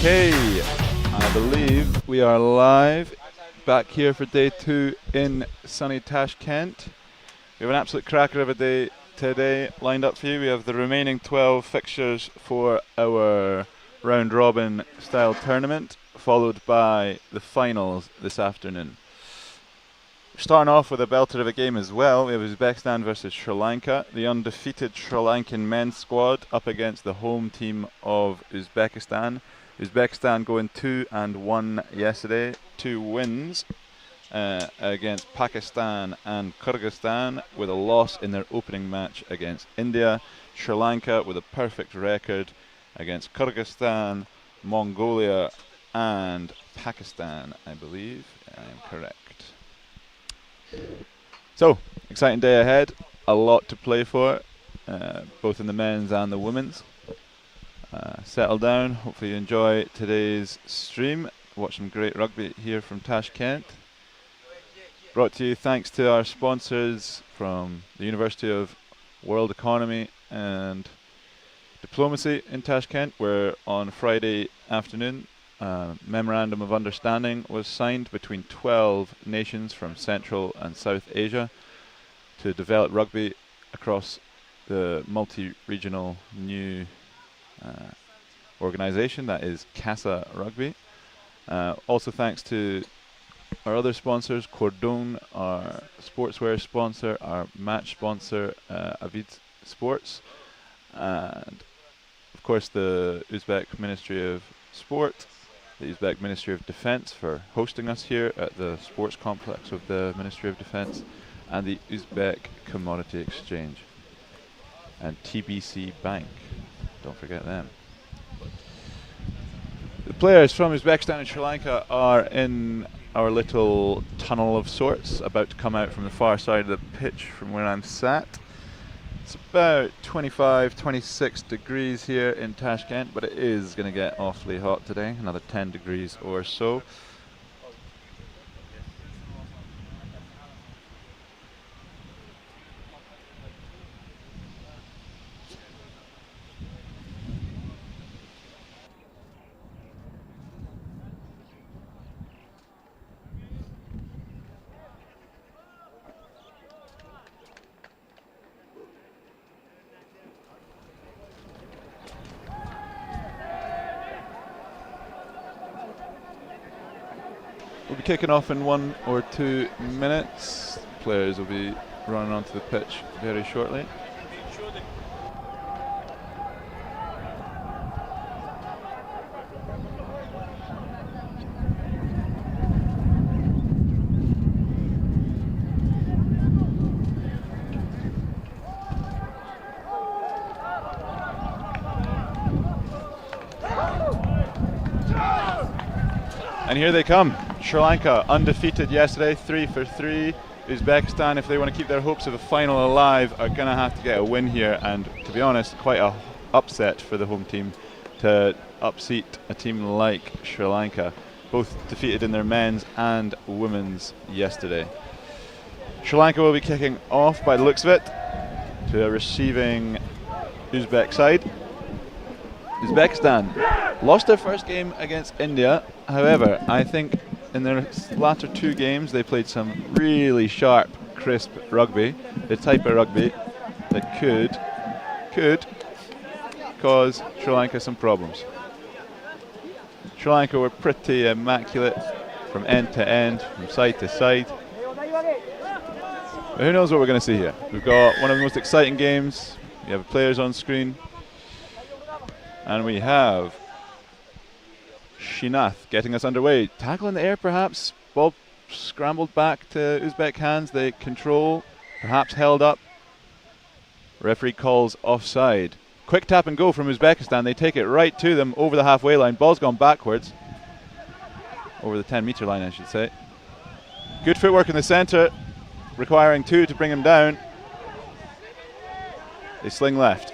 Okay, I believe we are live back here for day 2 in sunny Tashkent. We have an absolute cracker of a day today lined up for you. We have the remaining 12 fixtures for our round robin style tournament, followed by the finals this afternoon. Starting off with a belter of a game as well. We have Uzbekistan versus Sri Lanka. The undefeated Sri Lankan men's squad up against the home team of Uzbekistan. Uzbekistan going 2-1 yesterday, 2 wins against Pakistan and Kyrgyzstan, with a loss in their opening match against India. Sri Lanka with a perfect record against Kyrgyzstan, Mongolia and Pakistan, I believe. I am correct. So, exciting day ahead, a lot to play for, both in the men's and the women's. Settle down, hopefully you enjoy today's stream. Watch some great rugby here from Tashkent. Brought to you thanks to our sponsors from the University of World Economy and Diplomacy in Tashkent, where on Friday afternoon a memorandum of understanding was signed between 12 nations from Central and South Asia to develop rugby across the multi-regional new organisation that is Casa Rugby. Also thanks to our other sponsors, Cordon, our sportswear sponsor, our match sponsor, Avid Sports, and of course the Uzbek Ministry of Sport, the Uzbek Ministry of Defence for hosting us here at the sports complex of the Ministry of Defence, and the Uzbek Commodity Exchange, and TBC Bank. Don't forget them. The players from Uzbekistan and Sri Lanka are in our little tunnel of sorts, about to come out from the far side of the pitch from where I'm sat. It's about 25, 26 degrees here in Tashkent, but it is going to get awfully hot today, another 10 degrees or so. We'll be kicking off in 1 or 2 minutes. Players will be running onto the pitch very shortly. And here they come. Sri Lanka undefeated yesterday, 3 for 3. Uzbekistan, if they want to keep their hopes of a final alive, are going to have to get a win here, and to be honest, quite a upset for the home team to upseat a team like Sri Lanka, both defeated in their men's and women's yesterday. Sri Lanka will be kicking off by the looks of it to a receiving Uzbek side. Uzbekistan lost their first game against India. However, I think in their latter 2 games they played some really sharp, crisp rugby, the type of rugby that could cause Sri Lanka some problems. Sri Lanka were pretty immaculate from end to end, from side to side. But who knows what we're going to see here. We've got one of the most exciting games. We have players on screen. And we have Shinath getting us underway. Tackle in the air perhaps. Ball scrambled back to Uzbek hands. They control, perhaps held up. Referee calls offside. Quick tap and go from Uzbekistan. They take it right to them over the halfway line. Ball's gone backwards. Over the 10-metre line, I should say. Good footwork in the centre, requiring 2 to bring him down. They sling left.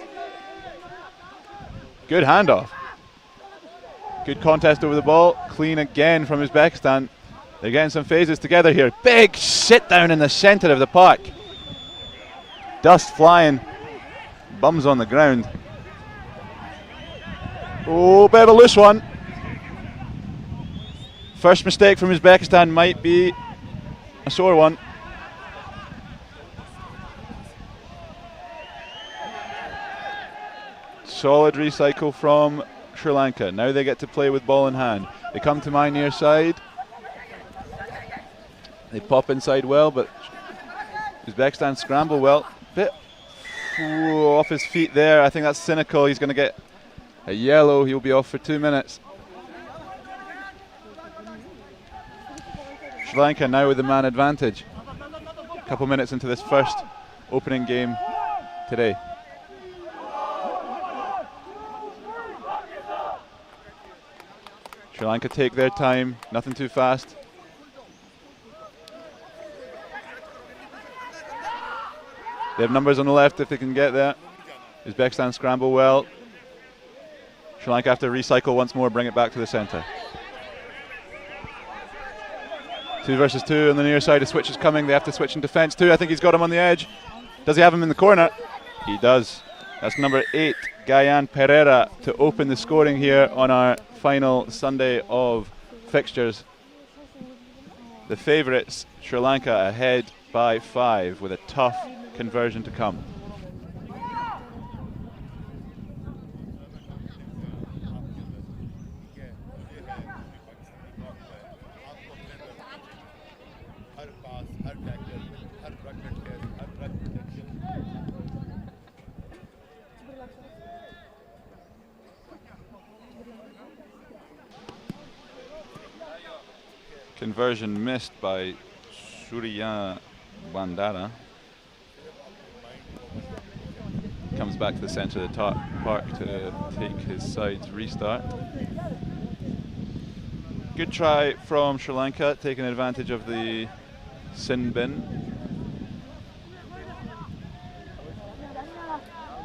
Good handoff. Good contest over the ball. Clean again from Uzbekistan. They're getting some phases together here. Big sit down in the centre of the park. Dust flying. Bums on the ground. Oh, bit of a loose one. First mistake from Uzbekistan might be a sore one. Solid recycle from Sri Lanka. Now they get to play with ball in hand. They come to my near side. They pop inside well, but Uzbekistan scramble well. Bit off his feet there. I think that's cynical. He's going to get a yellow. He'll be off for 2 minutes. Sri Lanka now with the man advantage. A couple minutes into this first opening game today. Sri Lanka take their time, nothing too fast. They have numbers on the left if they can get there. Uzbekistan scramble well. Sri Lanka have to recycle once more, bring it back to the centre. 2 versus 2 on the near side. A switch is coming. They have to switch in defence too. I think he's got him on the edge. Does he have him in the corner? He does. That's number 8, Gayan Pereira, to open the scoring here on our final Sunday of fixtures. The favourites, Sri Lanka, ahead by 5 with a tough conversion to come. Conversion missed by Surya Bandara. Comes back to the centre of the park to take his side's restart. Good try from Sri Lanka, taking advantage of the sin bin.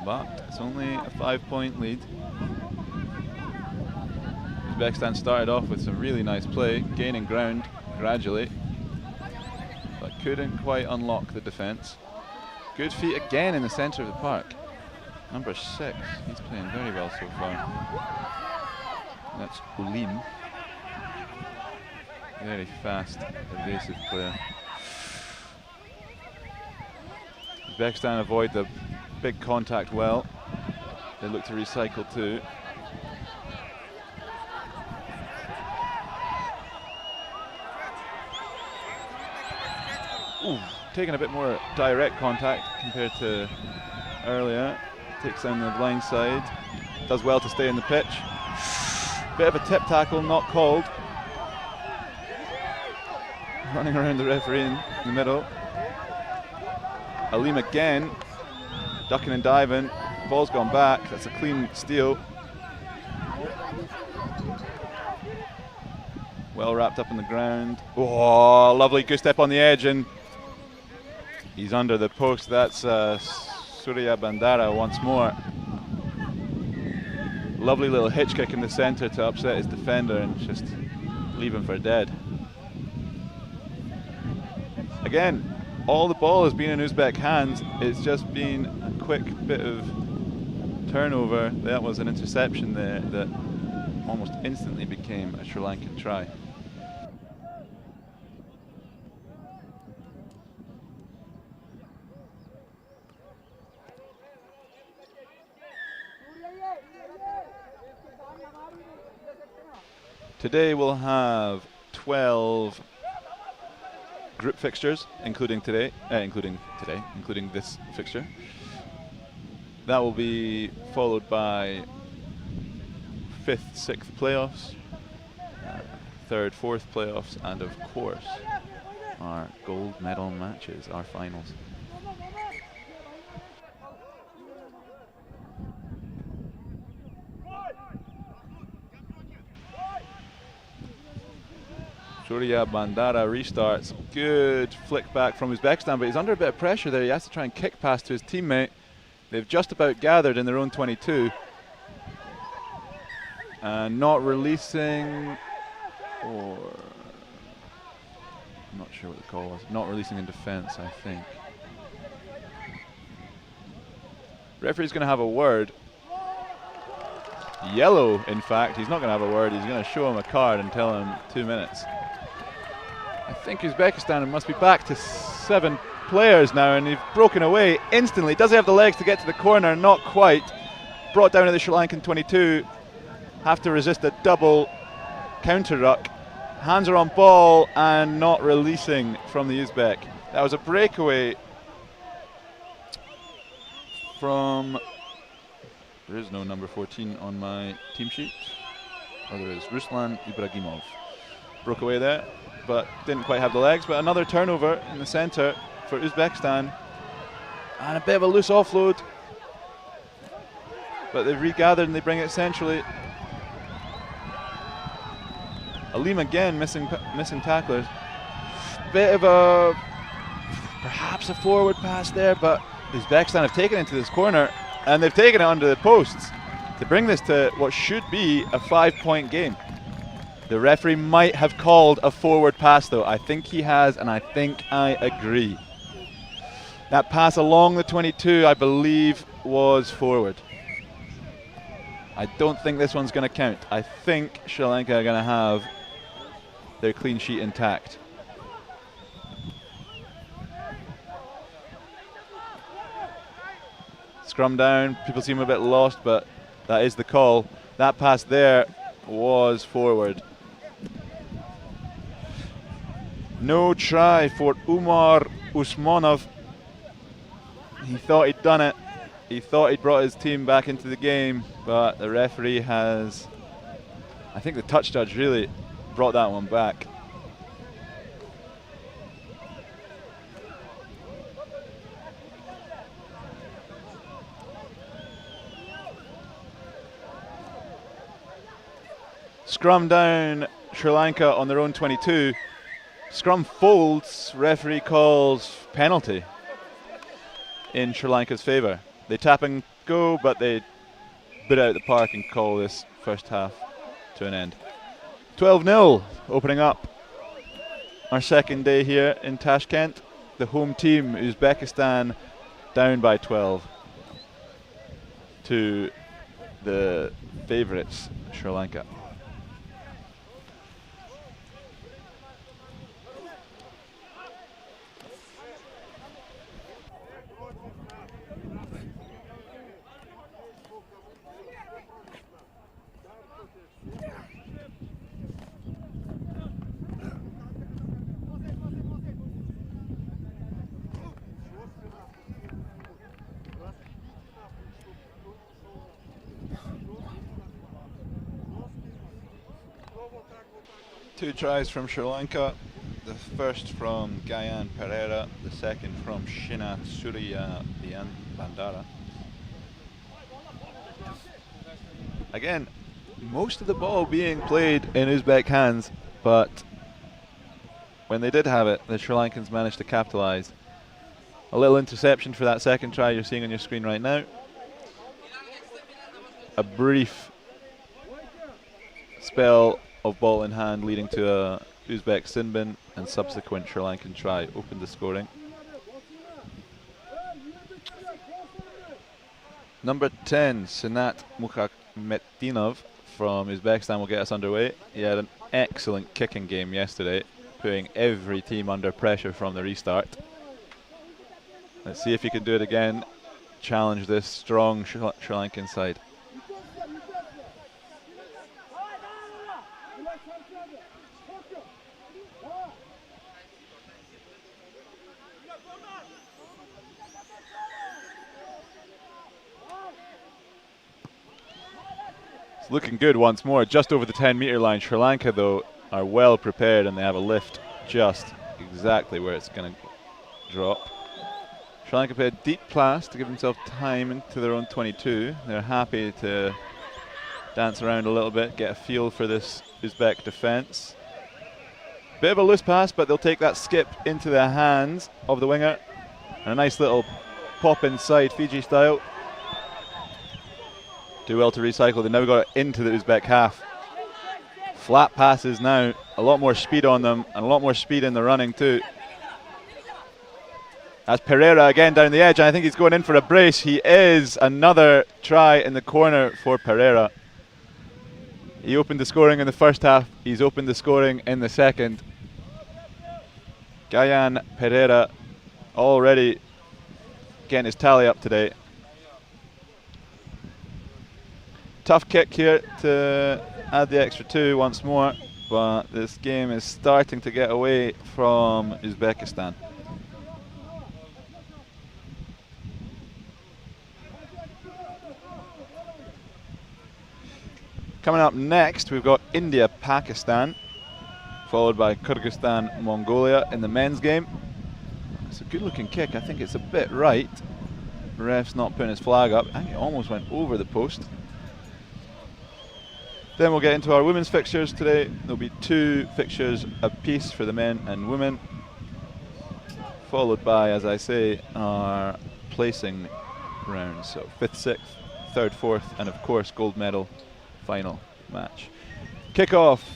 But it's only a 5-point lead. Uzbekistan started off with some really nice play, gaining ground gradually, but couldn't quite unlock the defence. Good feet again in the centre of the park. Number 6, he's playing very well so far. That's Ulim. Very fast, evasive player. Uzbekistan avoid the big contact well. They look to recycle too. Ooh, taking a bit more direct contact compared to earlier. Takes down the blind side. Does well to stay in the pitch. Bit of a tip tackle, not called. Running around the referee in the middle. Alim again, ducking and diving. Ball's gone back. That's a clean steal. Well wrapped up on the ground. Oh, lovely good step on the edge, and he's under the post. That's Surya Bandara once more. Lovely little hitch kick in the centre to upset his defender and just leave him for dead. Again, all the ball has been in Uzbek hands. It's just been a quick bit of turnover. That was an interception there that almost instantly became a Sri Lankan try. Today we'll have 12 group fixtures, including this fixture. That will be followed by 5th, 6th playoffs, 3rd, 4th playoffs, and of course our gold medal matches, our finals. Surya Bandara restarts. Good flick back from Uzbekistan, but he's under a bit of pressure there. He has to try and kick past to his teammate. They've just about gathered in their own 22. And not releasing, or I'm not sure what the call was. Not releasing in defence, I think. Referee's going to have a word. Yellow, in fact. He's not going to have a word. He's going to show him a card and tell him 2 minutes. I think Uzbekistan must be back to 7 players now, and they've broken away instantly. Does he have the legs to get to the corner? Not quite. Brought down to the Sri Lankan 22. Have to resist a double counter ruck. Hands are on ball and not releasing from the Uzbek. That was a breakaway from... There is no number 14 on my team sheet. Oh, there is. Ruslan Ibragimov. Broke away there, but didn't quite have the legs. But another turnover in the centre for Uzbekistan. And a bit of a loose offload. But they've regathered and they bring it centrally. Alim again missing tacklers. Bit of a... perhaps a forward pass there, but Uzbekistan have taken it into this corner. And they've taken it under the posts to bring this to what should be a 5-point game. The referee might have called a forward pass though. I think he has, and I think I agree. That pass along the 22, I believe, was forward. I don't think this one's going to count. I think Sri Lanka are going to have their clean sheet intact. Scrum down, people seem a bit lost, but that is the call. That pass there was forward. No try for Umar Usmanov. He thought he'd done it. He thought he'd brought his team back into the game, but the referee has... I think the touch judge really brought that one back. Scrum down, Sri Lanka on their own 22. Scrum folds, referee calls penalty in Sri Lanka's favour. They tap and go, but they bid out the park and call this first half to an end. 12-0 opening up our second day here in Tashkent. The home team, Uzbekistan, down by 12 to the favourites, Sri Lanka. Two tries from Sri Lanka, the first from Gayan Pereira, the second from Shina Surya Bandara. Again, most of the ball being played in Uzbek hands, but when they did have it, the Sri Lankans managed to capitalise. A little interception for that second try you're seeing on your screen right now. A brief spell of ball in hand leading to a Uzbek sin bin, and subsequent Sri Lankan try opened the scoring. Number 10, Sinat Mukhmetdinov from Uzbekistan will get us underway. He had an excellent kicking game yesterday, putting every team under pressure from the restart. Let's see if he can do it again, challenge this strong Sri Lankan side. It's looking good once more, just over the 10-metre line. Sri Lanka, though, are well prepared and they have a lift just exactly where it's going to drop. Sri Lanka play a deep pass to give themselves time into their own 22. They're happy to dance around a little bit, get a feel for this Uzbek defence. Bit of a loose pass, but they'll take that skip into the hands of the winger. And a nice little pop inside, Fiji style. Do well to recycle. They now got it into the Uzbek half. Flat passes now, a lot more speed on them, and a lot more speed in the running too. That's Pereira again down the edge, and I think he's going in for a brace. He is. Another try in the corner for Pereira. He opened the scoring in the first half. He's opened the scoring in the second. Gayan Pereira already getting his tally up today. Tough kick here to add the extra 2 once more, but this game is starting to get away from Uzbekistan. Coming up next, we've got India-Pakistan, followed by Kyrgyzstan-Mongolia in the men's game. It's a good-looking kick. I think it's a bit right. The ref's not putting his flag up. I think it almost went over the post. Then we'll get into our women's fixtures today. There'll be 2 fixtures apiece for the men and women, followed by, as I say, our placing rounds. So 5th, 6th, 3rd, 4th, and of course gold medal final match. Kick-off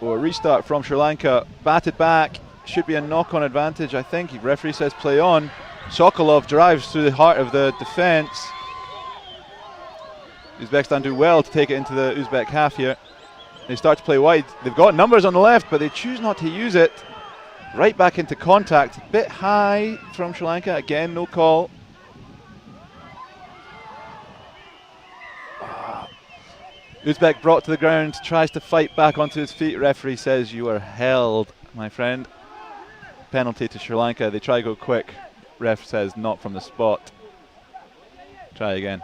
or restart from Sri Lanka. Batted back. Should be a knock-on advantage, I think. Referee says play on. Sokolov drives through the heart of the defence. Uzbekistan do well to take it into the Uzbek half here. They start to play wide. They've got numbers on the left, but they choose not to use it. Right back into contact. A bit high from Sri Lanka. Again, no call. Uzbek brought to the ground, tries to fight back onto his feet. Referee says you are held, my friend. Penalty to Sri Lanka. They try to go quick. Ref says not from the spot. Try again.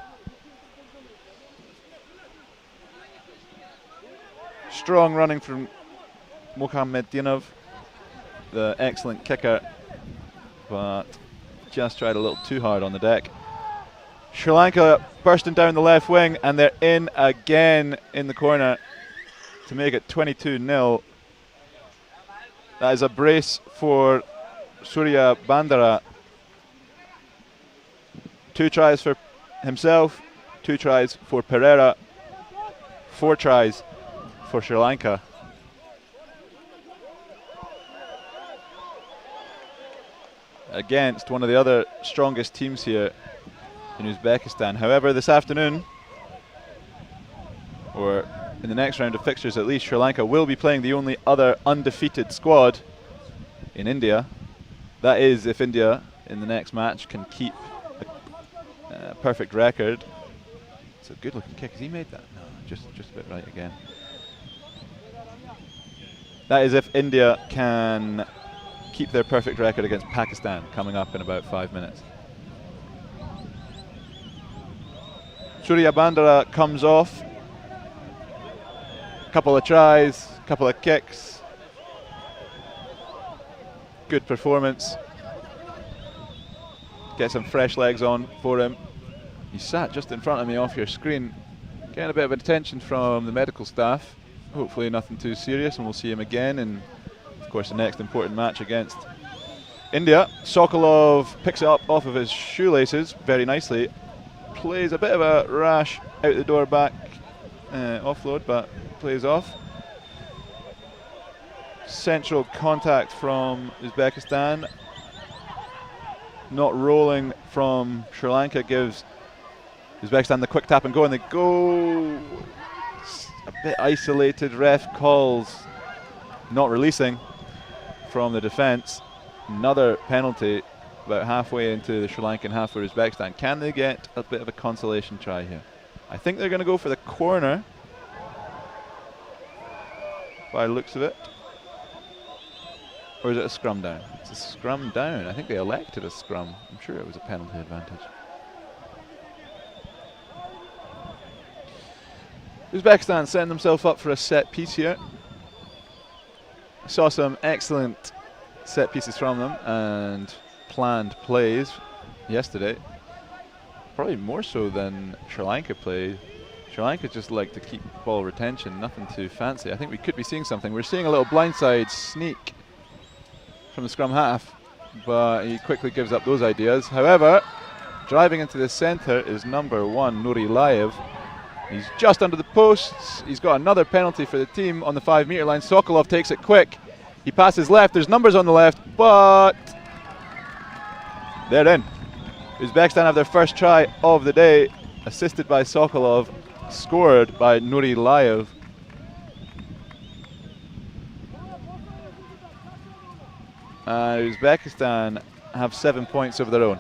Strong running from Mohamedinov, the excellent kicker, but just tried a little too hard on the deck. Sri Lanka bursting down the left wing, and they're in again in the corner to make it 22-0. That is a brace for Surya Bandara. 2 tries for himself, 2 tries for Pereira, 4 tries for Sri Lanka. Against one of the other strongest teams here in Uzbekistan. However, this afternoon, or in the next round of fixtures at least, Sri Lanka will be playing the only other undefeated squad in India. That is, if India in the next match can keep a perfect record. It's a good looking kick. Has he made that? No, just a bit right again. That is if India can keep their perfect record against Pakistan, coming up in about 5 minutes. Surya Bandara comes off. Couple of tries, couple of kicks. Good performance. Get some fresh legs on for him. He sat just in front of me off your screen. Getting a bit of attention from the medical staff. Hopefully nothing too serious, and we'll see him again in, of course, the next important match against India. Sokolov picks it up off of his shoelaces very nicely. Plays a bit of a rash out the door back offload, but plays off. Central contact from Uzbekistan. Not rolling from Sri Lanka gives Uzbekistan the quick tap and go, and they go. A bit isolated. Ref calls not releasing from the defence. Another penalty about halfway into the Sri Lankan half for Uzbekistan. Can they get a bit of a consolation try here? I think they're going to go for the corner by the looks of it. Or is it a scrum down? It's a scrum down. I think they elected a scrum. I'm sure it was a penalty advantage. Uzbekistan setting themselves up for a set piece here. I saw some excellent set pieces from them and planned plays yesterday. Probably more so than Sri Lanka played. Sri Lanka just like to keep ball retention, nothing too fancy. I think we could be seeing something. We're seeing a little blindside sneak from the scrum half, but he quickly gives up those ideas. However, driving into the centre is number 1, Nuri Layev. He's just under the posts. He's got another penalty for the team on the 5 metre line. Sokolov takes it quick. He passes left. There's numbers on the left, but they're in. Uzbekistan have their first try of the day, assisted by Sokolov, scored by Nuri Layev. and Uzbekistan have 7 points of their own.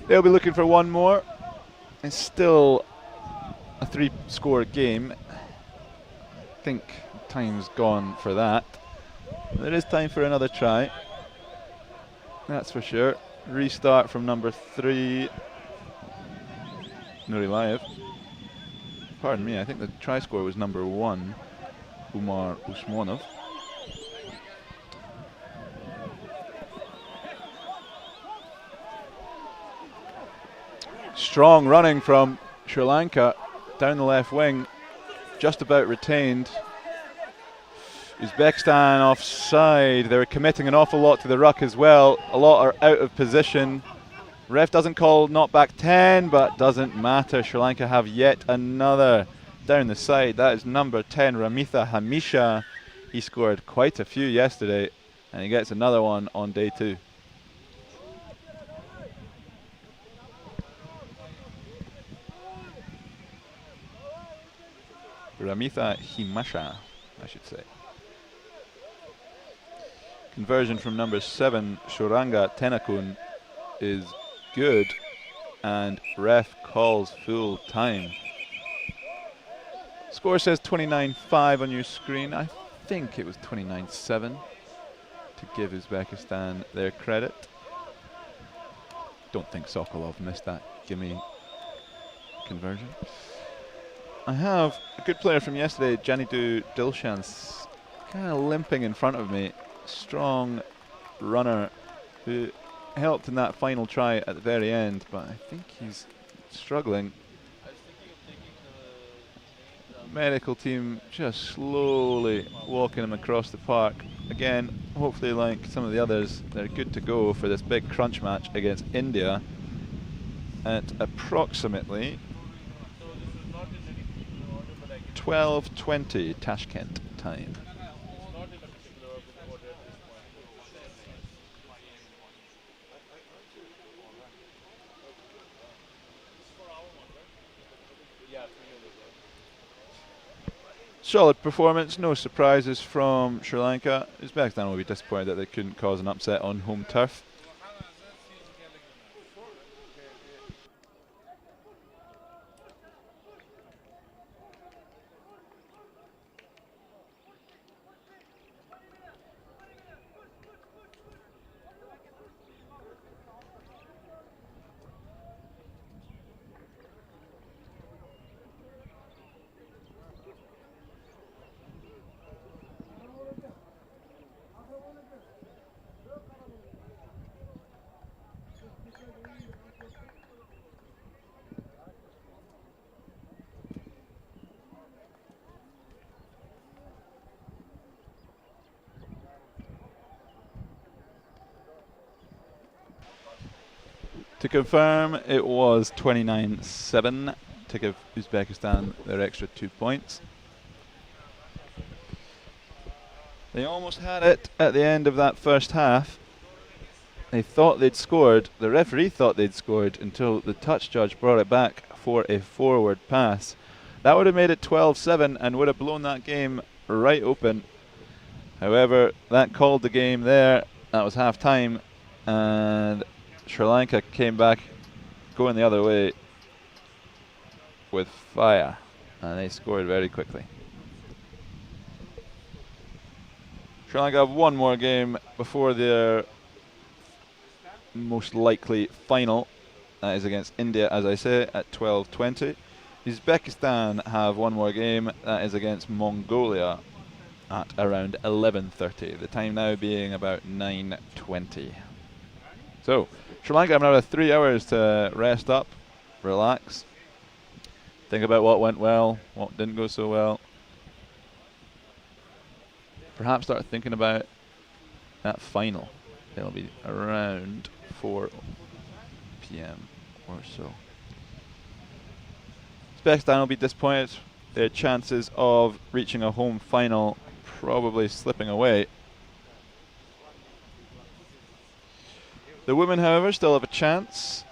They'll be looking for one more. It's still a 3-score game. I think time's gone for that. There is time for another try. That's for sure. Restart from number 3. Nurilayev. Pardon me, I think the try score was number 1. Umar Usmanov. Strong running from Sri Lanka down the left wing, just about retained. Uzbekistan offside. They're committing an awful lot to the ruck as well. A lot are out of position. Ref doesn't call knockback 10, but doesn't matter. Sri Lanka have yet another down the side. That is number 10, Ramitha Hamisha. He scored quite a few yesterday, and he gets another one on day 2. Ramitha Himasha, I should say. Conversion from number 7, Shuranga Tenakun, is good, and ref calls full time. Score says 29-5 on your screen. I think it was 29-7 to give Uzbekistan their credit. Don't think Sokolov missed that gimme conversion. I have a good player from yesterday, Janidu Dilshans, kind of limping in front of me. Strong runner who helped in that final try at the very end, but I think he's struggling. Medical team just slowly walking him across the park. Again, hopefully like some of the others, they're good to go for this big crunch match against India at approximately 12:20 Tashkent time. Solid performance, no surprises from Sri Lanka. Uzbekistan will be disappointed that they couldn't cause an upset on home turf. To confirm, it was 29-7 to give Uzbekistan their extra 2 points. They almost had it at the end of that first half. They thought they'd scored, the referee thought they'd scored until the touch judge brought it back for a forward pass. That would have made it 12-7 and would have blown that game right open. However, that called the game there. That was half time, and Sri Lanka came back going the other way with fire, and they scored very quickly. Sri Lanka have one more game before their most likely final. That is against India, as I say, at 12:20. Uzbekistan have one more game. That is against Mongolia at around 11:30. The time now being about 9:20. So, Sri Lanka have another 3 hours to rest up, relax, think about what went well, what didn't go so well. Perhaps start thinking about that final. It'll be around 4 p.m. or so. Uzbekistan will be disappointed. Their chances of reaching a home final probably slipping away. The women, however, still have a chance.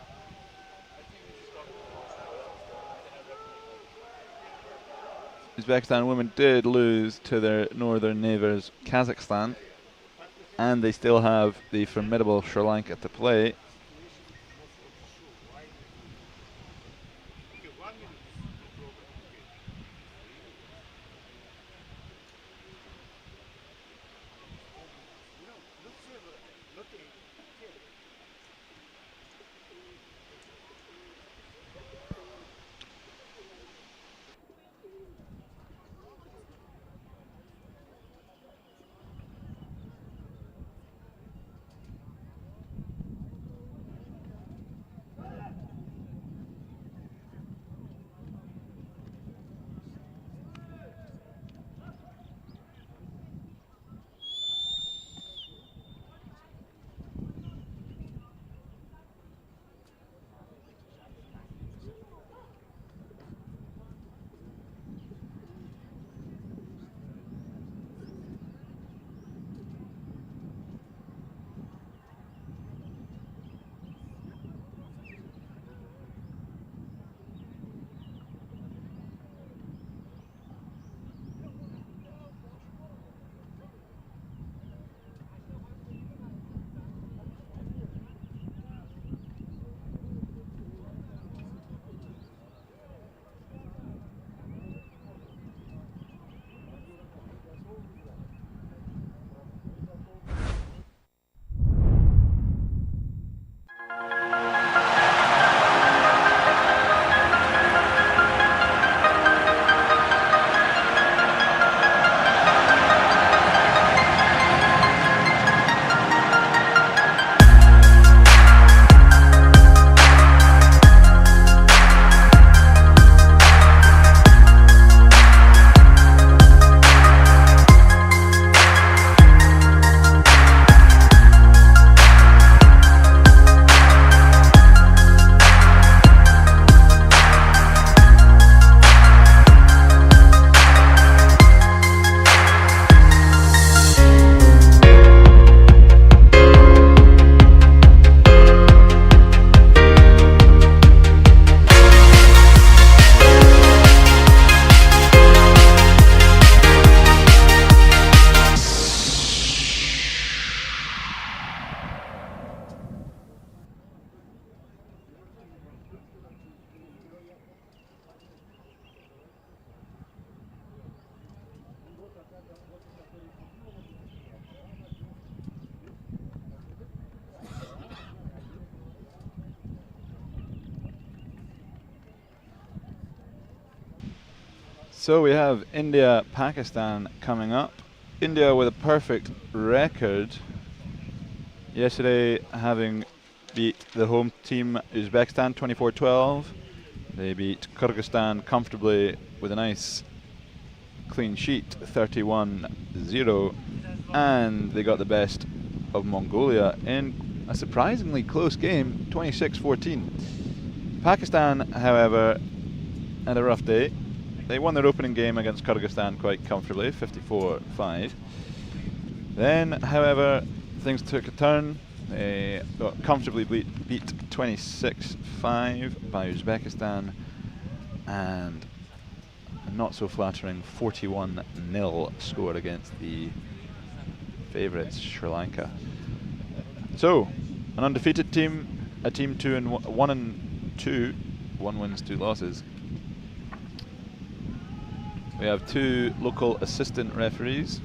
Uzbekistan women did lose to their northern neighbours Kazakhstan, and they still have the formidable Sri Lanka to play. So we have India-Pakistan coming up. India with a perfect record. Yesterday having beat the home team Uzbekistan 24-12. They beat Kyrgyzstan comfortably with a nice clean sheet 31-0. And they got the best of Mongolia in a surprisingly close game, 26-14. Pakistan, however, had a rough day. They won their opening game against Kyrgyzstan quite comfortably, 54-5. Then, however, things took a turn. They got comfortably beat 26-5 by Uzbekistan, and a not so flattering 41-0 score against the favourites Sri Lanka. So, an undefeated team, a team 1-2, 1 wins, 2 losses. We have 2 local assistant referees,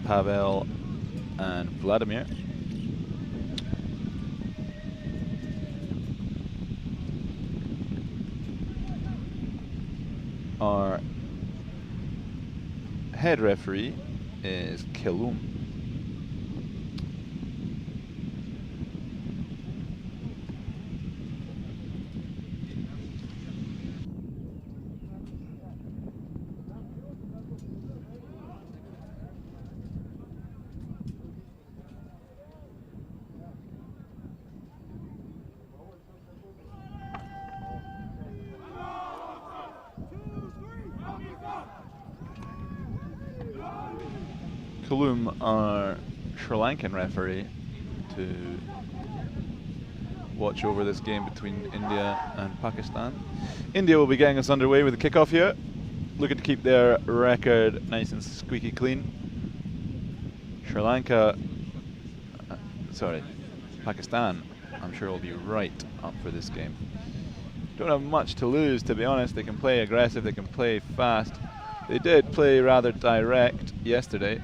Pavel and Vladimir. Our head referee is Kilum. Kulum, our Sri Lankan referee, to watch over this game between India and Pakistan. India will be getting us underway with the kickoff here, looking to keep their record nice and squeaky clean. Sri Lanka, Pakistan, I'm sure will be right up for this game. Don't have much to lose, to be honest. They can play aggressive, they can play fast. They did play rather direct yesterday.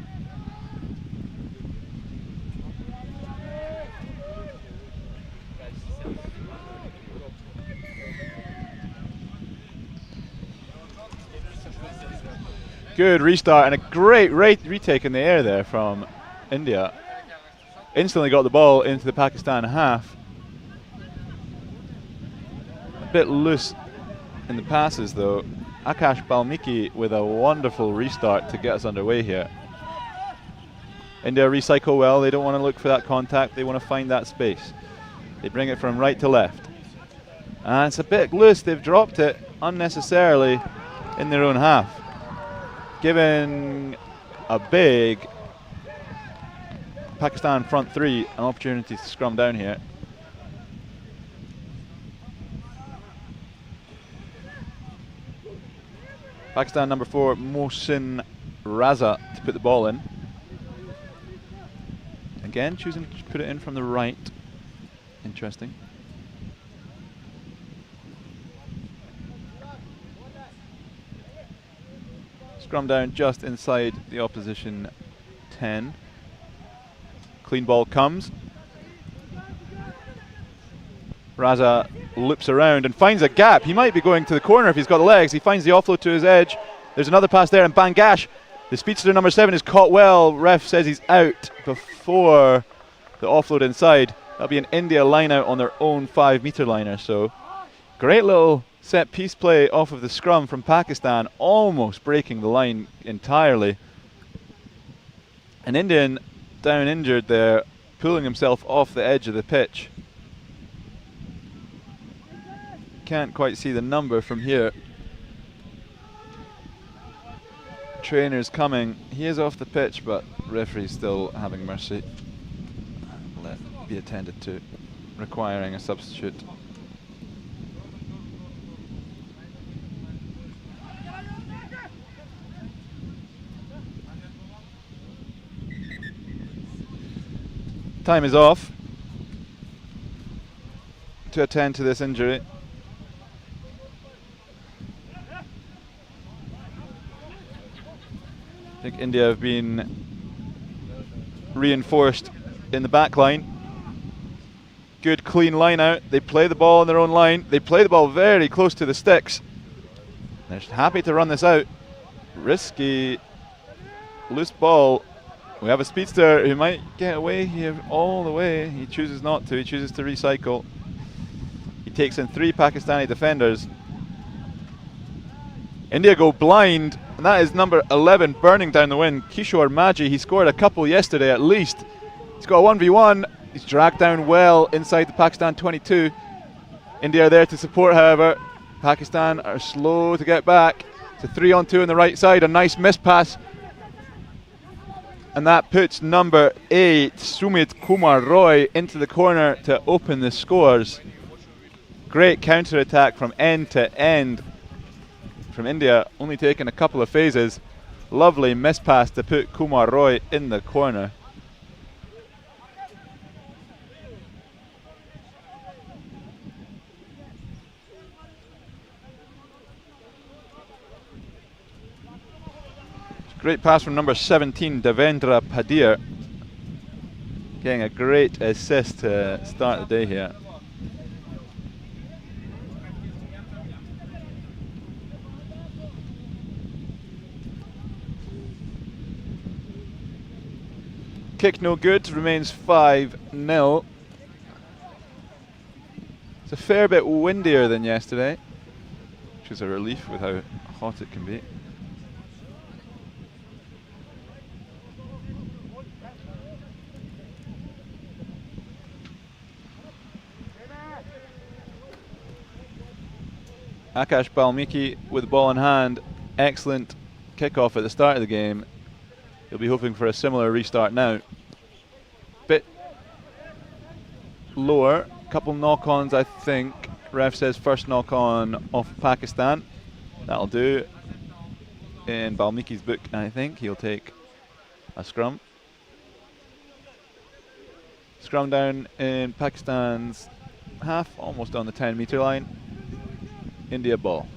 Good restart and a great retake in the air there from India. Instantly got the ball into the Pakistan half. A bit loose in the passes though. Akash Balmiki with a wonderful restart to get us underway here. India recycle well. They don't want to look for that contact. They want to find that space. They bring it from right to left. And it's a bit loose. They've dropped it unnecessarily in their own half, giving a big Pakistan front three an opportunity to scrum down here. Pakistan number 4, Mohsin Raza, to put the ball in. Again, choosing to put it in from the right. Interesting. Scrum down just inside the opposition 10. Clean ball comes. Raza loops around and finds a gap. He might be going to the corner if he's got the legs. He finds the offload to his edge. There's another pass there, and Bangash, the speedster number 7, is caught well. Ref says he's out before the offload inside. That'll be an India line out on their own 5-meter liner. So great little set piece play off of the scrum from Pakistan, almost breaking the line entirely. An Indian down injured there, pulling himself off the edge of the pitch. Can't quite see the number from here. Trainer's coming. He is off the pitch, but referee's still having mercy. Let be attended to, requiring a substitute. Time is off to attend to this injury. I think India have been reinforced in the back line. Good clean line out. They play the ball on their own line. They play the ball very close to the sticks. They're happy to run this out. Risky, loose ball. We have a speedster who might get away here all the way. He chooses not to. He chooses to recycle. He takes in 3 Pakistani defenders. India go blind, and that is number 11 burning down the wind, Kishore Maji. He scored a couple yesterday at least. He's got a 1v1. He's dragged down well inside the Pakistan 22. India are there to support, however. Pakistan are slow to get back. It's a 3-on-2 on the right side. A nice miss pass. And that puts number 8, Sumit Kumar Roy, into the corner to open the scores. Great counter-attack from end to end from India, only taking a couple of phases. Lovely miss pass to put Kumar Roy in the corner. Great pass from number 17, Devendra Padir, getting a great assist to start the day here. Kick no good, remains 5-0. It's a fair bit windier than yesterday, which is a relief with how hot it can be. Akash Balmiki with the ball in hand. Excellent kickoff at the start of the game. He'll be hoping for a similar restart now. Bit lower, Couple knock-ons, I think. Ref says first knock-on off Pakistan. That'll do. In Balmiki's book, I think he'll take a scrum. Scrum down in Pakistan's half, almost on the 10-metre line. India ball.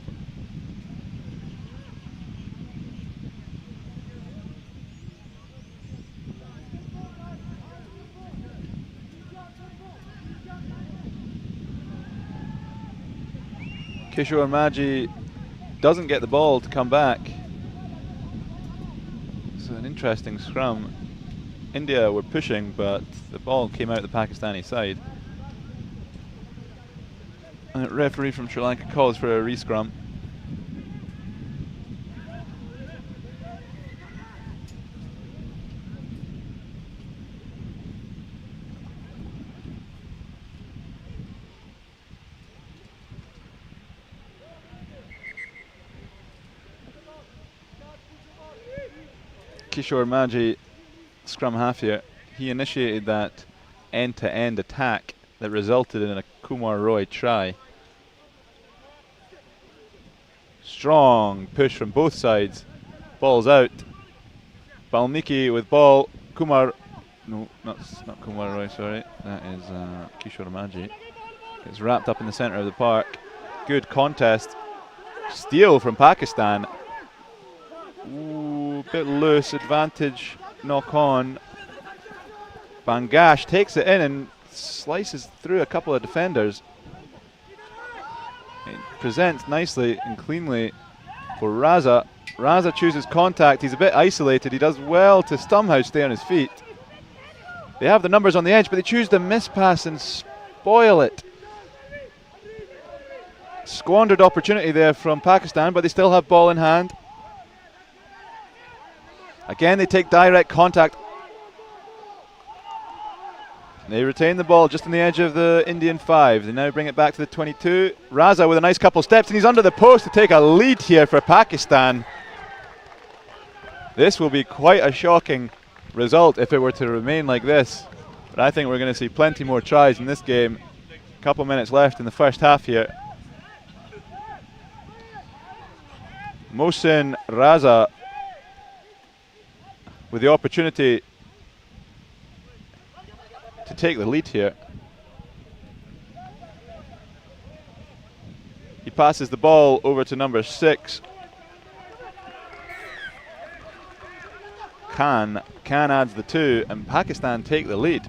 Kishore Maji doesn't get the ball to come back. It's an interesting scrum. India were pushing, but the ball came out the Pakistani side. And the referee from Sri Lanka calls for a re-scrum. Kishore Maji, scrum half here, he initiated that end-to-end attack that resulted in a Kumar Roy try. Strong push from both sides. Ball's out. Balmiki with ball. Kumar, no, not Kumar Roy, sorry. That is Kishore Maji. It's wrapped up in the centre of the park. Good contest. Steal from Pakistan. Ooh, bit loose, advantage, knock on. Bangash takes it in and slices through a couple of defenders. It presents nicely and cleanly for Raza. Raza chooses contact, he's a bit isolated, he does well to somehow stay on his feet. They have the numbers on the edge, but they choose to miss pass and spoil it. Squandered opportunity there from Pakistan, but they still have ball in hand. Again, they take direct contact. They retain the ball just on the edge of the Indian 5. They now bring it back to the 22. Raza with a nice couple steps, and he's under the post to take a lead here for Pakistan. This will be quite a shocking result if it were to remain like this. But I think we're going to see plenty more tries in this game. A couple minutes left in the first half here. Mohsin Raza with the opportunity to take the lead here. He passes the ball over to number 6. Khan adds the 2 and Pakistan take the lead.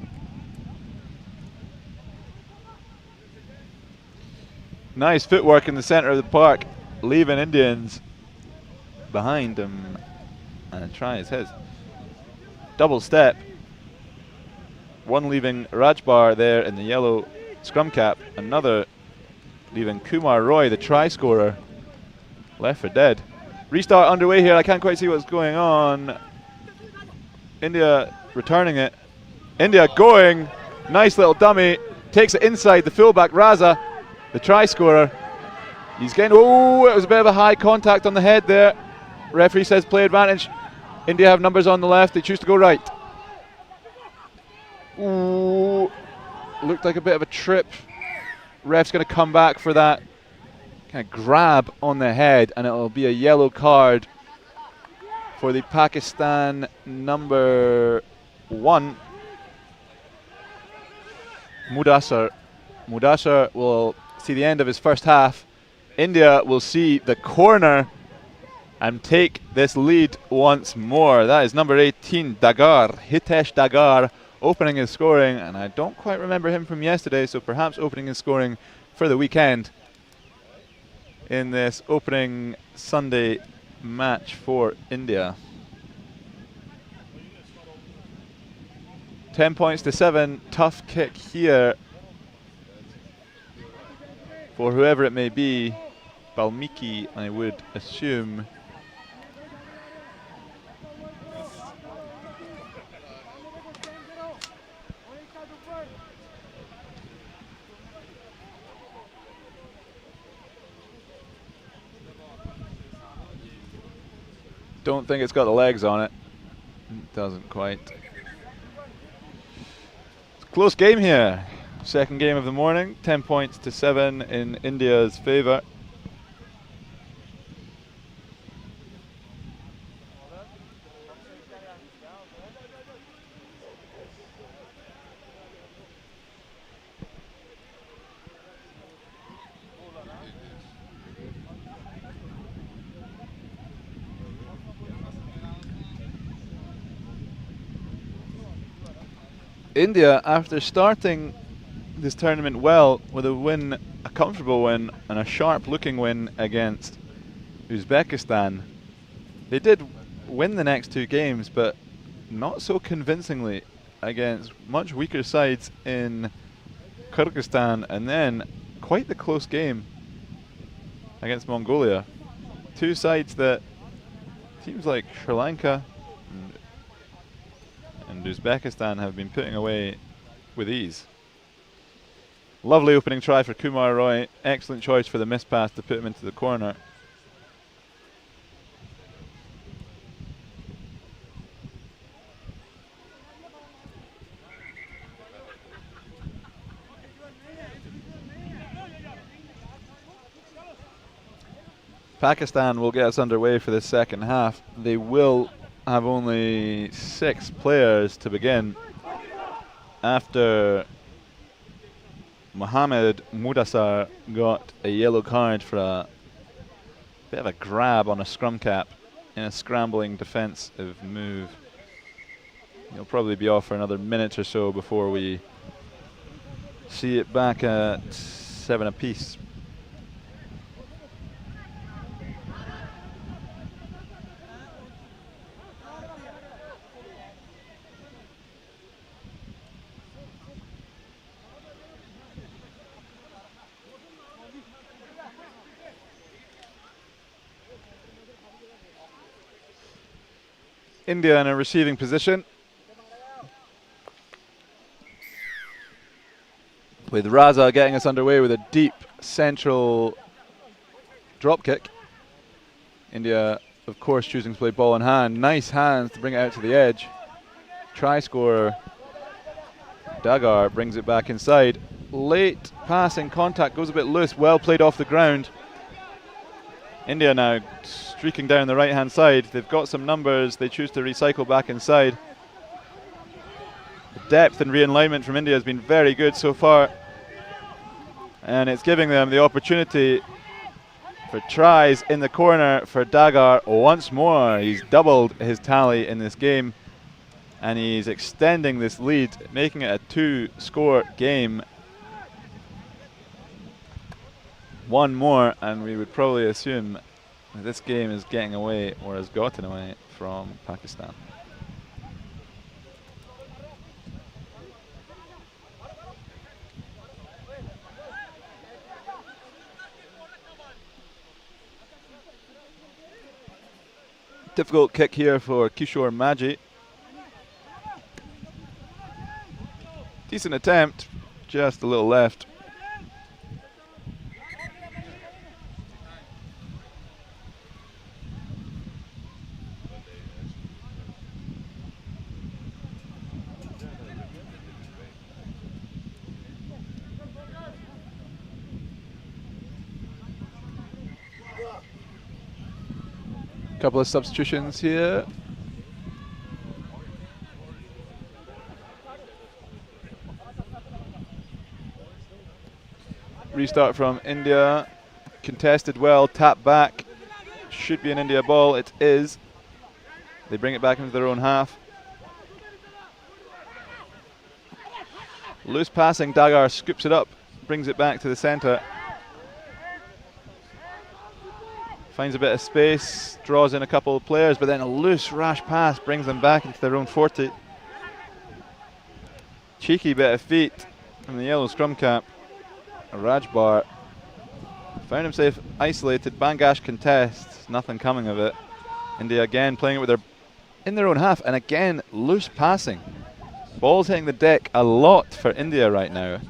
Nice footwork in the centre of the park, leaving Indians behind him, and a try is his. Double step. One leaving Rajbar there in the yellow scrum cap, another leaving Kumar Roy, the try scorer, left for dead. Restart underway here, I can't quite see what's going on. India returning it. India going, nice little dummy, takes it inside the fullback Raza, the try scorer. He's getting, oh, it was a bit of a high contact on the head there. Referee says play advantage. India have numbers on the left, they choose to go right. Ooh, looked like a bit of a trip. Ref's going to come back for that kind of grab on the head, and it'll be a yellow card for the Pakistan number 1. Mudassar. Mudassar will see the end of his first half. India will see the corner and take this lead once more. That is number 18, Dagar, Hitesh Dagar, opening his scoring, and I don't quite remember him from yesterday, so perhaps opening his scoring for the weekend in this opening Sunday match for India. 10 points to 7, tough kick here for whoever it may be. Balmiki, I would assume. Don't think it's got the legs on it. It doesn't quite. It's a close game here. Second game of the morning, 10 points to 7 in India's favour. India, after starting this tournament well with a win, a comfortable win and a sharp looking win against Uzbekistan, they did win the next two games, but not so convincingly against much weaker sides in Kyrgyzstan, and then quite the close game against Mongolia. Two sides that teams like Sri Lanka and Uzbekistan have been putting away with ease. Lovely opening try for Kumar Roy. Excellent choice for the miss pass to put him into the corner. Pakistan will get us underway for the second half. They will have only 6 players to begin after Mohammed Mudassar got a yellow card for a bit of a grab on a scrum cap in a scrambling defensive move. He'll probably be off for another minute or so before we see it back at 7 apiece. India in a receiving position, with Raza getting us underway with a deep central drop kick. India, of course, choosing to play ball in hand. Nice hands to bring it out to the edge. Try scorer Dagar brings it back inside. Late passing contact, goes a bit loose, well played off the ground. India now streaking down the right hand side. They've got some numbers, they choose to recycle back inside. The depth and realignment from India has been very good so far, and it's giving them the opportunity for tries in the corner for Dagar once more. He's doubled his tally in this game, and he's extending this lead, making it a 2-score game. One more and we would probably assume that this game is getting away, or has gotten away, from Pakistan. Difficult kick here for Kishore Maji. Decent attempt, just a little left. Couple of substitutions here. Restart from India. Contested well, tap back. Should be an India ball, it is. They bring it back into their own half. Loose passing, Dagar scoops it up, brings it back to the centre. Finds a bit of space, draws in a couple of players, but then a loose, rash pass brings them back into their own 40. Cheeky bit of feet from the yellow scrum cap. Rajbar found himself isolated. Bangash contests, nothing coming of it. India again playing it with in their own half, and again loose passing. Ball's hitting the deck a lot for India right now,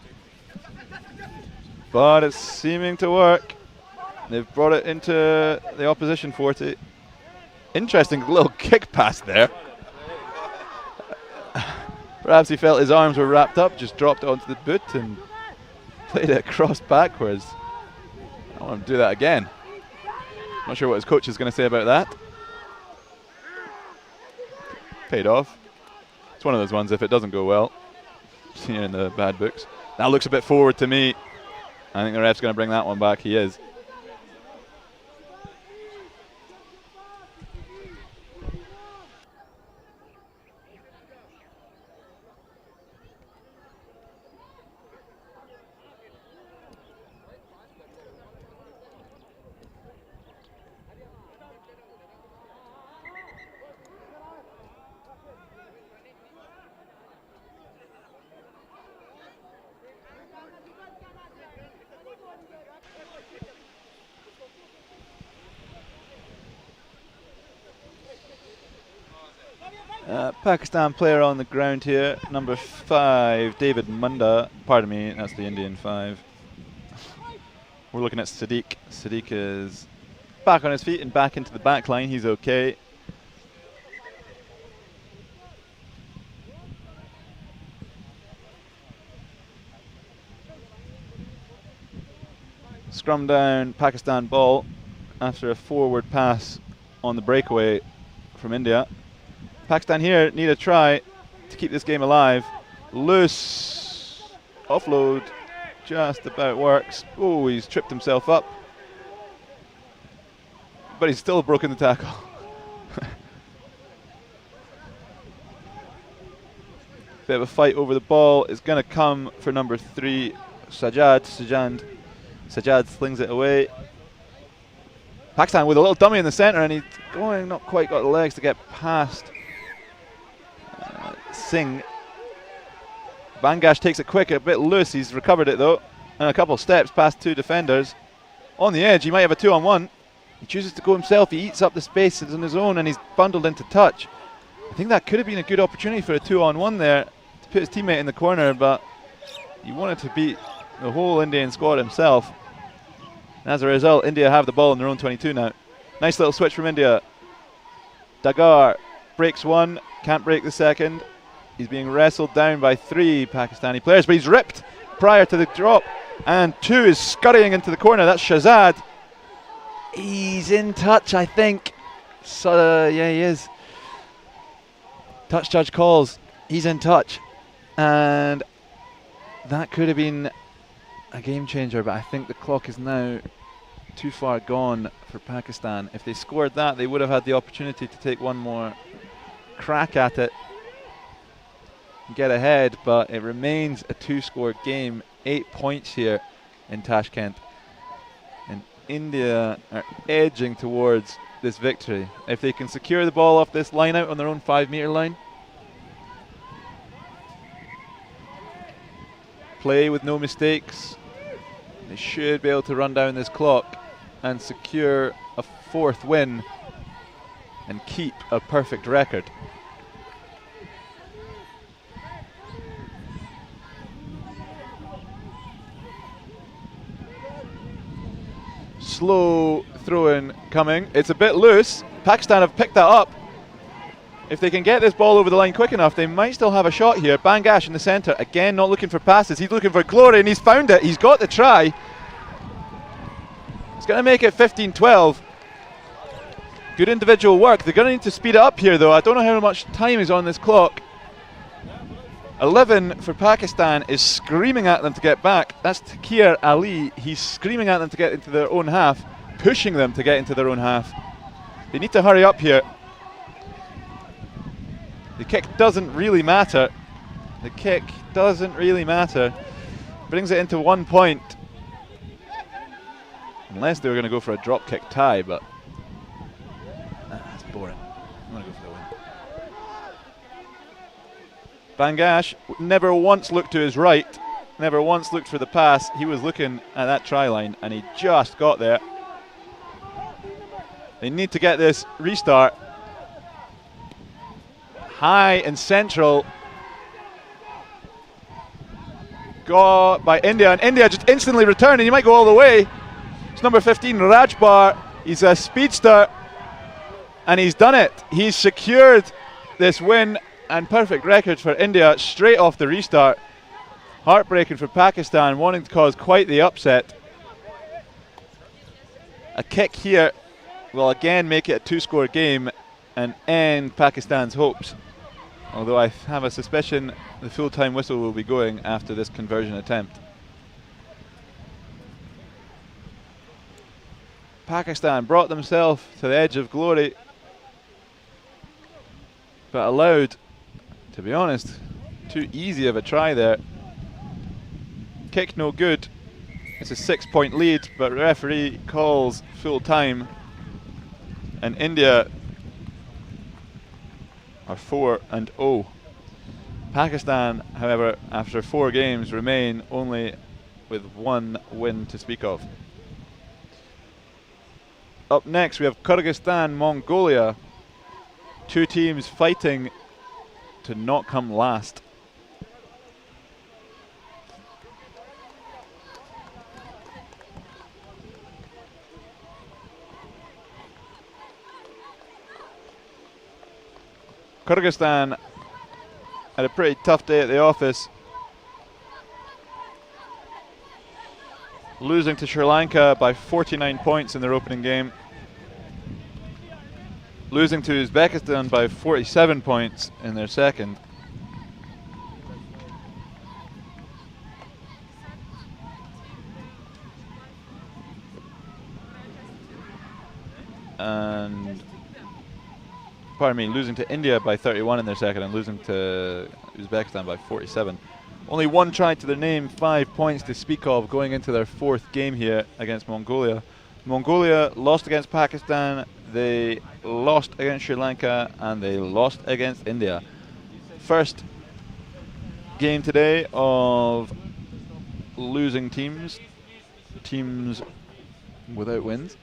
but it's seeming to work. They've brought it into the opposition 40. Interesting little kick pass there. Perhaps he felt his arms were wrapped up, just dropped it onto the boot and Played it across backwards. I want him to do that again. Not sure what his coach is going to say about that. Paid off. It's one of those ones, if it doesn't go well, seen it in the bad books. That looks a bit forward to me. I think the ref's going to bring that one back. He is. Pakistan player on the ground here, number 5, David Munda. Pardon me, that's the Indian 5. We're looking at Sadiq. Sadiq is back on his feet and back into the back line. He's okay. Scrum down, Pakistan ball after a forward pass on the breakaway from India. Pakistan here need a try to keep this game alive. Loose. Offload. Just about works. Oh, he's tripped himself up. But he's still broken the tackle. Bit of a fight over the ball. It's going to come for number 3, Sajjad. Sajjad slings it away. Pakistan with a little dummy in the centre, and he's going, not quite got the legs to get past Singh. Bangash takes it quick, a bit loose. He's recovered it though, and a couple of steps past 2 defenders. On the edge, he might have a 2-on-1. He chooses to go himself. He eats up the spaces on his own, and he's bundled into touch. I think that could have been a good opportunity for a 2-on-1 there to put his teammate in the corner, but he wanted to beat the whole Indian squad himself. And as a result, India have the ball in their own 22 now. Nice little switch from India. Dagar breaks one, can't break the second. He's being wrestled down by 3 Pakistani players, but he's ripped prior to the drop. And 2 is scurrying into the corner. That's Shahzad. He's in touch, I think. So, yeah, he is. Touch judge calls. He's in touch. And that could have been a game changer, but I think the clock is now too far gone for Pakistan. If they scored that, they would have had the opportunity to take one more crack at it and get ahead, but it remains a 2-score game. 8 points here in Tashkent, and India are edging towards this victory. If they can secure the ball off this line out on their own 5-metre line, play with no mistakes, they should be able to run down this clock and secure a 4th win and keep a perfect record. Slow throw-in coming. It's a bit loose. Pakistan have picked that up. If they can get this ball over the line quick enough, they might still have a shot here. Bangash in the centre, again not looking for passes. He's looking for glory, and he's found it. He's got the try. It's going to make it 15-12. Good individual work. They're going to need to speed it up here, though. I don't know how much time is on this clock. 11 for Pakistan is screaming at them to get back. That's Takir Ali. He's screaming at them to get into their own half, pushing them to get into their own half. They need to hurry up here. The kick doesn't really matter. The kick doesn't really matter. Brings it into 1 point. Unless they were going to go for a drop kick tie, but that's boring. I'm going to go for the win. Bangash never once looked to his right, never once looked for the pass. He was looking at that try line, and he just got there. They need to get this restart. High and central. Got by India, and India just instantly returned, and he might go all the way. It's number 15, Rajbar. He's a speedster, and he's done it. He's secured this win and perfect record for India straight off the restart. Heartbreaking for Pakistan, wanting to cause quite the upset. A kick here will again make it a 2-score game and end Pakistan's hopes. Although I have a suspicion the full-time whistle will be going after this conversion attempt. Pakistan brought themselves to the edge of glory, but allowed, to be honest, too easy of a try there. Kick no good. It's a 6-point lead, but referee calls full time, and India are 4-0. Pakistan, however, after 4 games, remain only with 1 win to speak of. Up next, we have Kyrgyzstan, Mongolia. 2 teams fighting to not come last. Kyrgyzstan had a pretty tough day at the office, losing to Sri Lanka by 49 points in their opening game, losing to Uzbekistan by 47 points in their second, and losing to India by 31 in their second and losing to Uzbekistan by 47. Only 1 try to their name, 5 points to speak of going into their 4th game here against Mongolia. Mongolia lost against Pakistan, they lost against Sri Lanka, and they lost against India. First game today of losing teams without wins.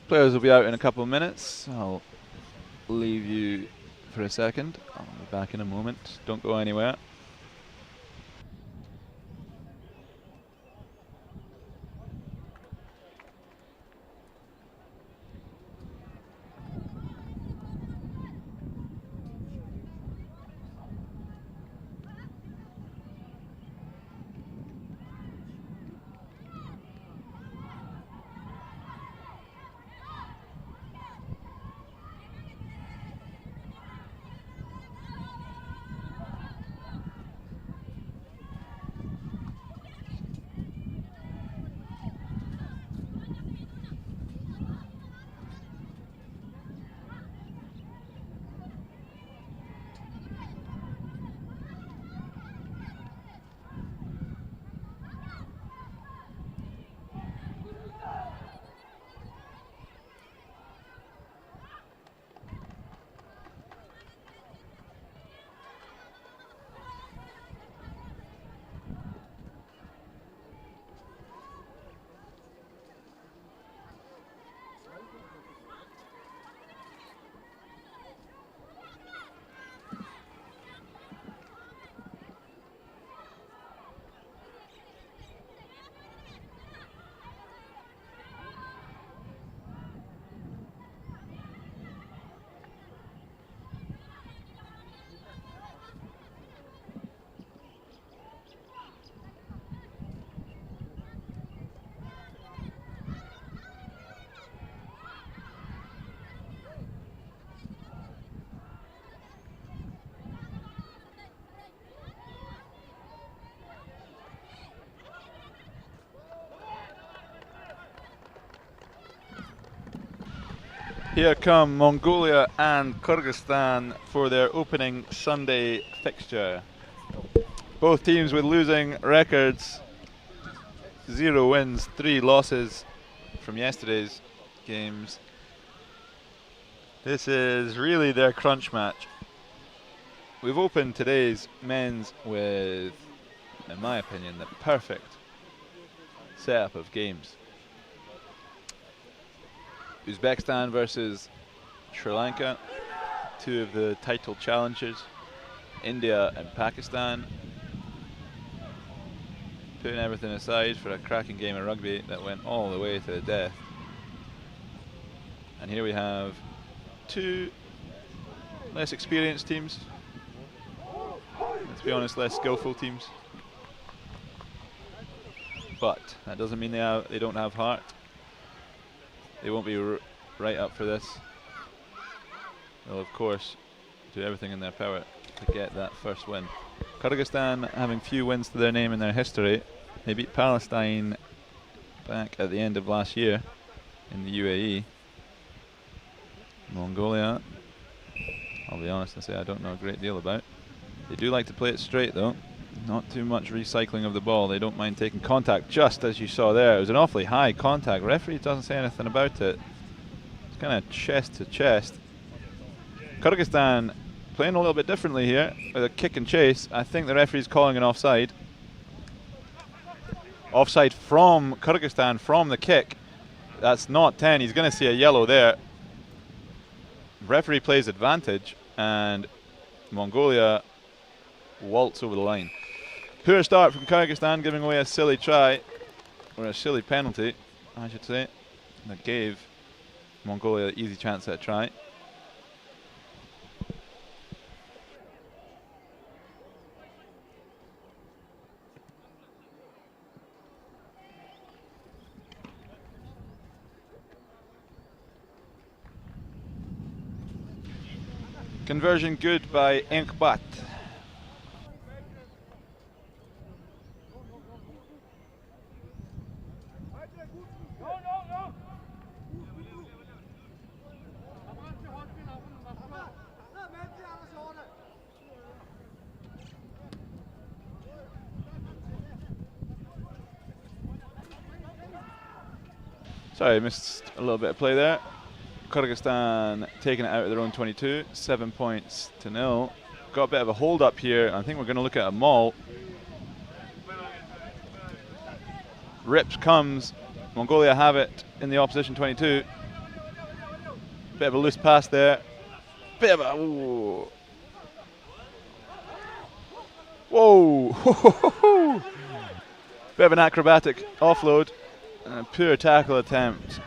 Players will be out in a couple of minutes. I'll leave you for a second. I'll be back in a moment. Don't go anywhere. Here come Mongolia and Kyrgyzstan for their opening Sunday fixture. Both teams with losing records, 0 wins, 3 losses from yesterday's games. This is really their crunch match. We've opened today's men's with, in my opinion, the perfect setup of games. Uzbekistan versus Sri Lanka, 2 of the title challengers. India and Pakistan, putting everything aside for a cracking game of rugby that went all the way to the death. here we have two less experienced teams. Let's be honest, less skillful teams. But that doesn't mean they don't have heart. They won't be right up for this. They'll of course do everything in their power to get that first win. Kyrgyzstan having few wins to their name in their history. They beat Palestine back at the end of last year in the UAE. Mongolia, I'll be honest and say I don't know a great deal about. They do like to play it straight though. Not too much recycling of the ball. They don't mind taking contact, just as you saw there. It was an awfully high contact. Referee doesn't say anything about it. It's kind of chest to chest. Kyrgyzstan playing a little bit differently here with a kick and chase. I think the referee's calling an offside. Offside from Kyrgyzstan from the kick. That's not 10. He's going to see a yellow there. Referee plays advantage and Mongolia waltz over the line. Poor start from Kyrgyzstan, giving away a silly try, or a silly penalty, I should say, that gave Mongolia an easy chance at a try. Conversion good by Enkbat. Sorry, I missed a little bit of play there. Kyrgyzstan taking it out of their own 22, 7 points to 0. Got a bit of a hold up here. I think we're going to look at a maul. Rips comes. Mongolia have it in the opposition 22. Bit of a loose pass there. Bit of a... Ooh. Whoa! Bit of an acrobatic offload. And a poor tackle attempt.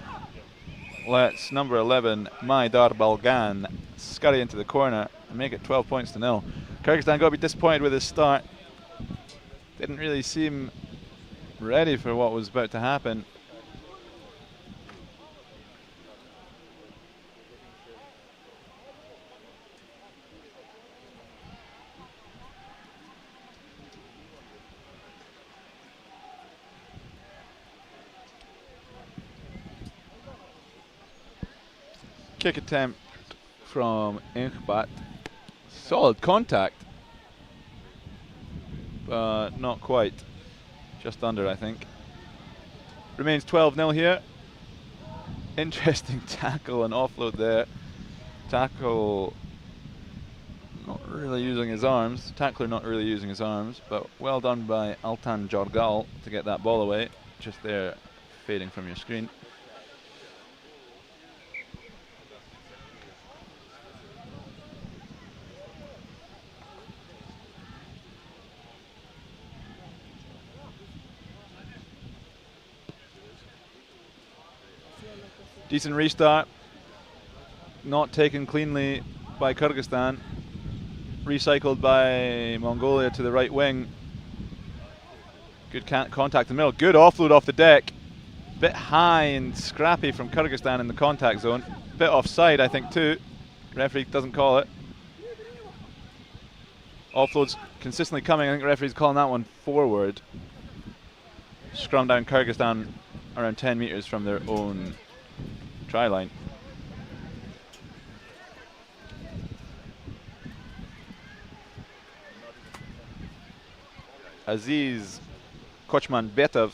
Let's number 11, Maidar Balgan, scurry into the corner and make it 12 points to 0. Kyrgyzstan got to be disappointed with his start. Didn't really seem ready for what was about to happen. Kick attempt from Enkbat. Solid contact, but not quite. Just under, I think. Remains 12-0 here. Interesting tackle and offload there. Tackle not really using his arms. Tackler not really using his arms, but well done by Altan Jorgal to get that ball away. Just there, fading from your screen. Decent restart, not taken cleanly by Kyrgyzstan. Recycled by Mongolia to the right wing. Good contact in the middle. Good offload off the deck. Bit high and scrappy from Kyrgyzstan in the contact zone. Bit offside, I think, too. Referee doesn't call it. Offloads consistently coming. I think the referee's calling that one forward. Scrum down Kyrgyzstan around 10 meters from their own try line. Aziz Kochman-Betov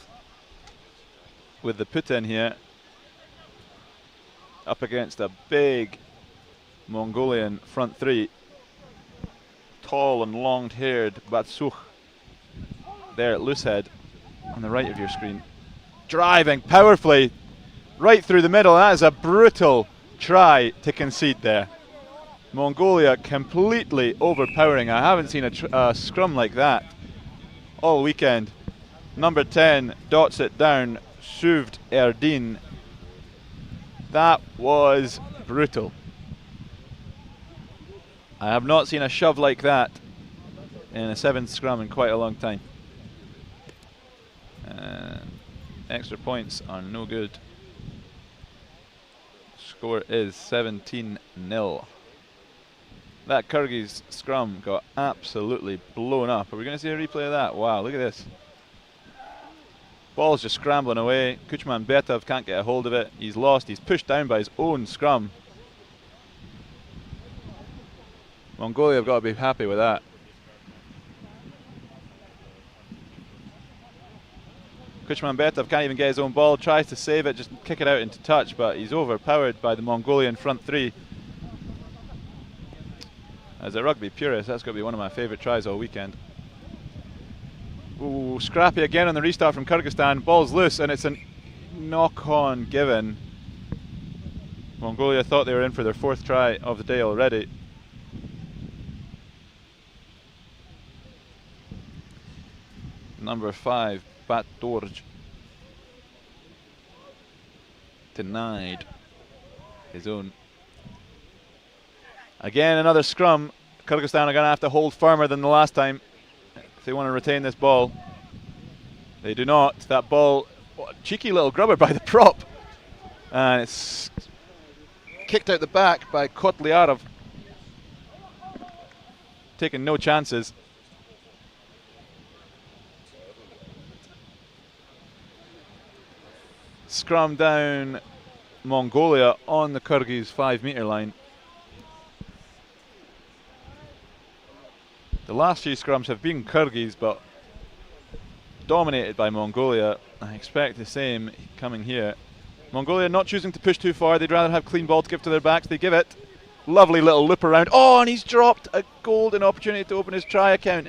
with the put in here, up against a big Mongolian front three. Tall and long-haired Batsukh there at Loosehead on the right of your screen. Driving powerfully right through the middle. That is a brutal try to concede there. Mongolia completely overpowering. I haven't seen a scrum like that all weekend. Number 10 dots it down, Suvd Erdin. That was brutal. I have not seen a shove like that in a 7th scrum in quite a long time. And extra points are no good. Score is 17-0. That Kyrgyz scrum got absolutely blown up. Are we going to see a replay of that? Wow, look at this. Ball's just scrambling away. Kuchman Betov can't get a hold of it. He's lost. He's pushed down by his own scrum. Mongolia have got to be happy with that. Kuchman Betov can't even get his own ball. Tries to save it, just kick it out into touch, but he's overpowered by the Mongolian front three. As a rugby purist, that's got to be one of my favourite tries all weekend. Ooh, scrappy again on the restart from Kyrgyzstan. Ball's loose and it's a knock-on given. Mongolia thought they were in for their 4th try of the day already. Number 5, Bat Dorj, denied his own. Again, another scrum. Kyrgyzstan are going to have to hold firmer than the last time if they want to retain this ball. They do not. That ball, cheeky little grubber by the prop. And it's kicked out the back by Kotliarov. Taking no chances. Scrum down Mongolia on the Kyrgyz 5-metre line. The last few scrums have been Kyrgyz, but dominated by Mongolia. I expect the same coming here. Mongolia not choosing to push too far. They'd rather have clean ball to give to their backs. They give it. Lovely little loop around. Oh, and he's dropped a golden opportunity to open his try account.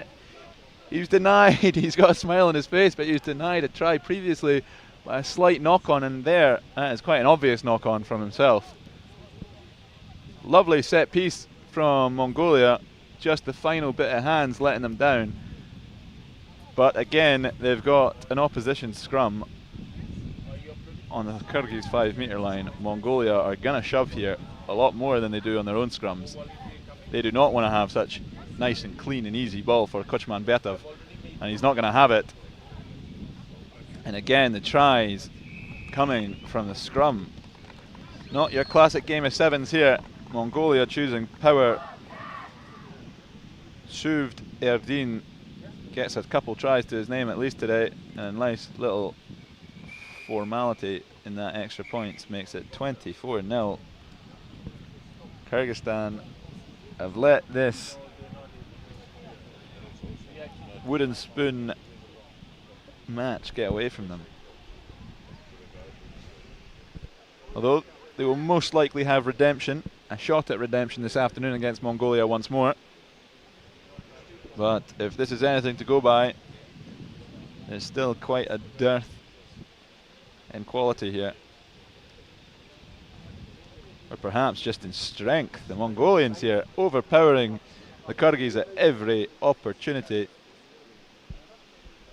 He was denied. He's got a smile on his face, but he was denied a try previously by a slight knock-on, and there, that is quite an obvious knock-on from himself. Lovely set piece from Mongolia. Just the final bit of hands letting them down. But again, they've got an opposition scrum on the Kyrgyz 5-metre line. Mongolia are going to shove here a lot more than they do on their own scrums. They do not want to have such nice and clean and easy ball for Kuchman Betov, and he's not going to have it. And again, the tries coming from the scrum. Not your classic game of sevens here. Mongolia choosing power. Shuvd Erdin gets a couple tries to his name at least today, and a nice little formality in that extra points makes it 24-0. Kyrgyzstan have let this wooden spoon match get away from them. Although they will most likely have redemption, a shot at redemption this afternoon against Mongolia once more. But if this is anything to go by, there's still quite a dearth in quality here. Or perhaps just in strength. The Mongolians here overpowering the Kyrgyz at every opportunity.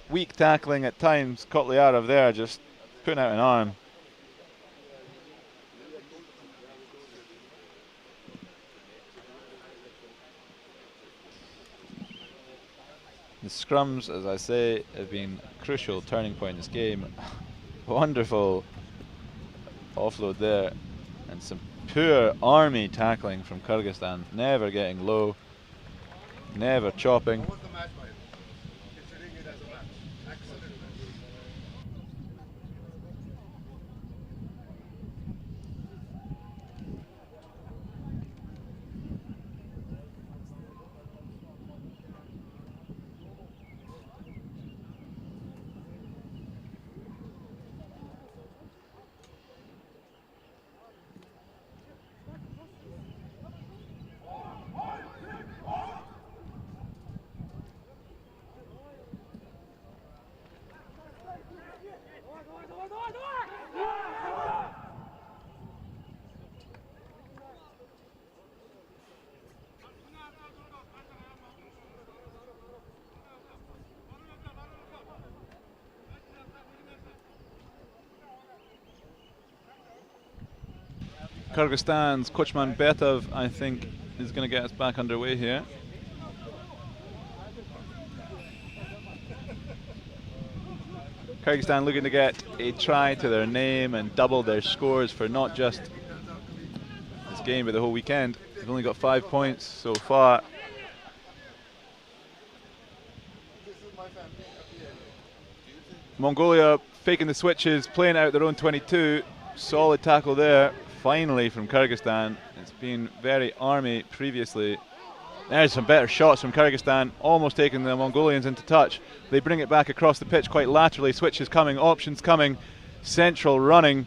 Weak tackling at times. Kotliarov there just putting out an arm. The scrums, as I say, have been a crucial turning point in this game. Wonderful offload there, and some poor army tackling from Kyrgyzstan. Never getting low, never chopping. Kyrgyzstan's Kochman-Betov, I think, is going to get us back underway here. Kyrgyzstan looking to get a try to their name and double their scores for not just this game but the whole weekend. They've only got 5 points so far. Mongolia faking the switches, playing out their own 22. Solid tackle there, finally, from Kyrgyzstan. It's been very army previously. There's some better shots from Kyrgyzstan, almost taking the Mongolians into touch. They bring it back across the pitch quite laterally. Switches coming, options coming, central running.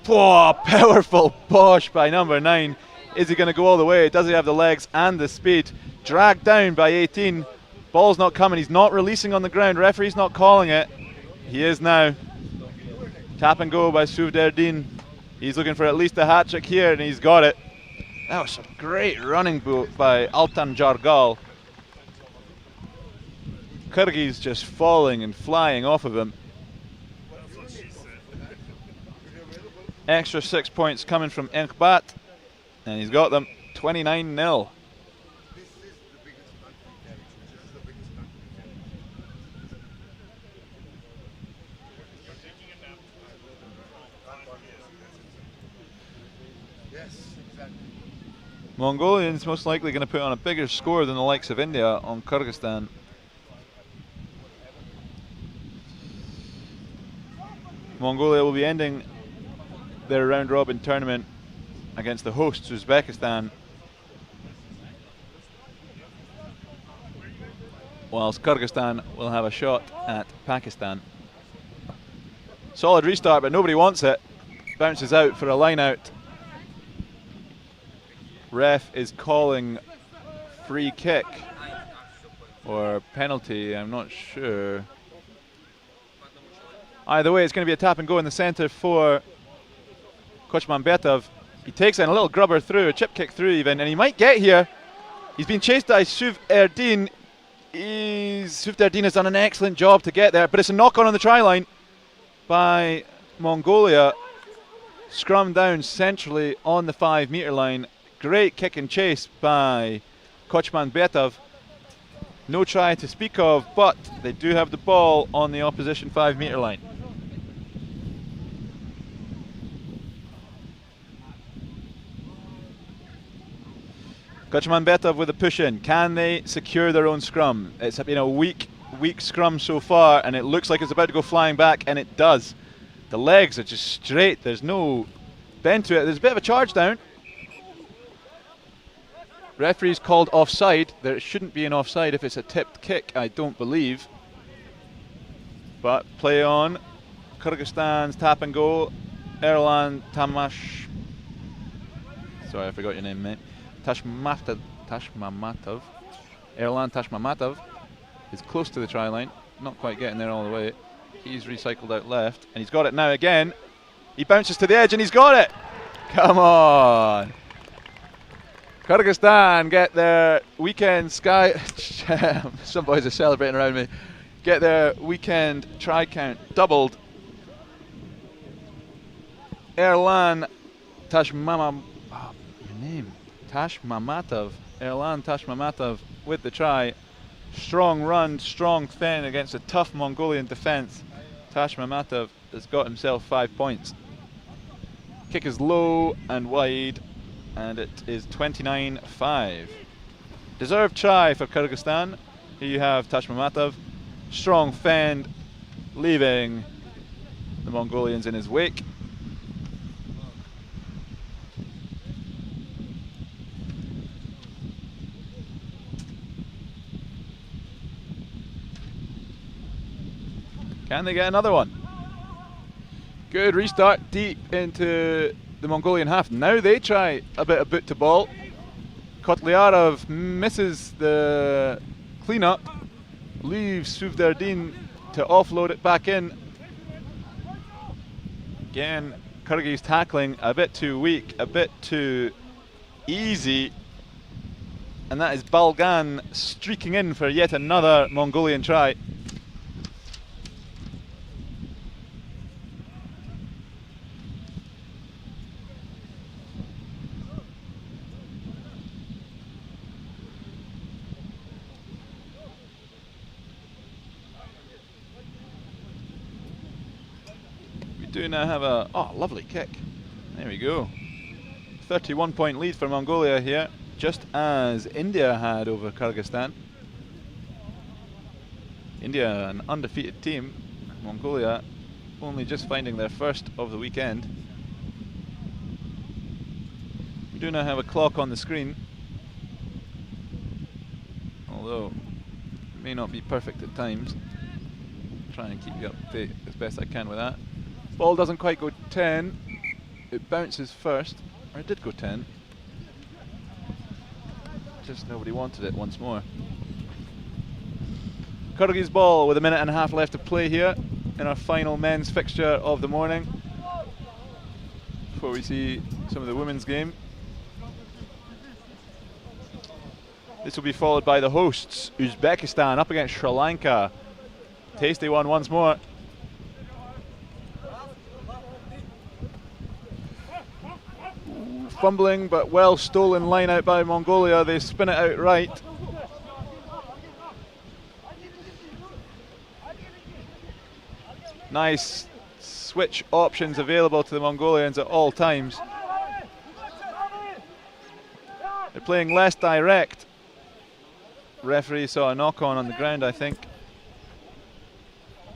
Oh, powerful Bosch by number 9. Is he going to go all the way? Does he have the legs and the speed? Dragged down by 18. Ball's not coming. He's not releasing on the ground. Referee's not calling it. He is now. Tap and go by Suvderdin. He's looking for at least a hat trick here, and he's got it. That was some great running by Altan Jargal. Kyrgyz just falling and flying off of him. Extra 6 points coming from Enkbat, and he's got them 29-0. Mongolians most likely going to put on a bigger score than the likes of India on Kyrgyzstan. Mongolia will be ending their round-robin tournament against the hosts, Uzbekistan, whilst Kyrgyzstan will have a shot at Pakistan. Solid restart, but nobody wants it. Bounces out for a line-out. Ref is calling free kick or penalty, I'm not sure. Either way, it's going to be a tap and go in the centre for Kochman-Betov. He takes in a little grubber through, a chip kick through even, and he might get here. He's been chased by Suvderdin. Suvderdin has done an excellent job to get there, but it's a knock on the try line by Mongolia. Scrum down centrally on the 5 metre line. Great kick and chase by Kochman-Betov. No try to speak of, but they do have the ball on the opposition 5 metre line. Kochman-Betov with a push in. Can they secure their own scrum? It's been a weak scrum so far, and it looks like it's about to go flying back, and it does. The legs are just straight. There's no bend to it. There's a bit of a charge down. Referee's called offside. There shouldn't be an offside if it's a tipped kick, I don't believe. But play on. Kyrgyzstan's tap and go. Erlan Tamash. Sorry, I forgot your name, mate. Tashmamatov. Erlan Tashmamatov is close to the try line. Not quite getting there all the way. He's recycled out left, and he's got it now again. He bounces to the edge, and he's got it. Come on. Kyrgyzstan get their weekend some boys are celebrating around me. Get their weekend try count doubled. Erlan Tashmamatov. Oh, your name. Tashmamatov. Erlan Tashmamatov with the try. Strong run, strong fin against a tough Mongolian defence. Tashmamatov has got himself 5 points. Kick is low and wide, and it is 29-5. Deserved try for Kyrgyzstan. Here you have Tashmamatov. Strong fend, leaving the Mongolians in his wake. Can they get another one? Good restart deep into the Mongolian half. Now they try a bit of boot to ball. Kotliarov misses the cleanup, leaves Suvderdin to offload it back in. Again, Kyrgyz tackling a bit too weak, a bit too easy. And that is Balgan streaking in for yet another Mongolian try. do now have a lovely kick. There we go. 31-point lead for Mongolia here, just as India had over Kyrgyzstan. India, an undefeated team. Mongolia only just finding their first of the weekend. We do now have a clock on the screen, although it may not be perfect at times. Try and keep you up to date as best I can with that. Ball doesn't quite go 10. It bounces first, or it did go 10. Just nobody wanted it once more. Kyrgyz ball with a minute and a half left to play here in our final men's fixture of the morning, before we see some of the women's game. This will be followed by the hosts, Uzbekistan, up against Sri Lanka. Tasty one once more. Fumbling but well stolen line out by Mongolia. They spin it out right. Nice switch options available to the Mongolians at all times. They're playing less direct. Referee saw a knock on the ground, I think.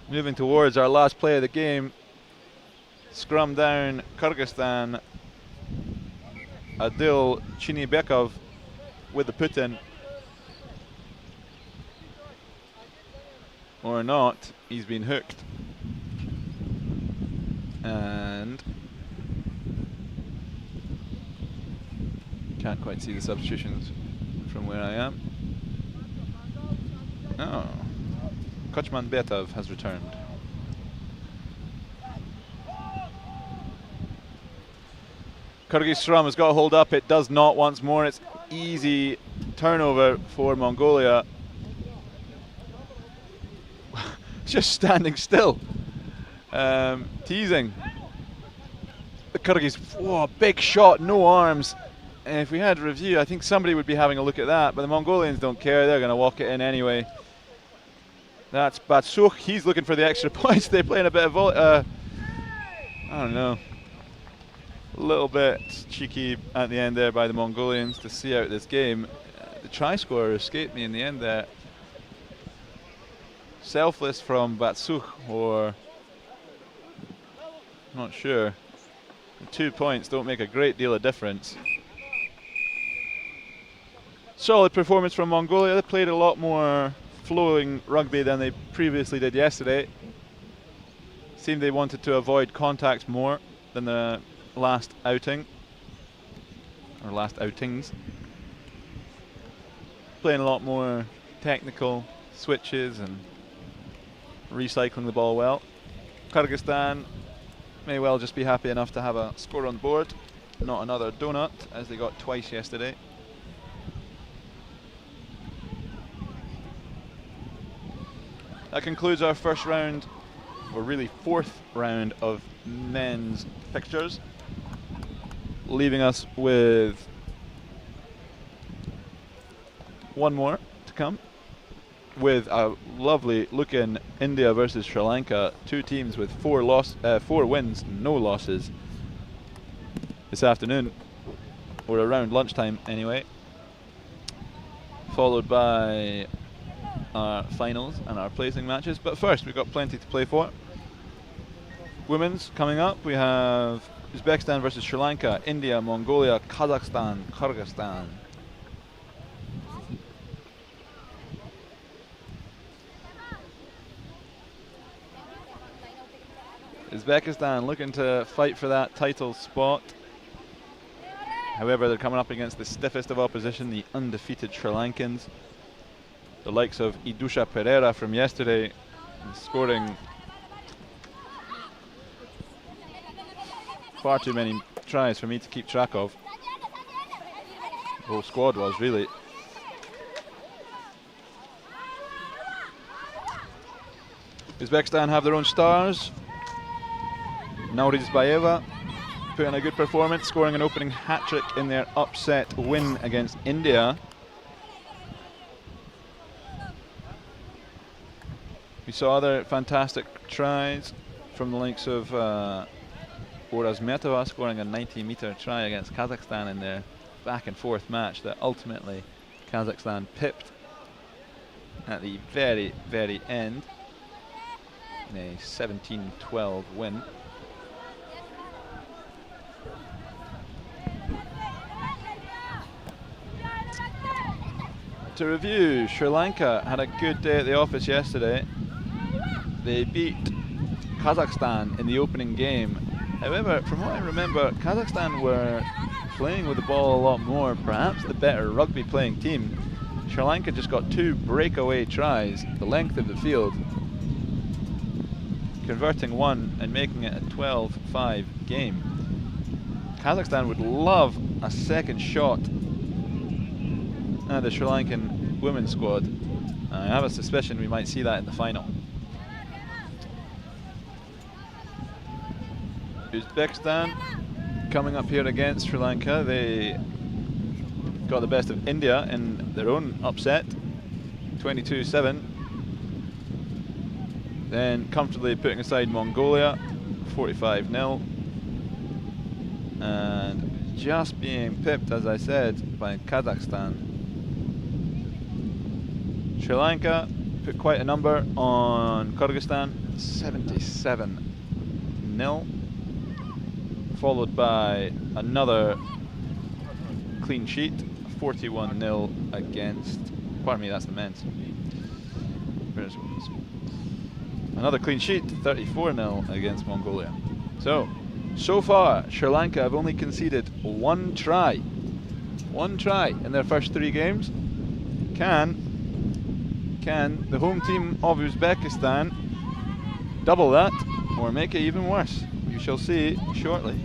Moving towards our last play of the game. Scrum down Kyrgyzstan. Adil Chinibekov with the put in. Or not, he's been hooked. And can't quite see the substitutions from where I am. Oh, Kochman Betov has returned. Kyrgyz scrum has got a hold up. It does not once more. It's easy turnover for Mongolia. Just standing still. Teasing. The Kyrgyz, whoa, big shot, no arms. And if we had review, I think somebody would be having a look at that, but the Mongolians don't care. They're going to walk it in anyway. That's Batsukh. He's looking for the extra points. They're playing a bit of I don't know, a little bit cheeky at the end there by the Mongolians to see out this game. The try scorer escaped me in the end there. Selfless from Batsukh, or not sure. The 2 points don't make a great deal of difference. Solid performance from Mongolia. They played a lot more flowing rugby than they previously did yesterday. Seemed they wanted to avoid contacts more than the last outing, or last outings. Playing a lot more technical switches and recycling the ball well. Kyrgyzstan may well just be happy enough to have a score on the board, not another donut, as they got twice yesterday. That concludes our first round, or really fourth round of men's fixtures, leaving us with one more to come, with a lovely looking India versus Sri Lanka, two teams with four wins, no losses this afternoon, or around lunchtime anyway, followed by our finals and our placing matches. But first, we've got plenty to play for. Women's coming up. We have Uzbekistan versus Sri Lanka, India, Mongolia, Kazakhstan, Kyrgyzstan. Uzbekistan looking to fight for that title spot. However, they're coming up against the stiffest of opposition, the undefeated Sri Lankans. The likes of Idusha Pereira from yesterday, scoring far too many tries for me to keep track of. The whole squad was, really. Uzbekistan have their own stars. Naurizbayeva put in a good performance, scoring an opening hat-trick in their upset win against India. We saw other fantastic tries from the likes of Orazmetova scoring a 90-meter try against Kazakhstan in their back and forth match that ultimately Kazakhstan pipped at the very, very end in a 17-12 win. To review, Sri Lanka had a good day at the office yesterday. They beat Kazakhstan in the opening game. However, from what I remember, Kazakhstan were playing with the ball a lot more, perhaps the better rugby playing team. Sri Lanka just got 2 breakaway tries, the length of the field, converting one and making it a 12-5 game. Kazakhstan would love a second shot at the Sri Lankan women's squad. I have a suspicion we might see that in the final. Uzbekistan coming up here against Sri Lanka. They got the best of India in their own upset, 22-7. Then comfortably putting aside Mongolia, 45-0. And just being pipped, as I said, by Kazakhstan. Sri Lanka put quite a number on Kyrgyzstan, 77-0. Followed by another clean sheet, 41-0 against, pardon me, that's the men's. Another clean sheet, 34-0 against Mongolia. So far, Sri Lanka have only conceded one try. One try in their first 3 games. Can the home team of Uzbekistan double that or make it even worse? You shall see shortly.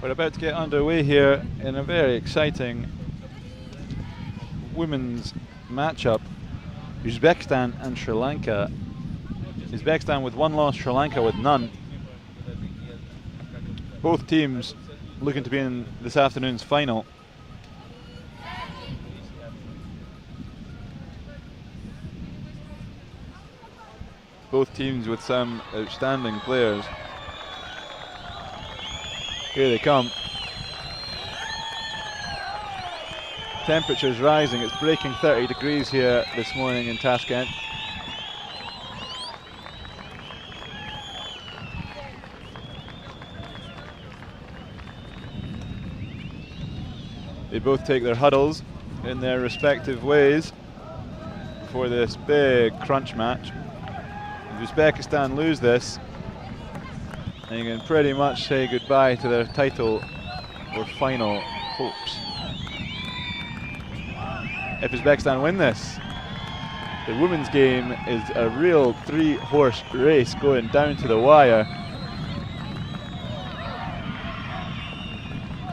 We're about to get underway here in a very exciting women's matchup. Uzbekistan and Sri Lanka. Uzbekistan with 1 loss, Sri Lanka with none. Both teams looking to be in this afternoon's final. Both teams with some outstanding players. Here they come. Temperature's rising, it's breaking 30 degrees here this morning in Tashkent. They both take their huddles in their respective ways for this big crunch match. If Uzbekistan lose this, then you can pretty much say goodbye to their title or final hopes. If Uzbekistan win this, the women's game is a real 3-horse race going down to the wire.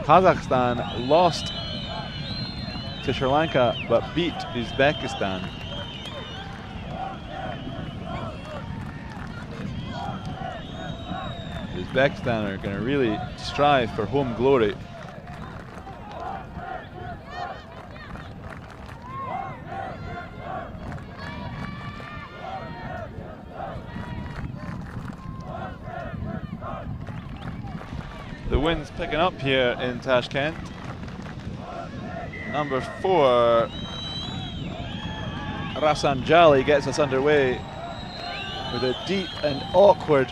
Kazakhstan lost to Sri Lanka but beat Uzbekistan. Uzbekistan are going to really strive for home glory. The wind's picking up here in Tashkent. Number 4, Rasanjali, gets us underway with a deep and awkward,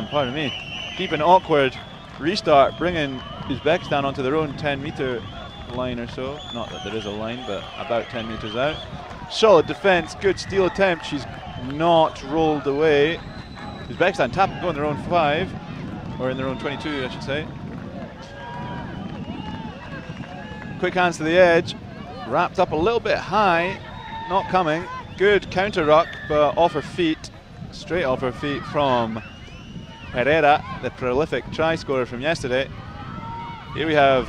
pardon me, deep and awkward restart, bringing Uzbekistan onto their own 10-meter line or so. Not that there is a line, but about 10 meters out. Solid defense, good steal attempt. She's not rolled away. Uzbekistan tap and go in their own 5, or in their own 22, I should say. Quick hands to the edge, wrapped up a little bit high, not coming. Good counter ruck, but off her feet, straight off her feet from Pereira, the prolific try scorer from yesterday. Here we have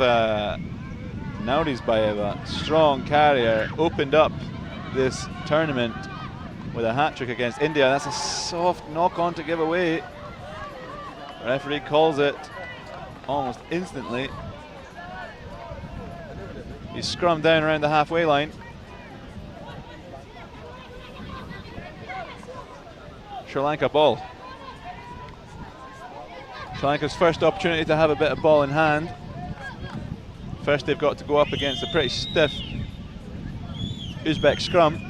Naurisbaeva, strong carrier, opened up this tournament with a hat-trick against India. That's a soft knock-on to give away. Referee calls it almost instantly. He's scrummed down around the halfway line. Sri Lanka ball. Sri Lanka's first opportunity to have a bit of ball in hand. First they've got to go up against a pretty stiff Uzbek scrum.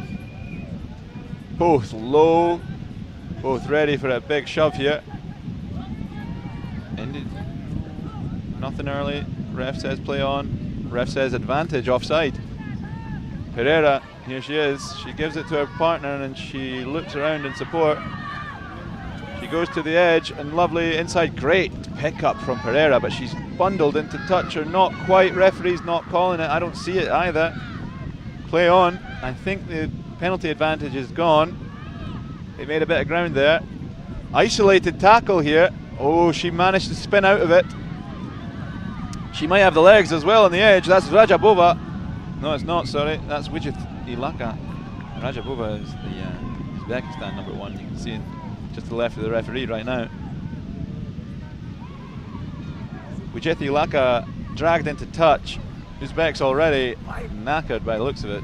Both low, both ready for a big shove here. Ended. Nothing early, ref says play on. Ref says advantage, offside. Pereira, here she is. She gives it to her partner and she looks around in support. She goes to the edge and lovely inside, great pick up from Pereira, but she's bundled into touch or not quite. Referee's not calling it. I don't see it either. Play on. I think the penalty advantage is gone. They made a bit of ground there. Isolated tackle here. Oh, she managed to spin out of it. She might have the legs as well on the edge. That's Rajabova. No, it's not, sorry. That's Wijith Ilaka. Rajabova is the Uzbekistan number 1. You can see it just to the left of the referee right now. Wijith Ilaka dragged into touch. Uzbeks already knackered by the looks of it.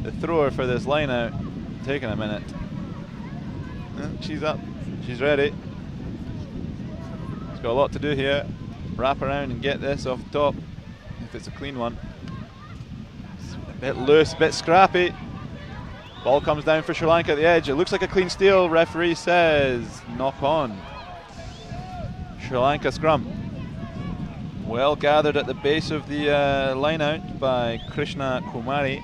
The thrower for this line out taking a minute. She's up. She's ready. Got a lot to do here. Wrap around and get this off the top if it's a clean one. It's a bit loose, a bit scrappy. Ball comes down for Sri Lanka at the edge. It looks like a clean steal. Referee says knock on. Sri Lanka scrum. Well gathered at the base of the line out by Krishna Kumari,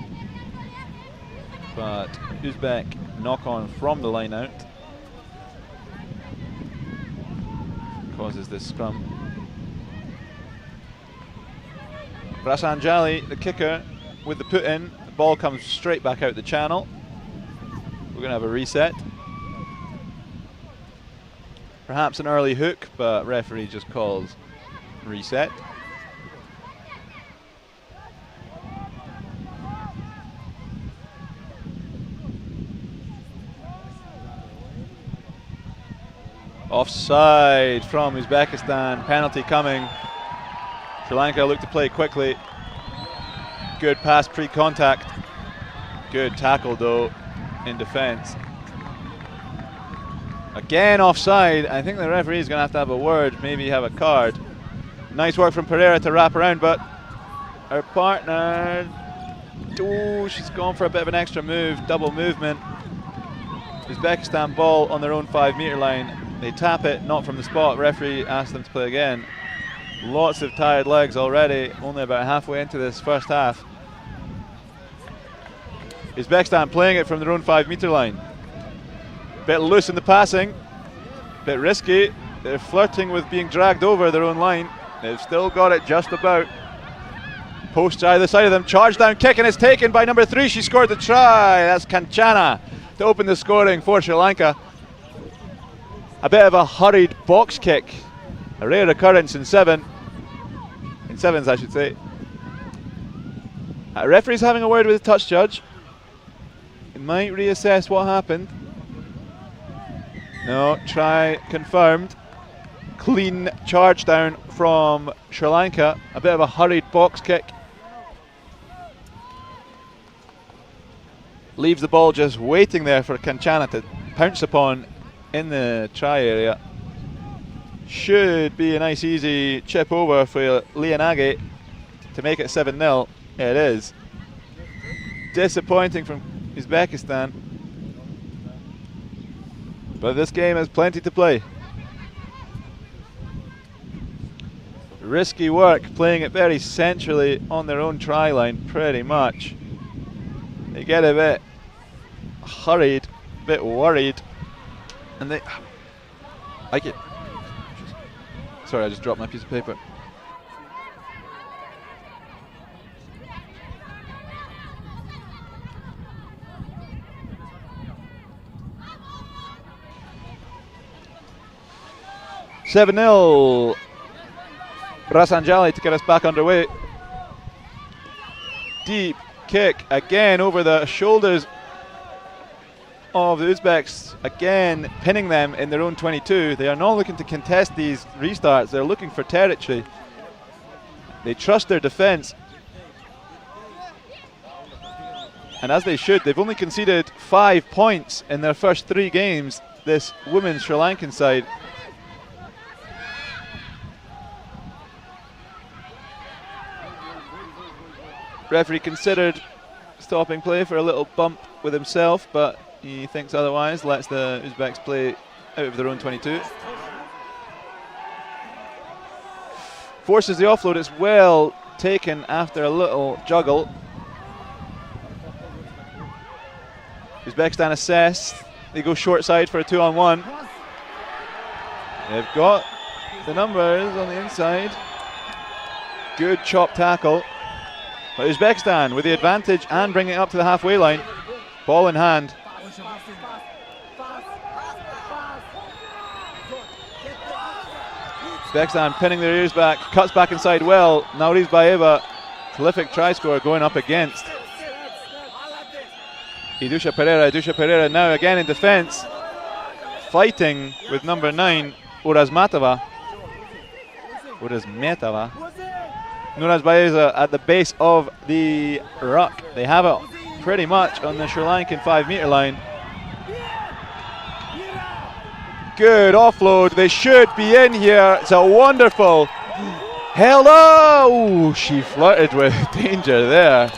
but Uzbek knock on from the line out causes this scrum. Rasanjali, the kicker, with the put in. The ball comes straight back out the channel. We're going to have a reset. Perhaps an early hook, but referee just calls reset. Offside from Uzbekistan, penalty coming. Sri Lanka look to play quickly. Good pass pre-contact. Good tackle though in defence. Again offside. I think the referee is going to have a word, maybe have a card. Nice work from Pereira to wrap around, but her partner, she's gone for a bit of an extra move, double movement. Uzbekistan ball on their own 5 metre line. They tap it, not from the spot. Referee asks them to play again. Lots of tired legs already, only about halfway into this first half. Uzbekistan playing it from their own 5 metre line. Bit loose in the passing, bit risky. They're flirting with being dragged over their own line. They've still got it just about. Posts either side of them, charge down kick, and it's taken by number 3. She scored the try. That's Kanchana to open the scoring for Sri Lanka. A bit of a hurried box kick, a rare occurrence in sevens, I should say. Referee's having a word with the touch judge. He might reassess what happened. No, try confirmed. Clean charge down from Sri Lanka. A bit of a hurried box kick. Leaves the ball just waiting there for Kanchana to pounce upon in the try area. Should be a nice easy chip over for Lianage to make it 7-0. It is. Disappointing from Uzbekistan. But this game has plenty to play. Risky work, playing it very centrally on their own try line, pretty much. They get a bit hurried, a bit worried, and they like it. Sorry, I just dropped my piece of paper. $7-0. Rasanjali to get us back underway. Deep kick again over the shoulders of the Uzbeks, again pinning them in their own 22. They are not looking to contest these restarts, they're looking for territory. They trust their defence, and as they should. They've only conceded 5 points in their first 3 games, this women's Sri Lankan side. Referee considered stopping play for a little bump with himself, but he thinks otherwise, lets the Uzbeks play out of their own 22. Forces the offload, it's well taken after a little juggle. Uzbekistan assess, they go short side for a 2-on-1. They've got the numbers on the inside. Good chop tackle. But Uzbekistan with the advantage and bringing it up to the halfway line. Ball in hand. Uzbekistan pinning their ears back, cuts back inside well. Nauriz Baeva, prolific try scorer going up against Idusha Pereira now again in defence, fighting with number 9, Urazmetova. Nuraz Baeza at the base of the ruck. They have it pretty much on the Sri Lankan 5 metre line. Good offload, they should be in here. It's a wonderful hello. She flirted with danger there,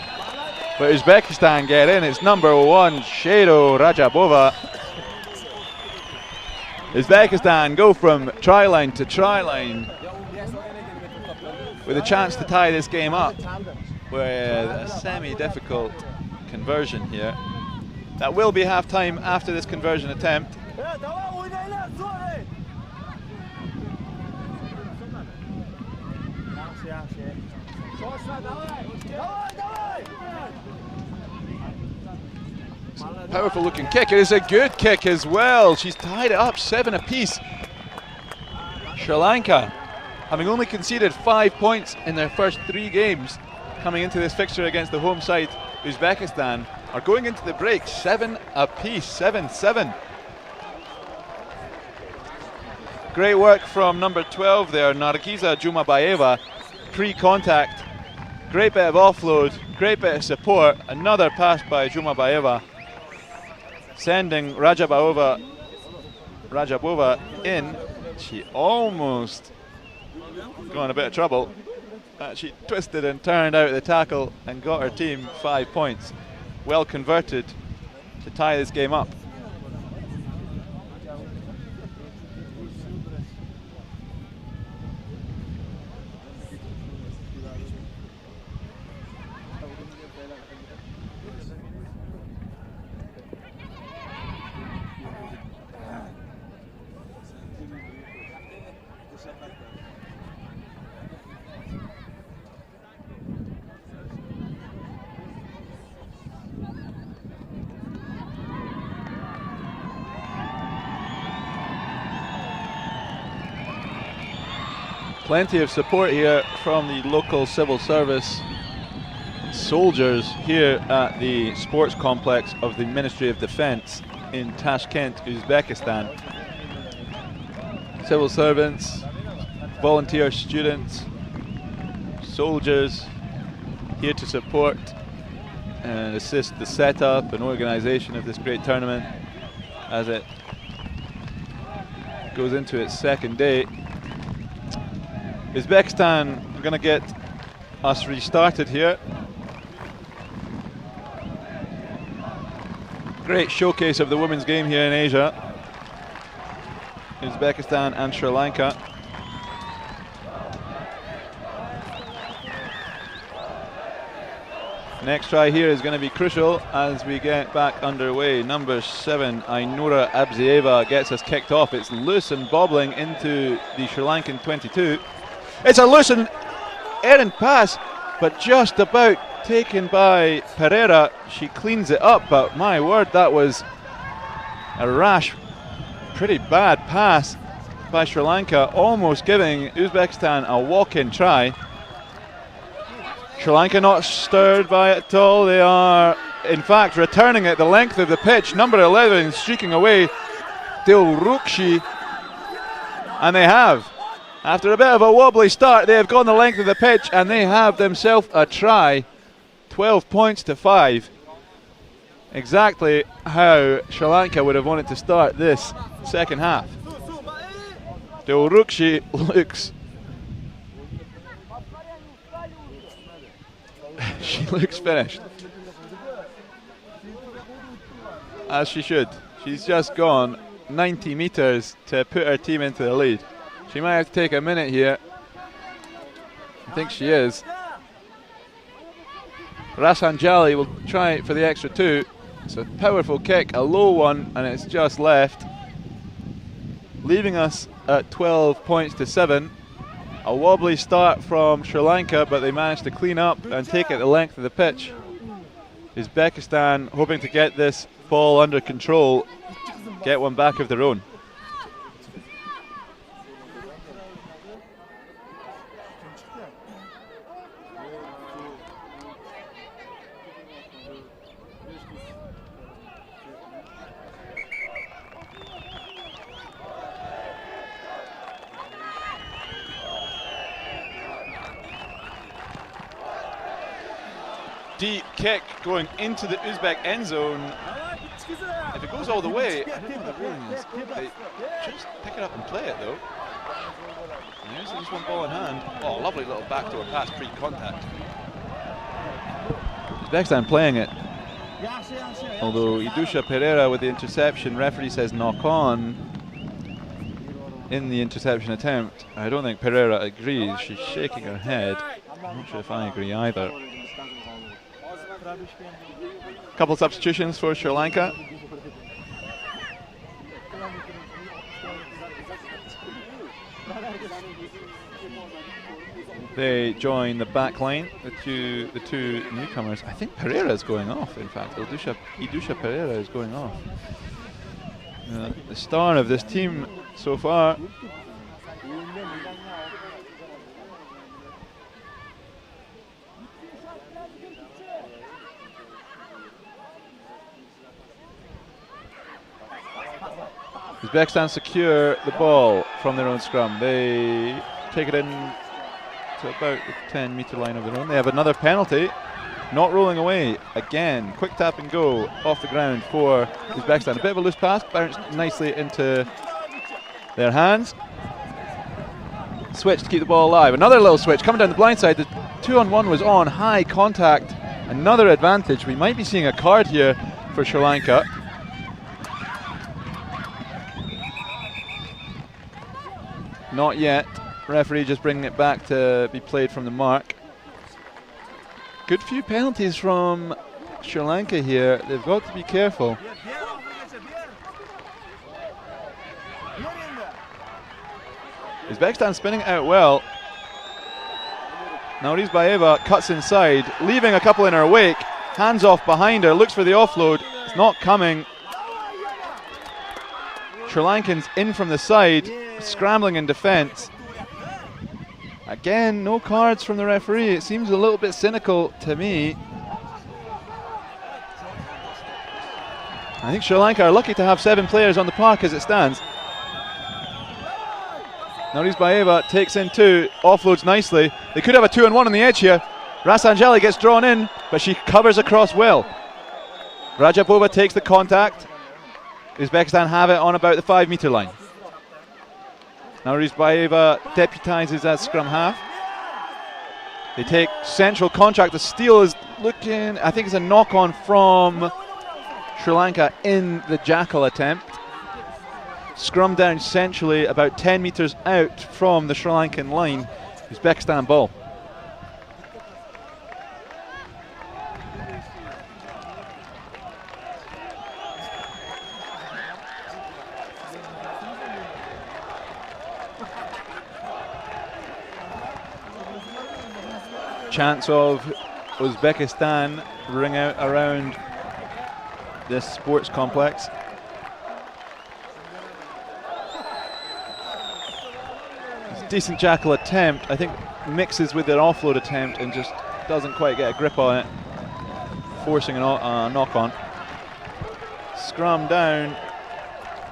but Uzbekistan get in. It's number 1, Shado Rajabova. Uzbekistan go from try line to try line with a chance to tie this game up with a semi-difficult conversion here. That will be half-time after this conversion attempt. Powerful looking kick. It is a good kick as well. She's tied it up 7 apiece. Sri Lanka, having only conceded 5 points in their first 3 games, coming into this fixture against the home side, Uzbekistan, are going into the break 7 apiece, 7-7. Great work from number 12 there, Nargiza Jumabayeva, pre-contact. Great bit of offload, great bit of support. Another pass by Jumabayeva, sending Rajabova in. She almost got in a bit of trouble. She twisted and turned out of the tackle and got her team 5 points. Well converted to tie this game up. Plenty of support here from the local civil service soldiers here at the sports complex of the Ministry of Defense in Tashkent, Uzbekistan. Civil servants, volunteer students, soldiers here to support and assist the setup and organization of this great tournament as it goes into its second day. Uzbekistan are going to get us restarted here. Great showcase of the women's game here in Asia. Uzbekistan and Sri Lanka. Next try here is going to be crucial as we get back underway. Number 7, Ainura Abzieva, gets us kicked off. It's loose and bobbling into the Sri Lankan 22. It's a loose and errant pass, but just about taken by Pereira. She cleans it up, but my word, that was a rash, pretty bad pass by Sri Lanka, almost giving Uzbekistan a walk-in try. Sri Lanka not stirred by it at all. They are, in fact, returning it the length of the pitch. Number 11 streaking away, Dilrukshi, and they have. After a bit of a wobbly start, they have gone the length of the pitch and they have themselves a try. 12 points to 5. Exactly how Sri Lanka would have wanted to start this second half. Dilrukshi looks... she looks finished. As she should. She's just gone 90 metres to put her team into the lead. She might have to take a minute here. I think she is. Rasanjali will try for the extra 2. It's a powerful kick, a low one, and it's just left, leaving us at 12 points to 7. A wobbly start from Sri Lanka, but they managed to clean up and take it the length of the pitch. Uzbekistan hoping to get this ball under control, get one back of their own. Deep kick going into the Uzbek end zone. If it goes all the way, I don't know what the ruling is. They just pick it up and play it though. There's just one ball in hand. Oh, lovely little backdoor pass pre-contact. Uzbekistan playing it. Although Idusha Pereira with the interception, referee says knock on in the interception attempt. I don't think Pereira agrees. She's shaking her head. I'm not sure if I agree either. Couple substitutions for Sri Lanka. They join the back line, the two newcomers. I think Pereira is going off, in fact. Idusha Pereira is going off. The star of this team so far. Uzbekistan secure the ball from their own scrum. They take it in to about the 10-metre line of their own. They have another penalty. Not rolling away again. Quick tap and go off the ground for Uzbekistan. A bit of a loose pass, bounced nicely into their hands. Switch to keep the ball alive. Another little switch coming down the blind side. The 2-on-1 was on. High contact. Another advantage. We might be seeing a card here for Sri Lanka. Not yet. Referee just bringing it back to be played from the mark. Good few penalties from Sri Lanka here. They've got to be careful. Uzbekistan spinning it out well. Now Rizbaeva cuts inside, leaving a couple in her wake. Hands off behind her, looks for the offload. It's not coming. Sri Lankans in from the side, scrambling in defence. Again, no cards from the referee. It seems a little bit cynical to me. I think Sri Lanka are lucky to have 7 players on the park as it stands. Now Rizbaeva takes in 2, offloads nicely. They could have a 2-on-1 on the edge here. Rasanjali gets drawn in, but she covers across well. Rajapova takes the contact. Uzbekistan have it on about the 5-metre line. Now Rizbaeva deputises as scrum half. They take central contact. The steal is looking, I think it's a knock-on from Sri Lanka in the jackal attempt. Scrum down centrally about 10 metres out from the Sri Lankan line. Uzbekistan ball. Chance of Uzbekistan ring out around this sports complex. It's a decent jackal attempt. I think mixes with their offload attempt and just doesn't quite get a grip on it, forcing a knock on. Scrum down,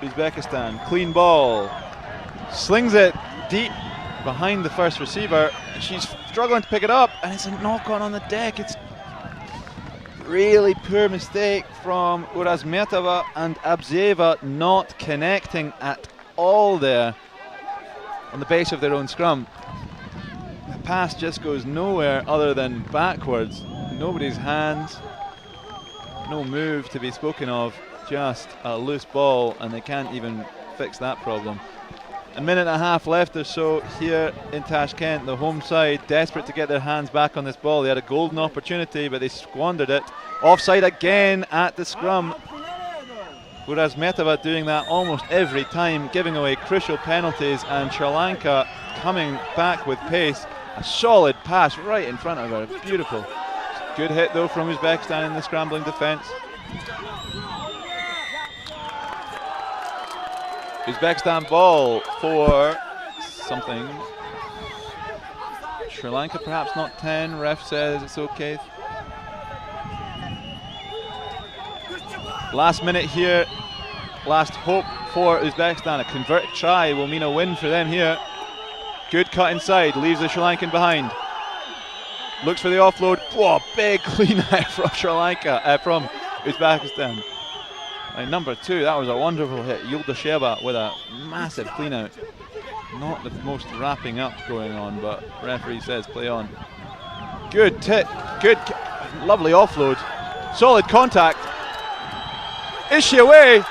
Uzbekistan. Clean ball. Slings it deep behind the first receiver. She's struggling to pick it up, and it's a knock-on on the deck. It's really poor mistake from Urazmetova and Abzeva, not connecting at all there on the base of their own scrum. The pass just goes nowhere other than backwards. Nobody's hands, no move to be spoken of, just a loose ball, and they can't even fix that problem. A minute and a half left or so here in Tashkent. The home side desperate to get their hands back on this ball. They had a golden opportunity, but they squandered it. Offside again at the scrum. Urazmetova doing that almost every time, giving away crucial penalties, and Sri Lanka coming back with pace. A solid pass right in front of her. Beautiful. Good hit though from Uzbekistan in the scrambling defence. Uzbekistan ball for something. Sri Lanka perhaps not 10. Ref says it's okay. Last minute here. Last hope for Uzbekistan. A converted try will mean a win for them here. Good cut inside. Leaves the Sri Lankan behind. Looks for the offload. Whoa, big clean out from Sri Lanka, from Uzbekistan. And number 2, that was a wonderful hit. Yilda Sheba with a massive clean out. Not the most wrapping up going on, but referee says play on. Good hit, good, lovely offload. Solid contact. Is she away?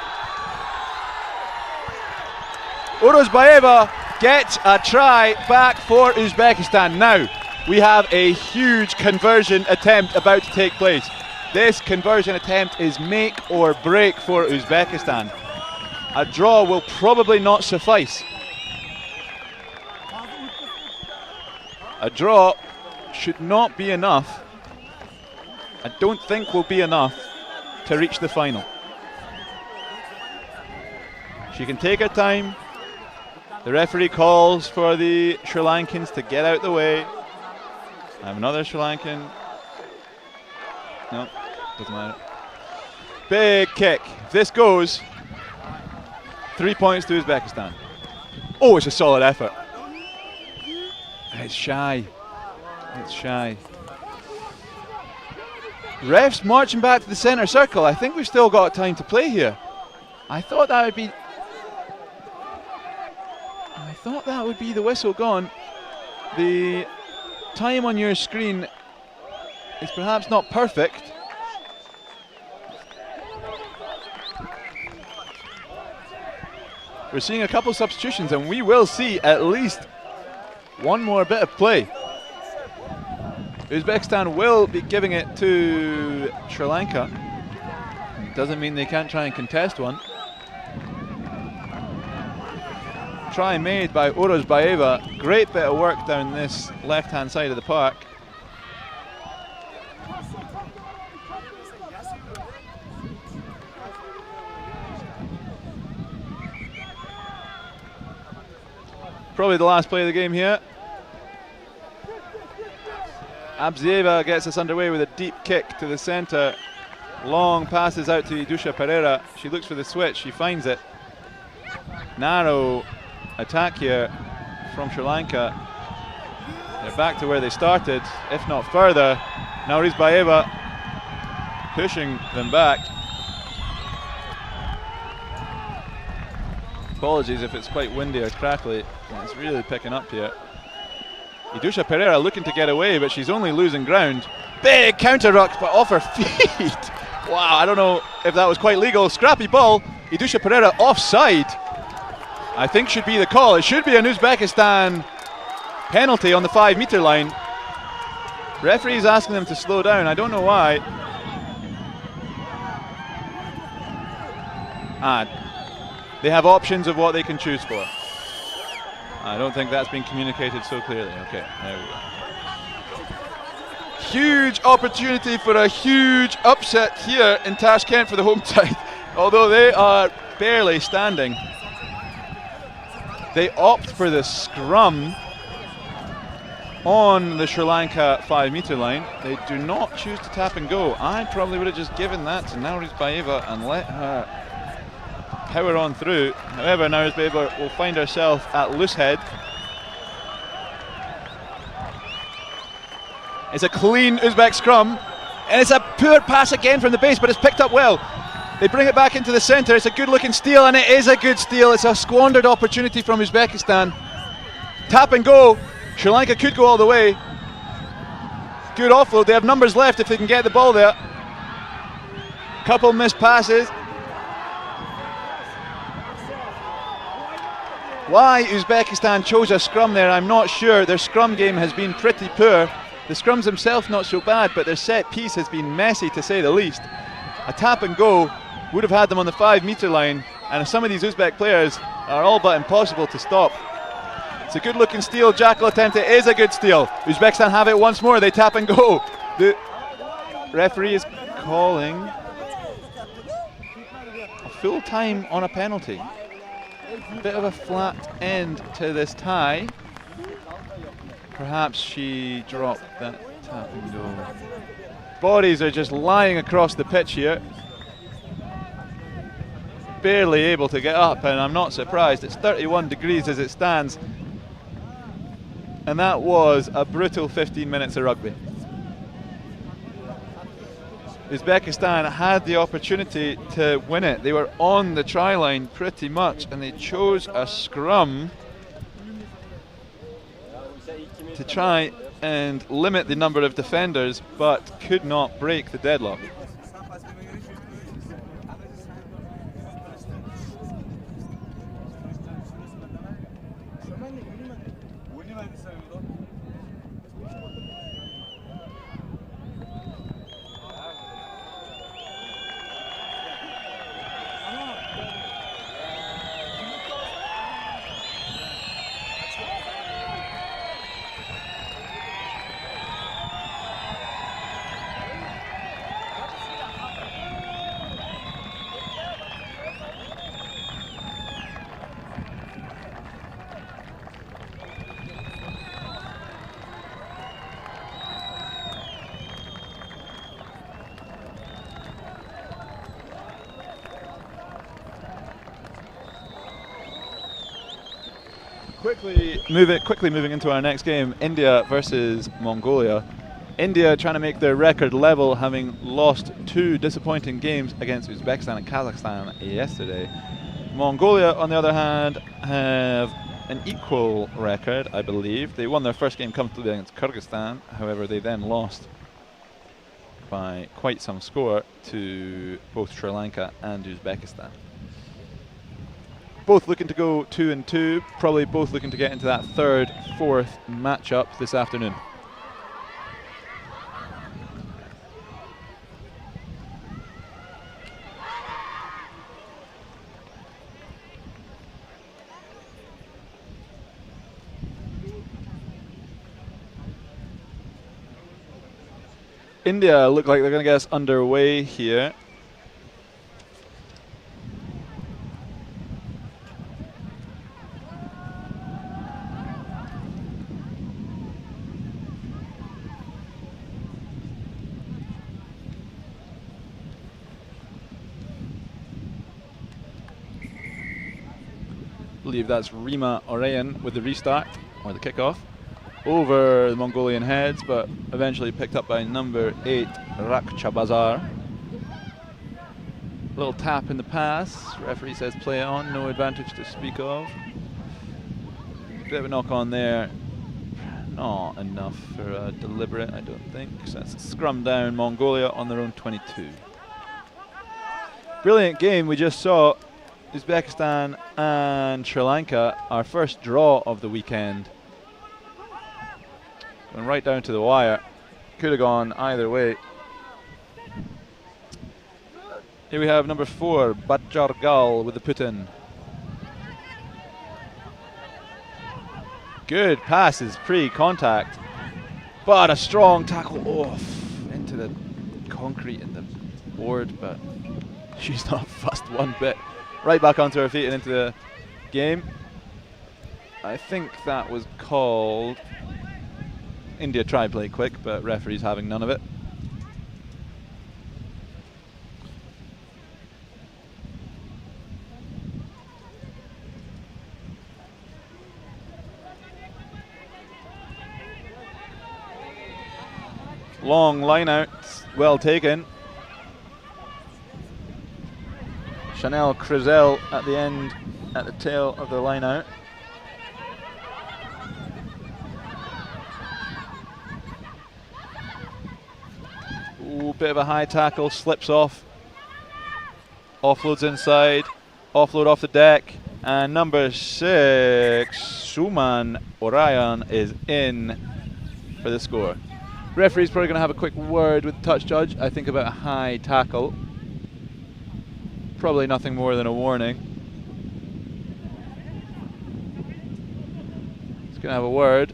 Uruzbaeva gets a try back for Uzbekistan. Now, we have a huge conversion attempt about to take place. This conversion attempt is make or break for Uzbekistan. A draw will probably not suffice. A draw should not be enough. I don't think will be enough to reach the final. She can take her time. The referee calls for the Sri Lankans to get out the way. I have another Sri Lankan. No, doesn't matter. Big kick. If this goes, 3 points to Uzbekistan. Oh, it's a solid effort. It's shy. It's shy. Refs marching back to the centre circle. I think we've still got time to play here. I thought that would be the whistle gone. The time on your screen is perhaps not perfect. We're seeing a couple substitutions, and we will see at least one more bit of play. Uzbekistan will be giving it to Sri Lanka. Doesn't mean they can't try and contest one. Try made by Urozbaeva. Great bit of work down this left-hand side of the park. Probably the last play of the game here. Abzieva gets us underway with a deep kick to the centre. Long passes out to Idusha Pereira. She looks for the switch, she finds it. Narrow attack here from Sri Lanka. They're back to where they started, if not further. Now Urozbaeva pushing them back. Apologies if it's quite windy or crackly. It's really picking up here. Idusha Pereira looking to get away, but she's only losing ground. Big counter ruck, but off her feet. Wow, I don't know if that was quite legal. Scrappy ball. Idusha Pereira offside. I think should be the call. It should be an Uzbekistan penalty on the 5 metre line. Referee's asking them to slow down. I don't know why. They have options of what they can choose for. I don't think that's been communicated so clearly. Okay, there we go. Huge opportunity for a huge upset here in Tashkent for the home side. Although they are barely standing. They opt for the scrum on the Sri Lanka 5 metre line. They do not choose to tap and go. I probably would have just given that to Urozbaeva and let her power on through. However, Urozbaeva will find herself at loose head. It's a clean Uzbek scrum, and it's a poor pass again from the base, but it's picked up well. They bring it back into the centre. It's a good looking steal, and it is a good steal. It's a squandered opportunity from Uzbekistan. Tap and go. Sri Lanka could go all the way. Good offload. They have numbers left if they can get the ball there. Couple missed passes. Why Uzbekistan chose a scrum there, I'm not sure. Their scrum game has been pretty poor. The scrums themselves not so bad, but their set piece has been messy to say the least. A tap and go would have had them on the 5 metre line, and some of these Uzbek players are all but impossible to stop. It's a good looking steal. Jackal attempt. It is a good steal. Uzbekistan have it once more. They tap and go. The referee is calling a full time on a penalty. Bit of a flat end to this tie. Perhaps she dropped that tap and go. Bodies are just lying across the pitch here. Barely able to get up, and I'm not surprised. It's 31 degrees as it stands. And that was a brutal 15 minutes of rugby. Uzbekistan had the opportunity to win it. They were on the try line pretty much, and they chose a scrum to try and limit the number of defenders, but could not break the deadlock. Quickly moving into our next game, India versus Mongolia. India trying to make their record level, having lost 2 disappointing games against Uzbekistan and Kazakhstan yesterday. Mongolia, on the other hand, have an equal record, I believe. They won their first game comfortably against Kyrgyzstan, however they then lost by quite some score to both Sri Lanka and Uzbekistan. Both looking to go 2-2, probably both looking to get into that 3rd, 4th matchup this afternoon. India look like they're going to get us underway here. I believe that's Rima Orayan with the restart, or the kickoff, over the Mongolian heads, but eventually picked up by number 8, Rakchabazar. Little tap in the pass, referee says play it on, no advantage to speak of. Bit of a knock on there, not enough for a deliberate, I don't think. So that's a scrum down, Mongolia on their own 22. Brilliant game we just saw. Uzbekistan and Sri Lanka, our first draw of the weekend. Went right down to the wire. Could have gone either way. Here we have number 4, Bhajargal with the put-in. Good passes pre-contact, but a strong tackle off into the concrete in the board, but she's not fussed one bit. Right back onto her feet and into the game. I think that was called India try play quick, but referee's having none of it. Long line out, well taken. Chanel Crizel at the end, at the tail of the line out. Ooh, bit of a high tackle, slips off. Offloads inside, offload off the deck, and number 6, Suman Orayan, is in for the score. Referee's probably going to have a quick word with the touch judge, I think, about a high tackle. Probably nothing more than a warning. He's going to have a word.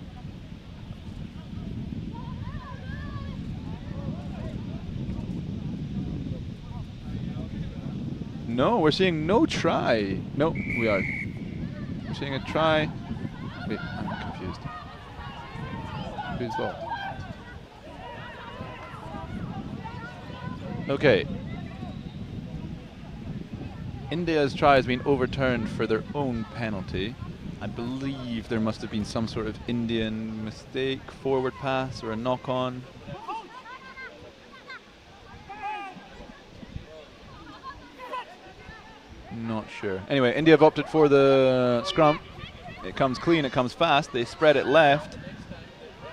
No, we're seeing no try. No, we are. We're seeing a try. Wait, I'm confused. Whose ball? Okay. India's try has been overturned for their own penalty. I believe there must have been some sort of Indian mistake, forward pass or a knock-on. Not sure. Anyway, India have opted for the scrum. It comes clean, it comes fast. They spread it left.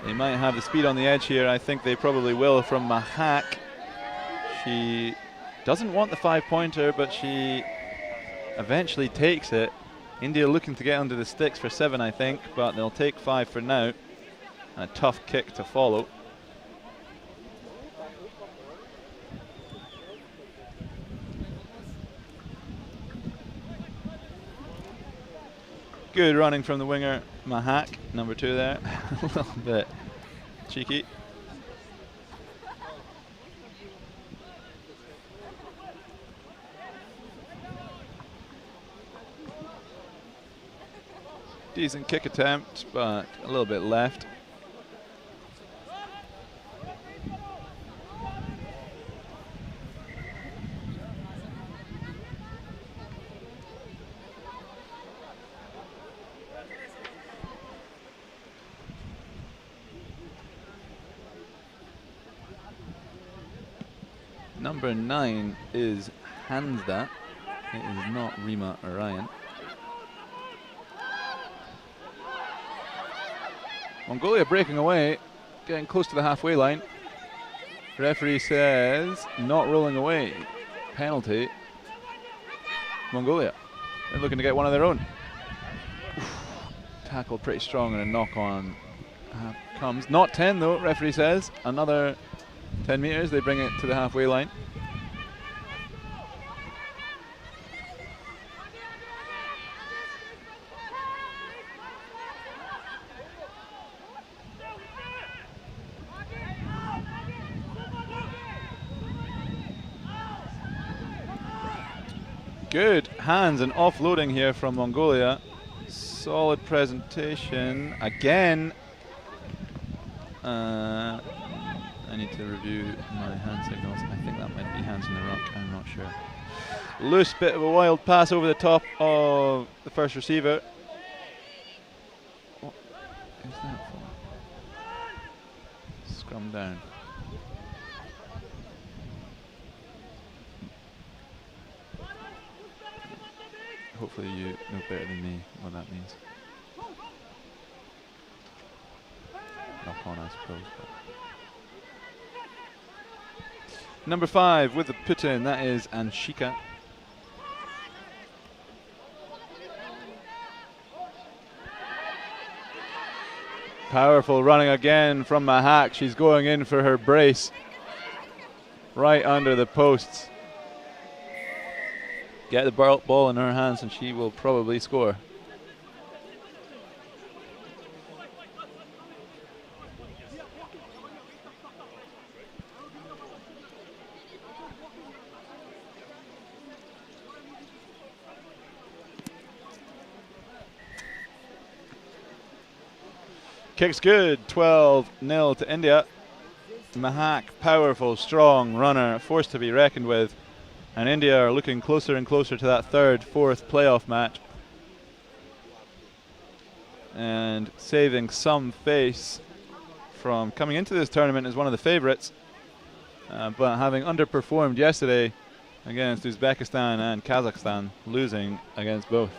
They might have the speed on the edge here. I think they probably will from Mahak. She doesn't want the 5-pointer, but she eventually takes it. India looking to get under the sticks for 7, I think, but they'll take 5 for now. And a tough kick to follow. Good running from the winger, Mahak, number 2 there. A little bit cheeky. Decent kick attempt, but a little bit left. Number 9 is Hansa. It is not Rima Orion. Mongolia breaking away, getting close to the halfway line. Referee says not rolling away. Penalty. Mongolia. They're looking to get one of their own. Oof. Tackle pretty strong and a knock on comes. Not 10 though, referee says. Another 10 meters, they bring it to the halfway line. Good hands and offloading here from Mongolia. Solid presentation. Again. I need to review my hand signals. I think that might be hands in the ruck. I'm not sure. Loose bit of a wild pass over the top of the first receiver. What is that for? Scrum down. Hopefully you know better than me what that means. Knock on, I suppose. Number 5 with the put in, that is Anshika. Powerful running again from Mahak. She's going in for her brace. Right under the posts. Get the ball in her hands and she will probably score. Kick's good, 12-0 to India. Mahak, powerful, strong runner, force to be reckoned with. And India are looking closer and closer to that third, fourth playoff match. And saving some face from coming into this tournament as one of the favourites. But having underperformed yesterday against Uzbekistan and Kazakhstan, losing against both.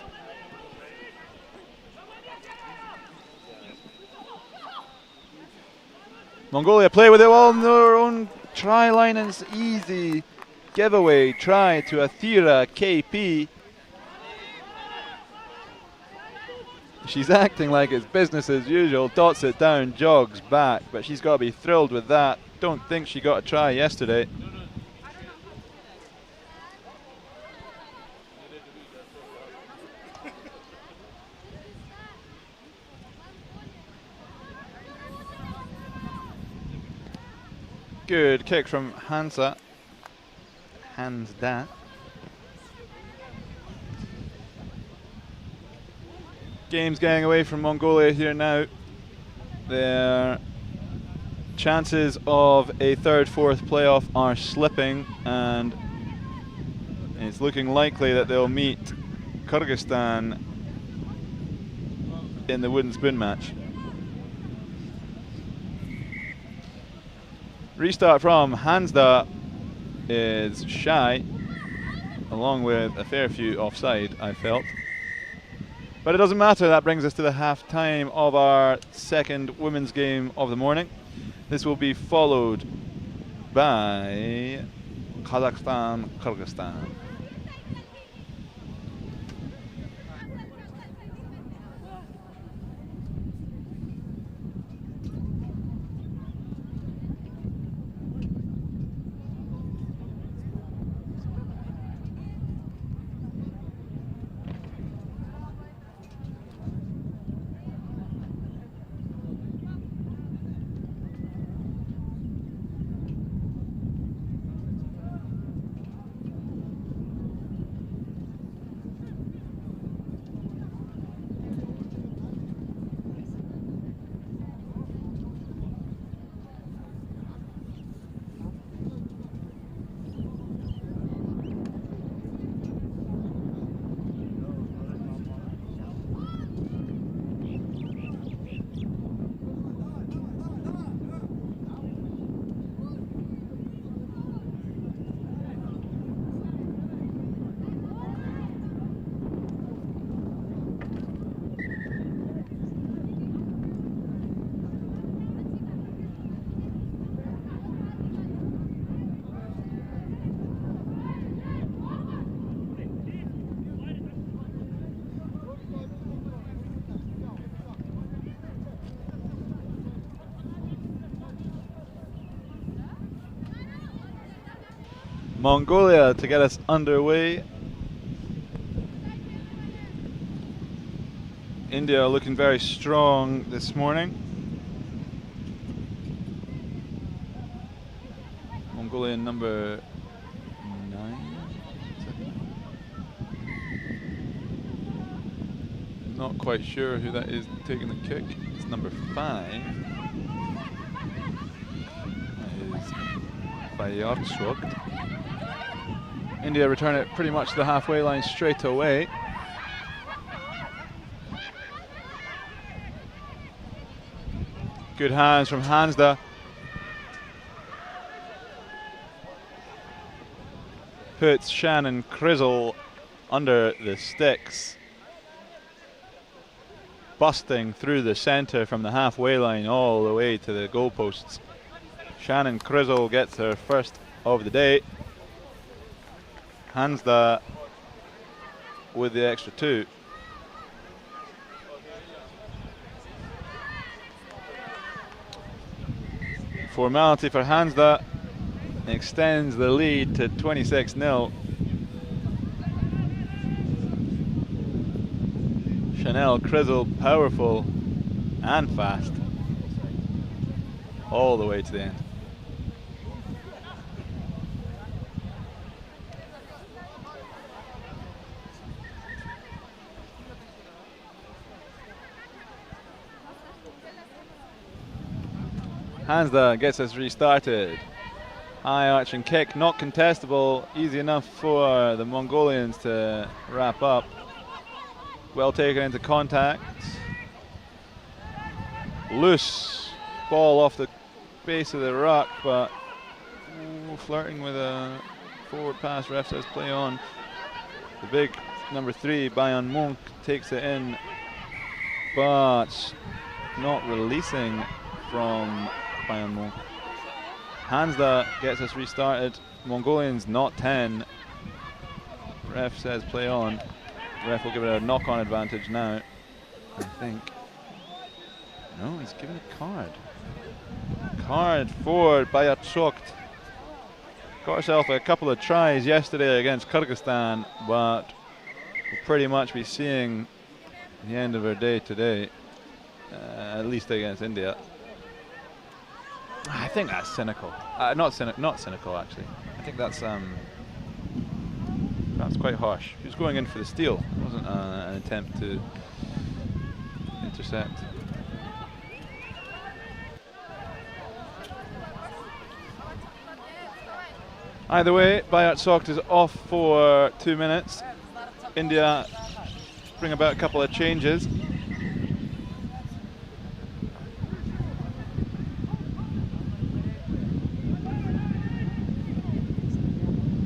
Mongolia play with it on their own try line, and it's easy giveaway try to Athira KP. She's acting like it's business as usual, dots it down, jogs back, but she's got to be thrilled with that. Don't think she got a try yesterday. Good kick from Hansa. Hansa. Game's getting away from Mongolia here now. Their chances of a third, fourth playoff are slipping, and it's looking likely that they'll meet Kyrgyzstan in the wooden spoon match. Restart from Hansa is shy, along with a fair few offside, I felt. But it doesn't matter, that brings us to the half time of our second women's game of the morning. This will be followed by Kazakhstan, Kyrgyzstan. Mongolia to get us underway. India looking very strong this morning. Mongolian number 9. Not quite sure who that is taking the kick. It's number 5. That is Bayartsvogt. India return it pretty much to the halfway line straight away. Good hands from Hansda. Puts Shannon Crizzle under the sticks. Busting through the centre from the halfway line all the way to the goalposts. Shannon Crizzle gets her first of the day. Hansda with the extra 2. Formality for Hansda extends the lead to 26-0. Chanel Crizzle, powerful and fast, all the way to the end. Hansda gets us restarted. High arching kick, not contestable, easy enough for the Mongolians to wrap up. Well taken into contact. Loose ball off the base of the ruck, but flirting with a forward pass. Ref says play on. The big number 3, Bayan Monk, takes it in, but not releasing from Bayan Monk. Hansda gets us restarted. Mongolians not 10. Ref says play on. Ref will give it a knock-on advantage now, I think. No, he's given a card. Card for Bayartsvogt. Got herself a couple of tries yesterday against Kyrgyzstan, but we'll pretty much be seeing the end of her day today, at least against India. I think that's cynical. Not cynical, actually. I think that's perhaps quite harsh. She was going in for the steal. It wasn't an attempt to intercept. Either way, Bayartsvogt is off for 2 minutes. India bring about a couple of changes.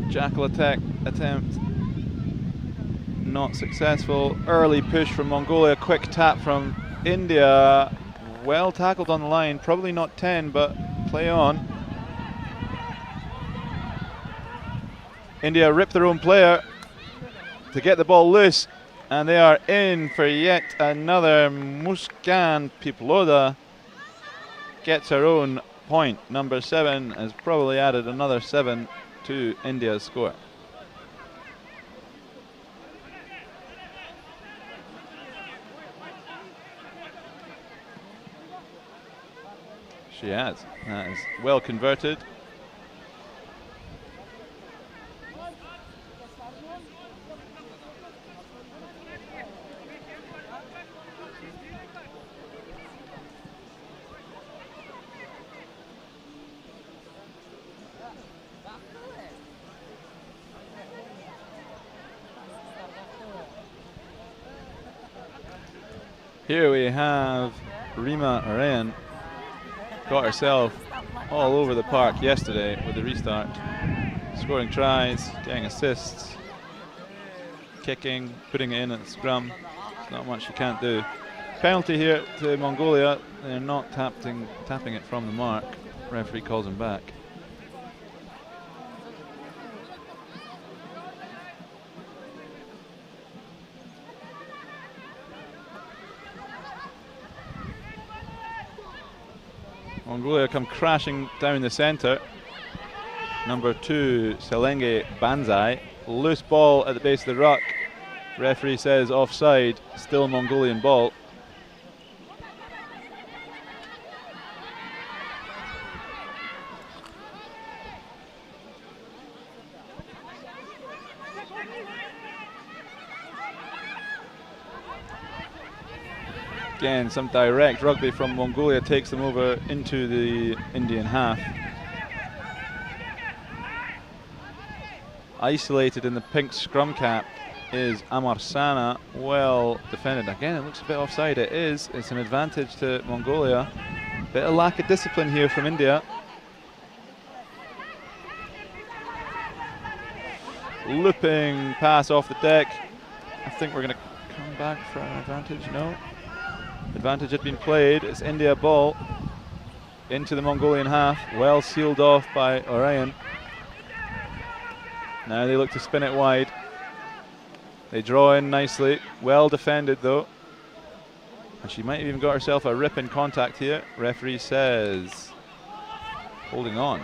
Jackal attack attempt not successful. Early push from Mongolia, quick tap from India. Well tackled on the line, probably not 10, but play on. India rip their own player to get the ball loose, and they are in for yet another. Muskan Piploda gets her own point. Number 7 has probably added another 7 to India's score. She has. That is well converted. Here we have Rima Arayan, got herself all over the park yesterday with the restart, scoring tries, getting assists, kicking, putting it in at the scrum. There's not much you can't do. Penalty here to Mongolia. They're not tapping it from the mark. Referee calls him back. Mongolia come crashing down the centre. number 2, Selenge Banzai. Loose ball at the base of the ruck. Referee says offside, still Mongolian ball. Again, some direct rugby from Mongolia takes them over into the Indian half. Isolated in the pink scrum cap is Amarsana, well defended. Again, it looks a bit offside. It is. It's an advantage to Mongolia. Bit of lack of discipline here from India. Looping pass off the deck. I think we're going to come back for an advantage. No. Advantage had been played. It's India ball into the Mongolian half. Well sealed off by Orion. Now they look to spin it wide. They draw in nicely. Well defended though. And she might have even got herself a rip in contact here. Referee says holding on.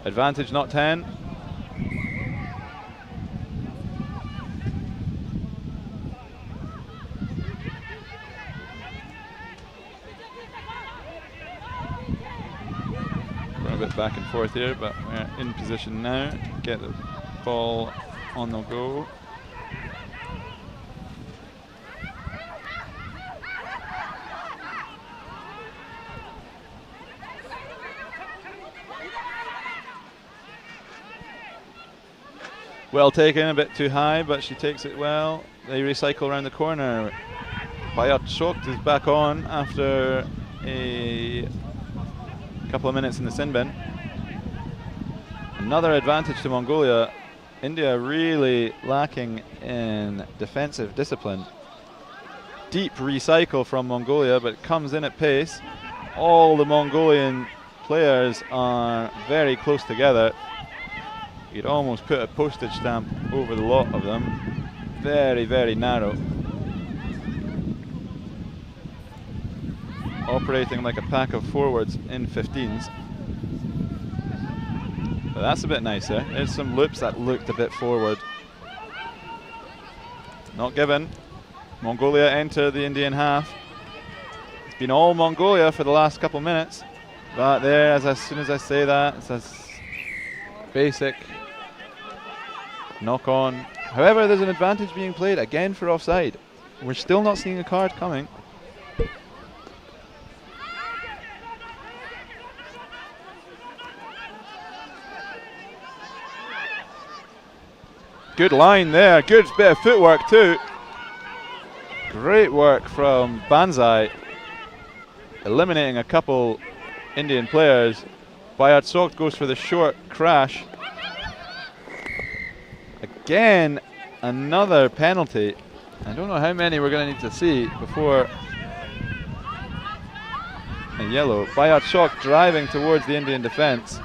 Advantage not 10. A bit back and forth here, but we're in position now. Get the ball on the go. Well taken, a bit too high, but she takes it well. They recycle around the corner. Bayat Shokt is back on after a couple of minutes in the sin bin. Another advantage to Mongolia. India really lacking in defensive discipline. Deep recycle from Mongolia, but it comes in at pace. All the Mongolian players are very close together. You'd almost put a postage stamp over the lot of them. Very, very narrow. Operating like a pack of forwards in 15s. But that's a bit nicer. There's some loops that looked a bit forward. Not given. Mongolia enter the Indian half. It's been all Mongolia for the last couple minutes. But there, as soon as I say that, it's a basic knock on. However, there's an advantage being played again for offside. We're still not seeing a card coming. Good line there, good bit of footwork too. Great work from Banzai, eliminating a couple Indian players. Bayat Sokt goes for the short crash. Again, another penalty. I don't know how many we're going to need to see before a yellow. Bayat Sokt driving towards the Indian defence.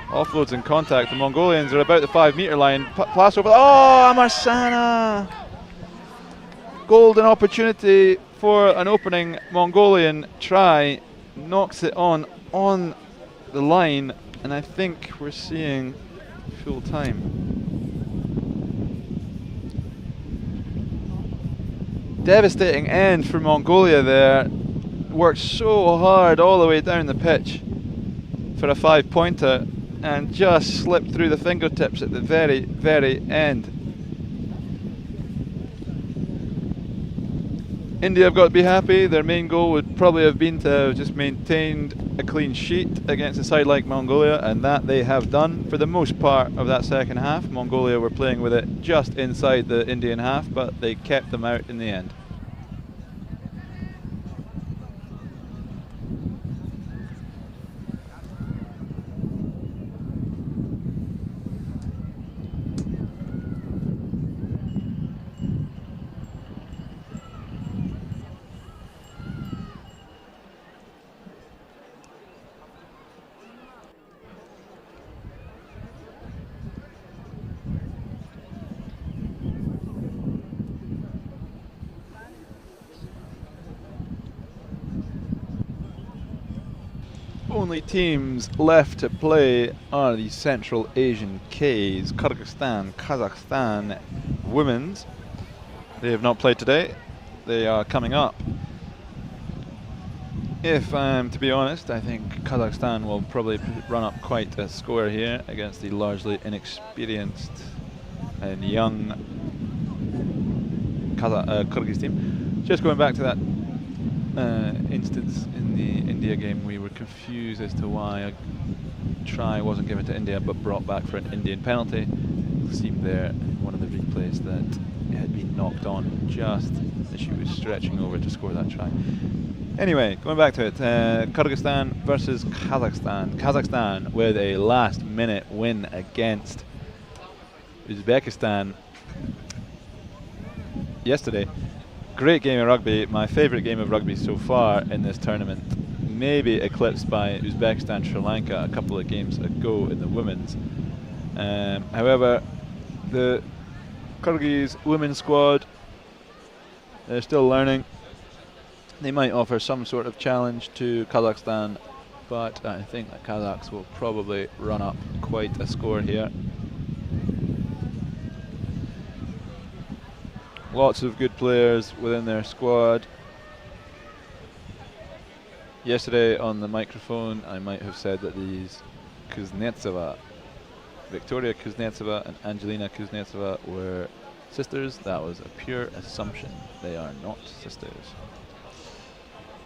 Offloads in contact. The Mongolians are about the 5 metre line. Pass over. Oh, Amarsana! Golden opportunity for an opening Mongolian try. Knocks it on the line, and I think we're seeing full time. Devastating end for Mongolia there. Worked so hard all the way down the pitch for a 5-pointer. And just slipped through the fingertips at the very, very end. India have got to be happy. Their main goal would probably have been to have just maintained a clean sheet against a side like Mongolia, and that they have done for the most part of that second half. Mongolia were playing with it just inside the Indian half, but they kept them out in the end. only teams left to play are the Central Asian Ks, Kyrgyzstan, Kazakhstan women's. They have not played today. They are coming up. If I'm to be honest, I think Kazakhstan will probably run up quite a score here against the largely inexperienced and young Kyrgyz team. Just going back to that instance in the India game, we were confused as to why a try wasn't given to India but brought back for an Indian penalty. It seemed there in one of the replays that it had been knocked on just as she was stretching over to score that try. Anyway, going back to it, Kyrgyzstan versus Kazakhstan. Kazakhstan with a last-minute win against Uzbekistan yesterday. Great game of rugby, my favourite game of rugby so far in this tournament. Maybe eclipsed by Uzbekistan Sri Lanka a couple of games ago in the women's. However, the Kyrgyz women's squad, they're still learning. They might offer some sort of challenge to Kazakhstan, but I think the Kazakhs will probably run up quite a score here. Lots of good players within their squad. Yesterday on the microphone I might have said that these Kuznetsova, Victoria Kuznetsova and Angelina Kuznetsova were sisters. That was a pure assumption. They are not sisters.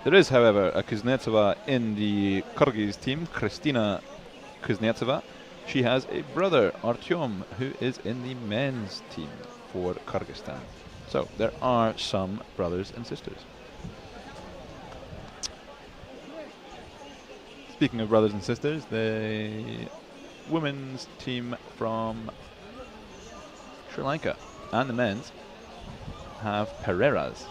There is, however, a Kuznetsova in the Kyrgyz team, Kristina Kuznetsova. She has a brother, Artyom, who is in the men's team for Kyrgyzstan. So there are some brothers and sisters. Speaking of brothers and sisters, the women's team from Sri Lanka and the men's have Pereiras.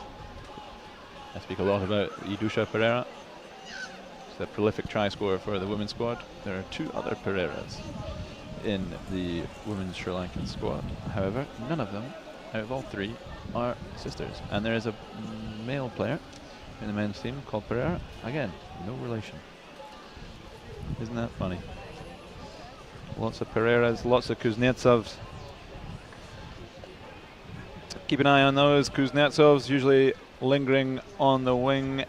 I speak a lot about Idusha Pereira. She's a prolific try scorer for the women's squad. There are two other Pereiras in the women's Sri Lankan squad. However, none of them, out of all three, are sisters. And there is a male player in the men's team called Pereira. Again, no relation. Isn't that funny? Lots of Pereiras, lots of Kuznetsovs. Keep an eye on those. Kuznetsovs usually lingering on the wing.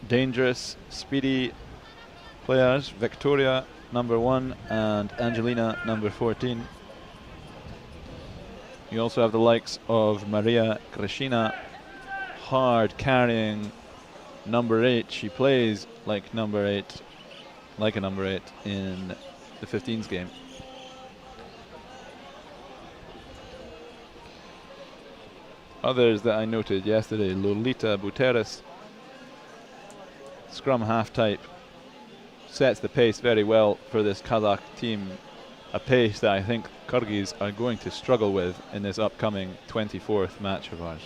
Dangerous, speedy players. Victoria, number 1, and Angelina, number 14. You also have the likes of Maria Krishina, hard carrying number 8. She plays like number 8, like a number 8 in the 15s game. Others that I noted yesterday, Lolita Buteris, scrum half type, sets the pace very well for this Kazakh team, a pace that I think Kyrgyz are going to struggle with in this upcoming 24th match of ours.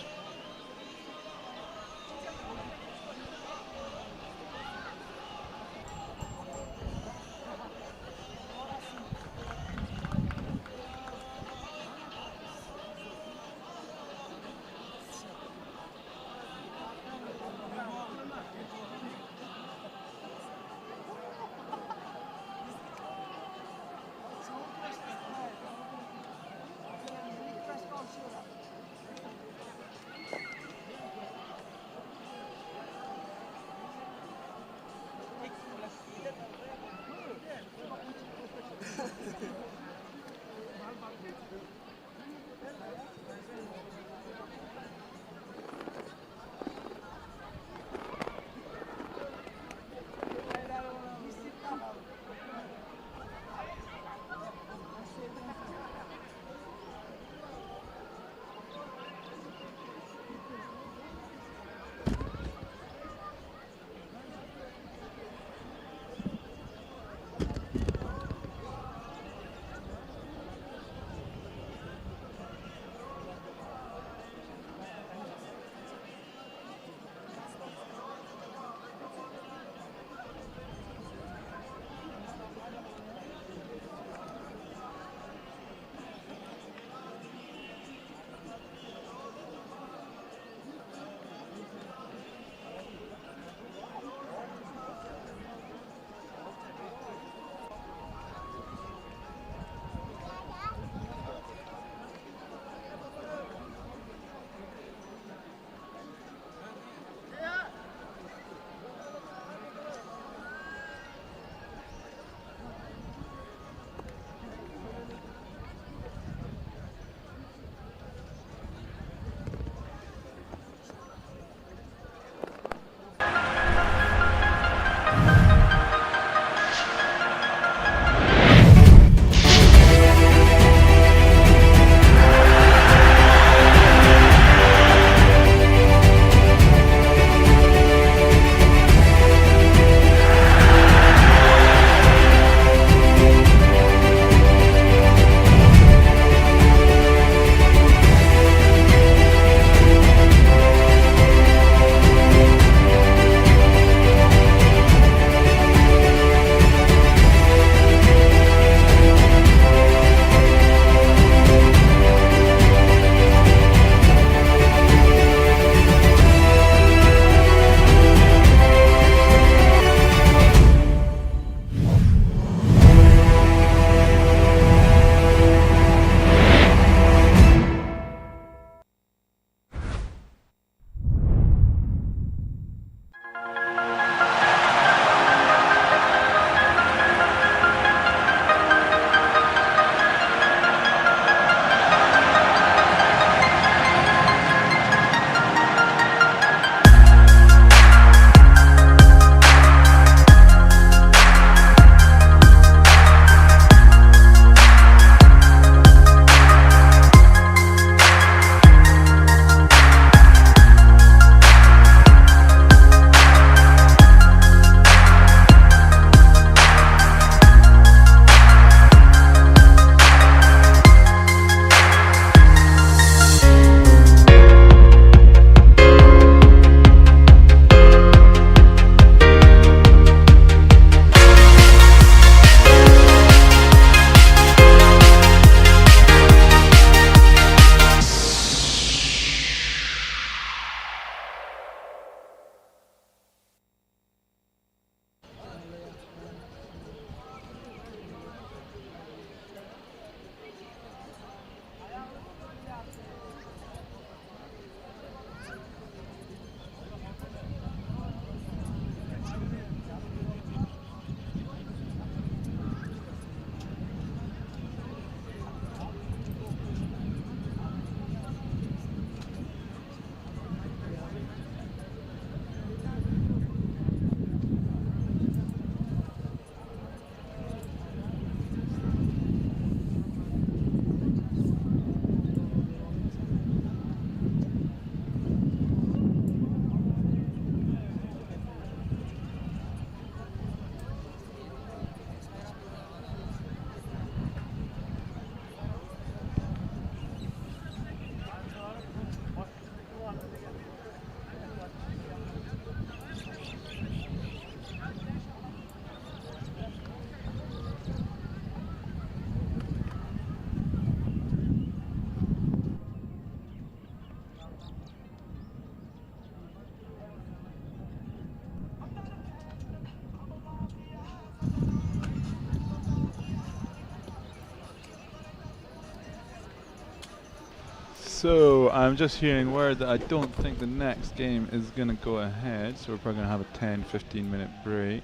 So I'm just hearing word that I don't think the next game is going to go ahead, so we're probably going to have a 10-15 minute break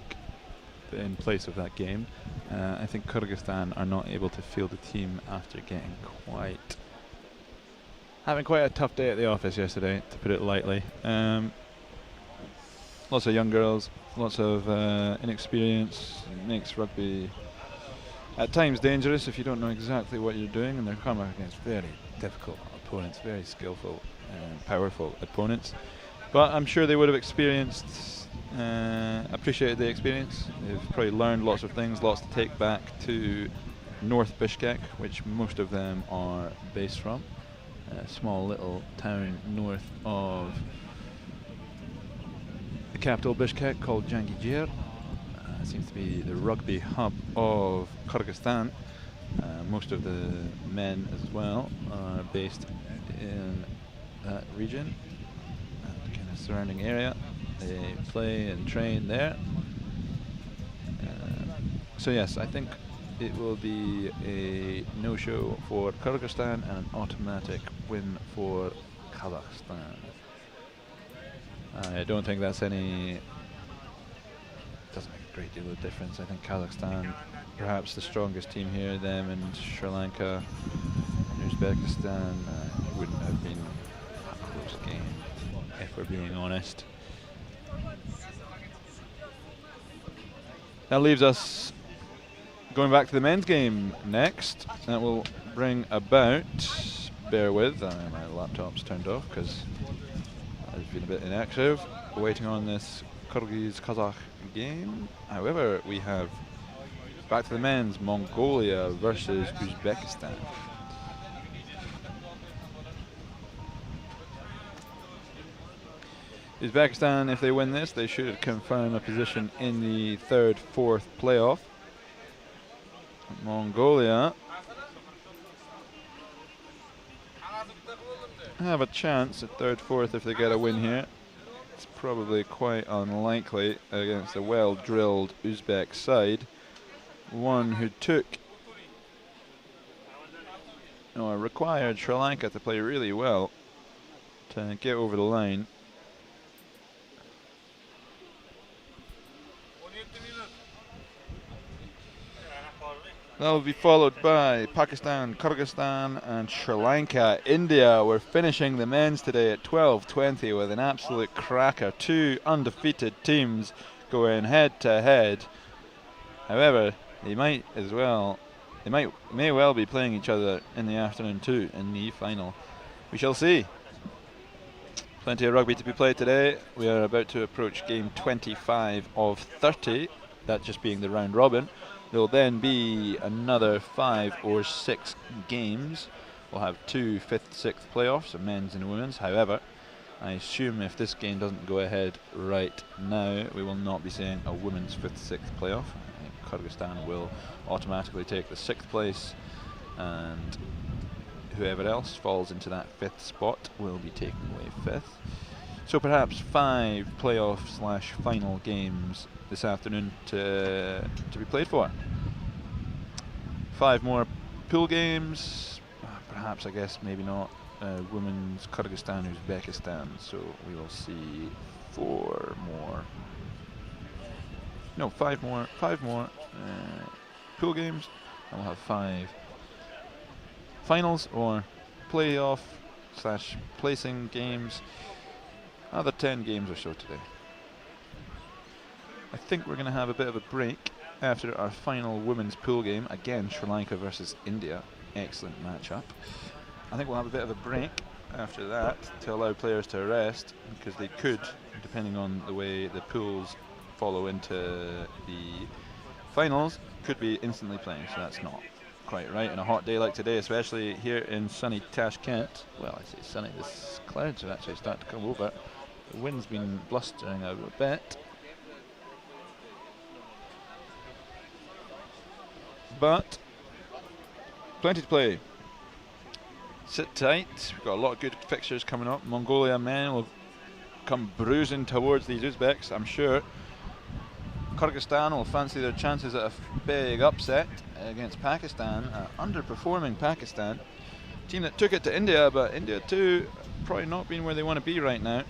in place of that game. I think Kyrgyzstan are not able to field a team after having quite a tough day at the office yesterday, to put it lightly. Lots of young girls, lots of inexperience. It makes rugby at times dangerous if you don't know exactly what you're doing, and they're coming up against very difficult opponents, very skillful and powerful opponents. But I'm sure they would have appreciated the experience. They've probably learned lots of things, lots to take back to North Bishkek, which most of them are based from. A small little town north of the capital Bishkek called Jangijir. Seems to be the rugby hub of Kyrgyzstan. Most of the men as well are based in that region and kind of surrounding area. They play and train there. So yes, I think it will be a no-show for Kyrgyzstan and an automatic win for Kazakhstan. I don't think that's doesn't make a great deal of difference. I think Kazakhstan, perhaps the strongest team here, them and Sri Lanka and Uzbekistan, wouldn't have been a close game, if we're being honest. That leaves us going back to the men's game next. That will bring about, bear with, my laptop's turned off because I've been a bit inactive, waiting on this Kyrgyz-Kazakh game. However, we have, back to the men's, Mongolia versus Uzbekistan. Uzbekistan, if they win this, they should confirm a position in the 3rd, 4th playoff. Mongolia have a chance at 3rd, 4th if they get a win here. It's probably quite unlikely against a well-drilled Uzbek side, one who required Sri Lanka to play really well to get over the line. That will be followed by Pakistan, Kyrgyzstan and Sri Lanka. India, we're finishing the men's today at 12:20 with an absolute cracker. 2 undefeated teams going head to head. However, they may well be playing each other in the afternoon too in the final. We shall see. Plenty of rugby to be played today. We are about to approach game 25 of 30, that just being the round robin. There will then be another 5 or 6 games. We'll have 2 5th, 6th playoffs, a men's and a women's. However, I assume if this game doesn't go ahead right now, we will not be seeing a women's 5th, 6th playoff. I think Kyrgyzstan will automatically take the 6th place, and whoever else falls into that 5th spot will be taking away 5th. So perhaps 5 playoff/final games this afternoon to be played for. 5 more pool games, perhaps, I guess, maybe not. Women's Kyrgyzstan, Uzbekistan, so we will see 4 more. No, 5 more pool games, and we'll have 5 finals or playoff/placing games. Another 10 games or so today. I think we're going to have a bit of a break after our final women's pool game. Again, Sri Lanka versus India. Excellent matchup. I think we'll have a bit of a break after that to allow players to rest, because they could, depending on the way the pools follow into the finals, could be instantly playing, so that's not quite right on a hot day like today, especially here in sunny Tashkent. Well, I say sunny, the clouds are actually starting to come over. The wind's been blustering out a bit, but plenty to play. Sit tight, we've got a lot of good fixtures coming up. Mongolia men will come bruising towards these Uzbeks, I'm sure. Kyrgyzstan will fancy their chances at a big upset against Pakistan, underperforming Pakistan. team that took it to India, but India too probably not being where they want to be right now.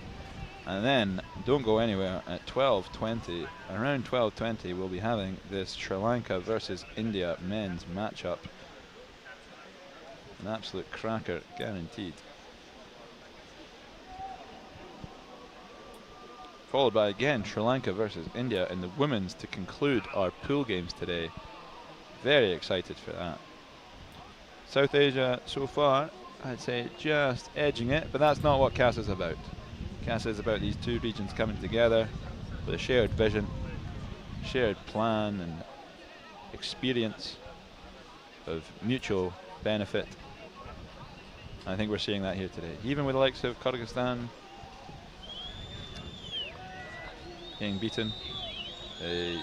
And then, don't go anywhere, at 12:20, around 12:20, we'll be having this Sri Lanka versus India men's matchup. An absolute cracker, guaranteed. Followed by, again, Sri Lanka versus India in the women's to conclude our pool games today. Very excited for that. South Asia, so far, I'd say just edging it, but that's not what Casa is about. Casa is about these two regions coming together with a shared vision, shared plan and experience of mutual benefit. I think we're seeing that here today. Even with the likes of Kyrgyzstan being beaten, they're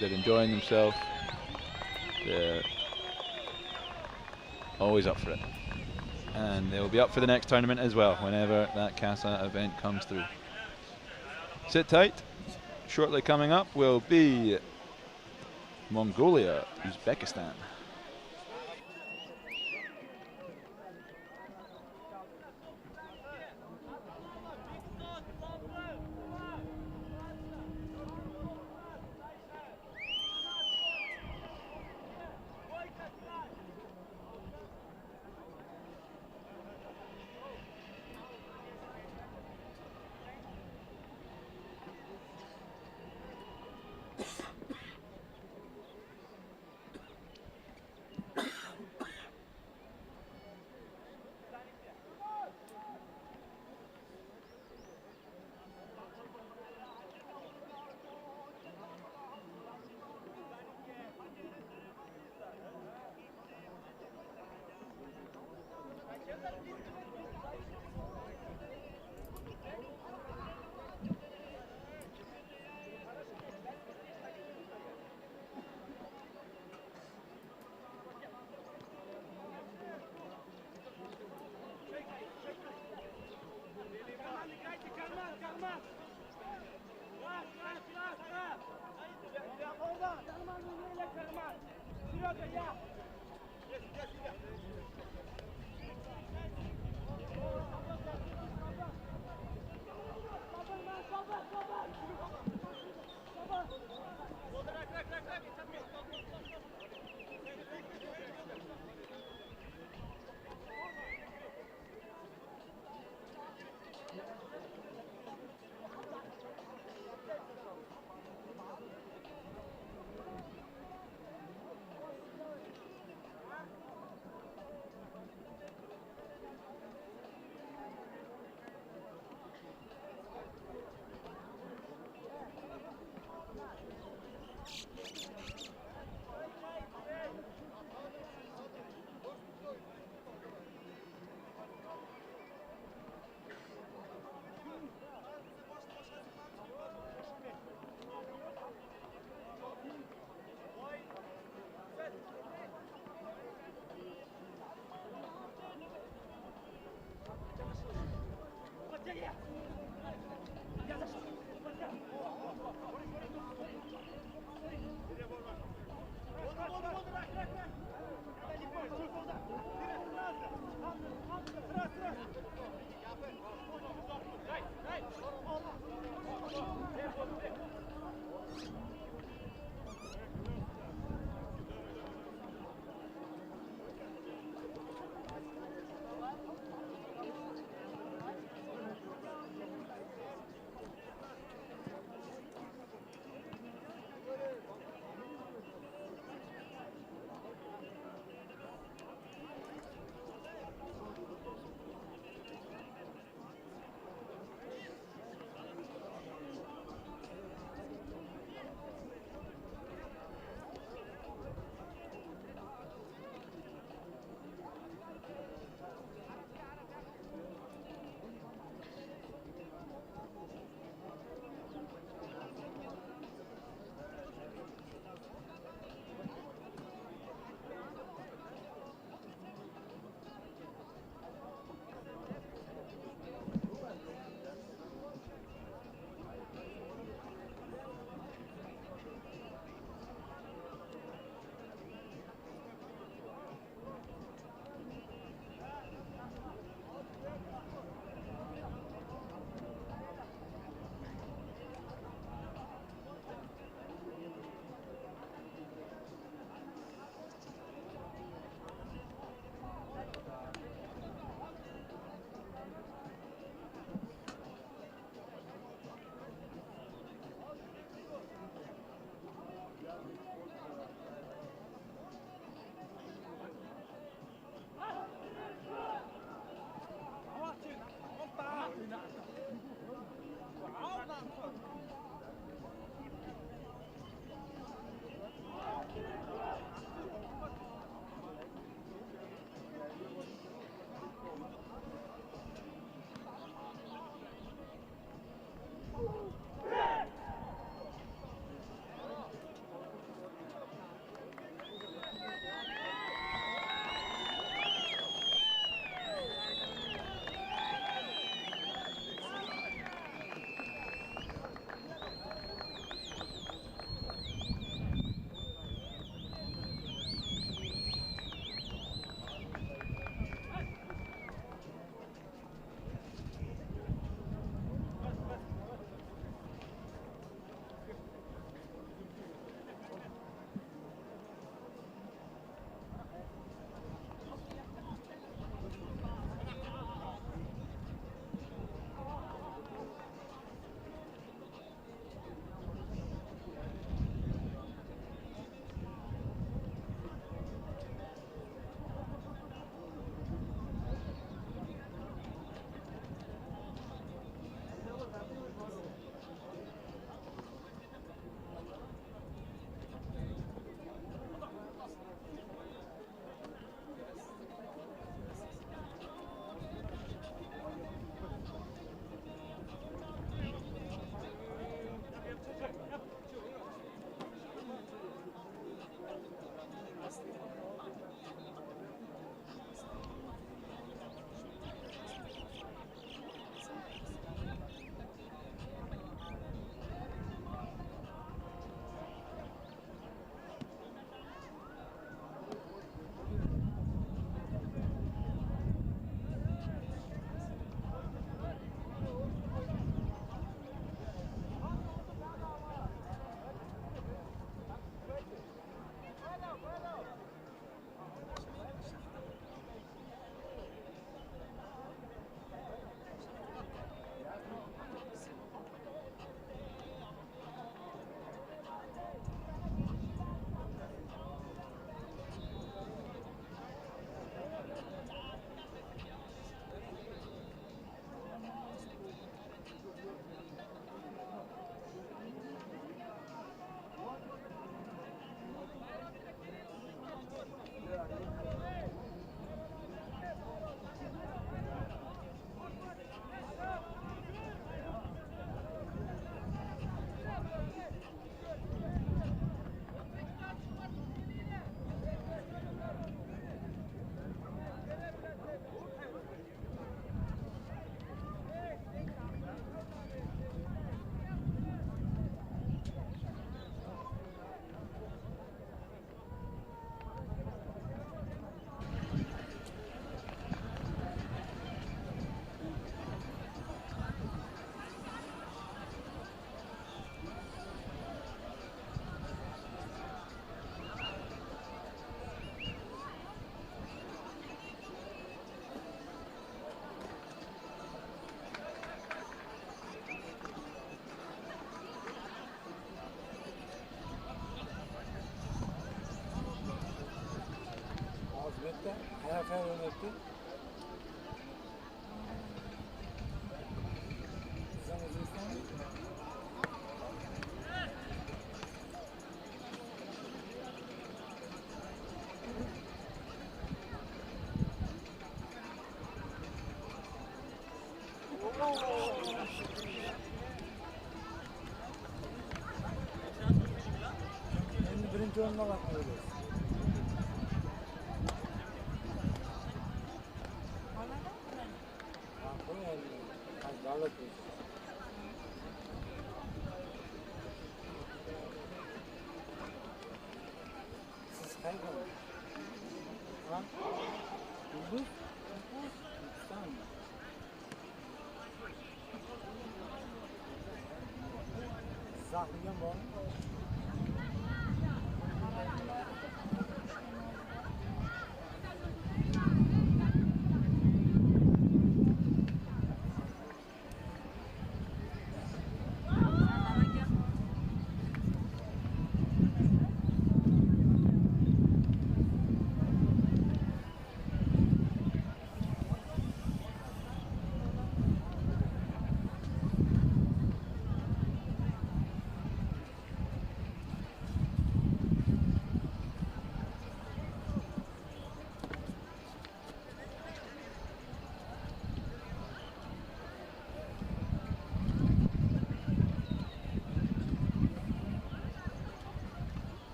enjoying themselves. They're always up for it. And they'll be up for the next tournament as well, whenever that Casa event comes through. Sit tight. Shortly coming up will be Mongolia, Uzbekistan.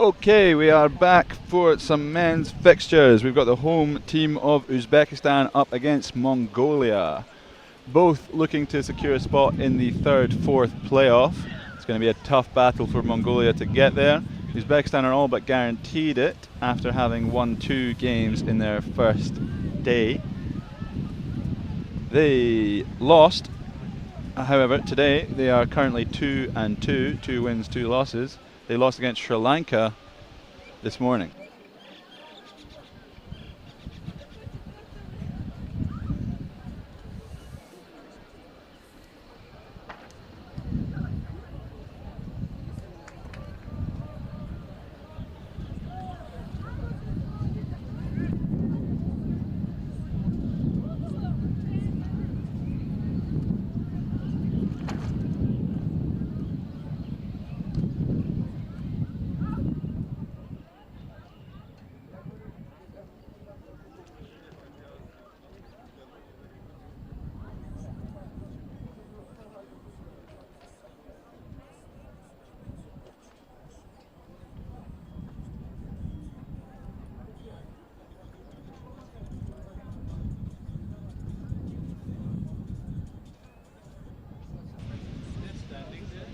Okay, we are back for some men's fixtures. We've got the home team of Uzbekistan up against Mongolia, both looking to secure a spot in the fourth playoff. It's going to be a tough battle for Mongolia to get there. Uzbekistan are all but guaranteed it after having won 2 games in their first day. They lost, however, today. They are currently 2-2, 2 wins, 2 losses. They lost against Sri Lanka this morning.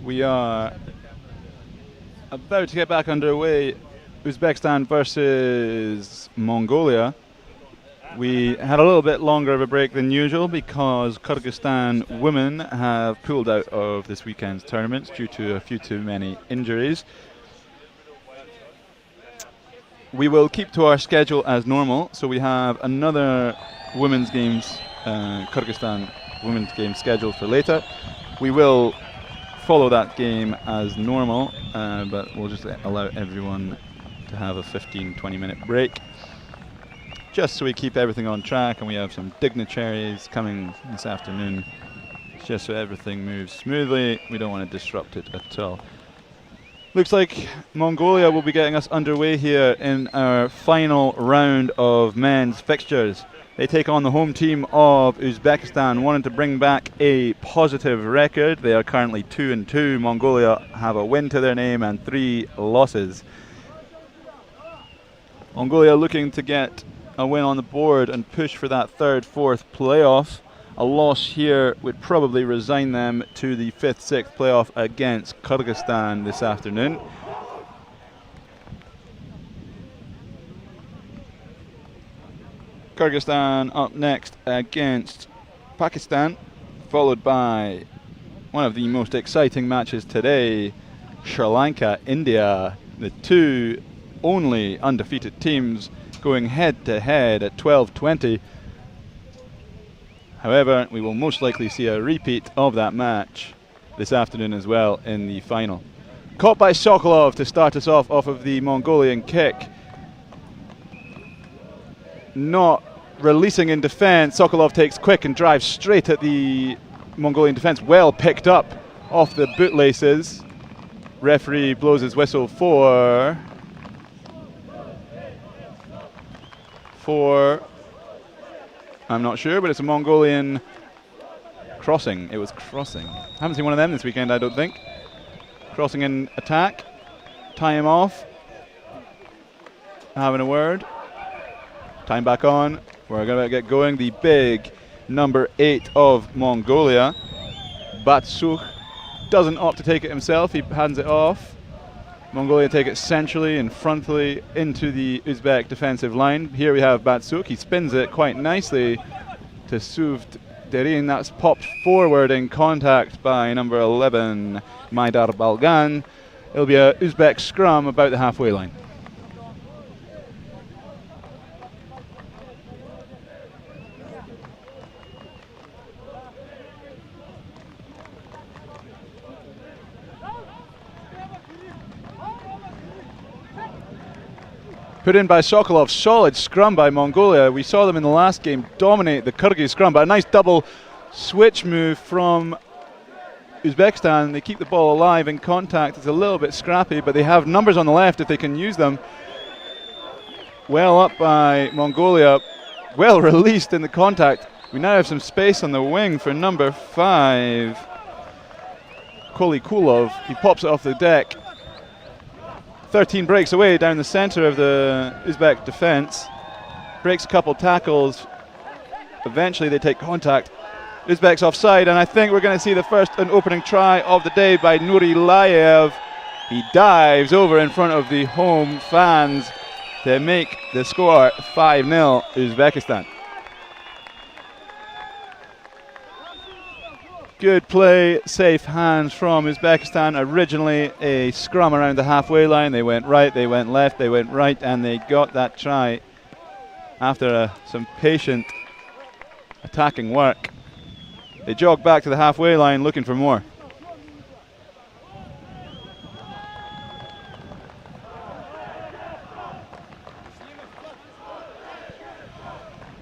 We are about to get back underway. Uzbekistan versus Mongolia. We had a little bit longer of a break than usual because Kyrgyzstan women have pulled out of this weekend's tournaments due to a few too many injuries. We will keep to our schedule as normal, so we have another women's games, Kyrgyzstan women's game scheduled for later. We will follow that game as normal, but we'll just allow everyone to have a 15-20 minute break just so we keep everything on track, and we have some dignitaries coming this afternoon just so everything moves smoothly. We don't want to disrupt it at all. Looks like Mongolia will be getting us underway here in our final round of men's fixtures. They take on the home team of Uzbekistan, wanting to bring back a positive record. They are currently 2-2. Mongolia have a win to their name and 3 losses. Mongolia looking to get a win on the board and push for that fourth playoff. A loss here would probably resign them to the 5th-6th playoff against Kyrgyzstan this afternoon. Kyrgyzstan up next against Pakistan, followed by one of the most exciting matches today, Sri Lanka, India, the two only undefeated teams going head-to-head at 12:20. However, we will most likely see a repeat of that match this afternoon as well in the final. Caught by Sokolov to start us off of the Mongolian kick. Not releasing in defence. Sokolov takes quick and drives straight at the Mongolian defence. Well picked up off the bootlaces. Referee blows his whistle for I'm not sure, but it's a Mongolian crossing. It was crossing. Haven't seen one of them this weekend, I don't think. Crossing in attack. Time off. Having a word. Time back on. We're going to get going. The big number 8 of Mongolia, Batsukh, doesn't opt to take it himself. He hands it off. Mongolia take it centrally and frontally into the Uzbek defensive line. Here we have Batsukh. He spins it quite nicely to Suvd Derin. That's popped forward in contact by number 11, Maidar Balgan. It'll be a Uzbek scrum about the halfway line. Put in by Sokolov. Solid scrum by Mongolia. We saw them in the last game dominate the Kyrgyz scrum, but a nice double switch move from Uzbekistan. They keep the ball alive in contact. It's a little bit scrappy, but they have numbers on the left if they can use them. Well up by Mongolia. Well released in the contact. We now have some space on the wing for number 5, Kolikulov. He pops it off the deck. 13 breaks away down the centre of the Uzbek defence. Breaks a couple tackles. Eventually they take contact. Uzbek's offside, and I think we're going to see the first and opening try of the day by Nurilayev. He dives over in front of the home fans to make the score 5-0 Uzbekistan. Good play, safe hands from Uzbekistan. Originally a scrum around the halfway line. They went right, they went left, they went right, and they got that try after some patient attacking work. They jogged back to the halfway line looking for more.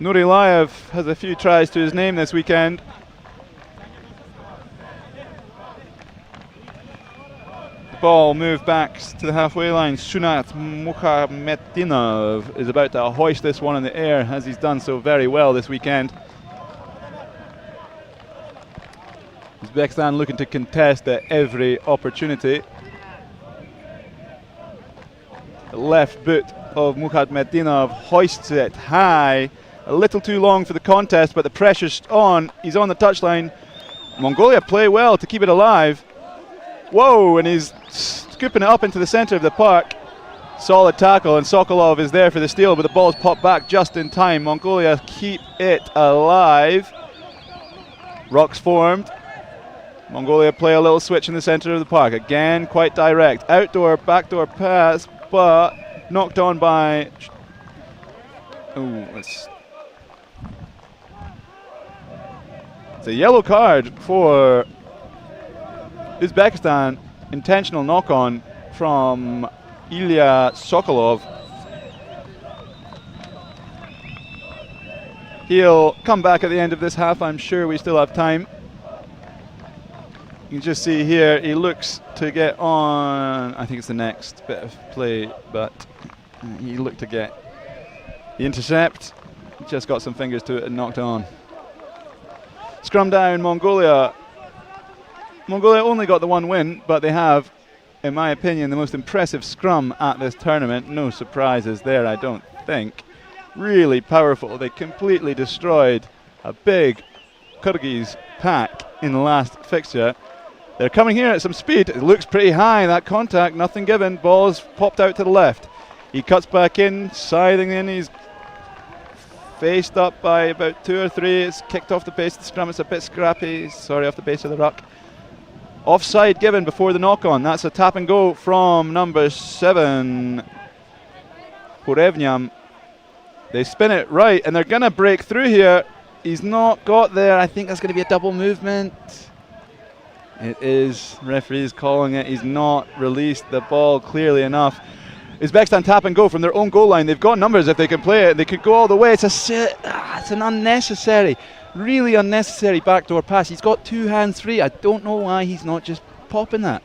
Nurilayev has a few tries to his name this weekend. Ball moved back to the halfway line. Sunat Mukhamaddinov is about to hoist this one in the air, as he's done so very well this weekend. Uzbekistan looking to contest at every opportunity. The left boot of Mukhamaddinov hoists it high. A little too long for the contest, but the pressure's on. He's on the touchline. Mongolia play well to keep it alive. Whoa, and he's scooping it up into the centre of the park. Solid tackle, and Sokolov is there for the steal, but the ball's popped back just in time. Mongolia keep it alive. Rocks formed. Mongolia play a little switch in the centre of the park. Again, quite direct. Outdoor, backdoor pass, but knocked on by... It's a yellow card for Uzbekistan. Intentional knock-on from Ilya Sokolov. He'll come back at the end of this half. I'm sure we still have time. You can just see here, he looks to get on, I think it's the next bit of play, but he looked to get the intercept. Just got some fingers to it and knocked on. Scrum down, Mongolia. Mongolia only got the one win, but they have, in my opinion, the most impressive scrum at this tournament. No surprises there, I don't think. Really powerful. They completely destroyed a big Kyrgyz pack in the last fixture. They're coming here at some speed. It looks pretty high, that contact, nothing given. Ball's popped out to the left. He cuts back in, scything in. He's faced up by about 2 or 3. It's kicked off the base of the scrum. It's a bit scrappy. Sorry, off the base of the ruck. Offside given before the knock-on. That's a tap and go from number 7, Porevniam. They spin it right, and they're going to break through here. He's not got there. I think that's going to be a double movement. It is. Referee's calling it. He's not released the ball clearly enough. Uzbekistan tap and go from their own goal line. They've got numbers if they can play it. They could go all the way. It's an unnecessary, really unnecessary backdoor pass. He's got 2 hands free. I don't know why he's not just popping that.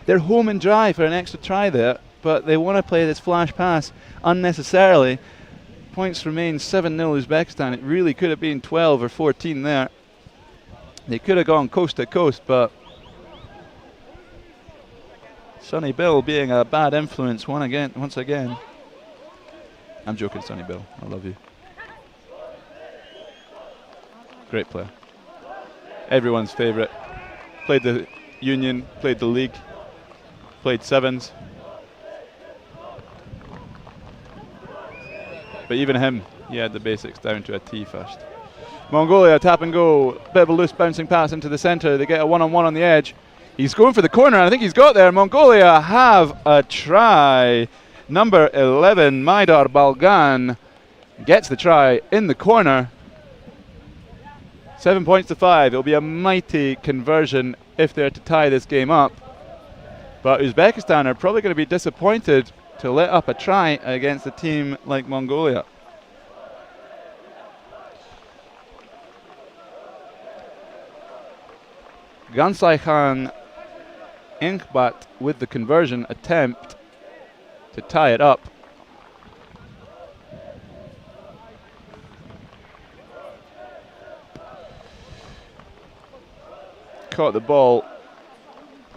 They're home and dry for an extra try there, but they want to play this flash pass unnecessarily. Points remain 7-0 Uzbekistan. It really could have been 12 or 14 there. They could have gone coast to coast, but Sonny Bill being a bad influence once again. I'm joking, Sonny Bill. I love you. Great player. Everyone's favourite. Played the Union, played the League, played Sevens. But even him, he had the basics down to a T first. Mongolia tap and go. Bit of a loose bouncing pass into the centre. They get a one-on-one on the edge. He's going for the corner, and I think he's got there. Mongolia have a try. Number 11, Maidar Balgan, gets the try in the corner. 7 points to 5. It'll be a mighty conversion if they're to tie this game up. But Uzbekistan are probably going to be disappointed to let up a try against a team like Mongolia. Gansai-Khan Inkbat with the conversion attempt to tie it up. Caught the ball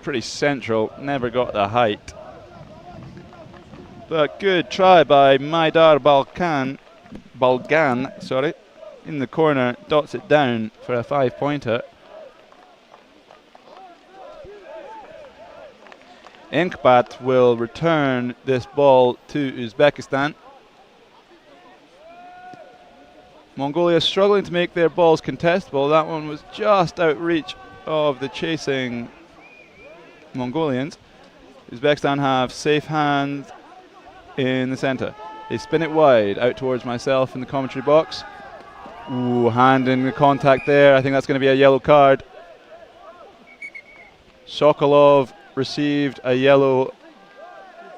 pretty central, never got the height. But good try by Maidar Balgan, in the corner, dots it down for a 5-pointer. Inkbat will return this ball to Uzbekistan. Mongolia struggling to make their balls contestable. That one was just out reach of the chasing Mongolians. Uzbekistan have safe hand in the centre. They spin it wide out towards myself in the commentary box. Ooh, hand in the contact there. I think that's going to be a yellow card. Sokolov received a yellow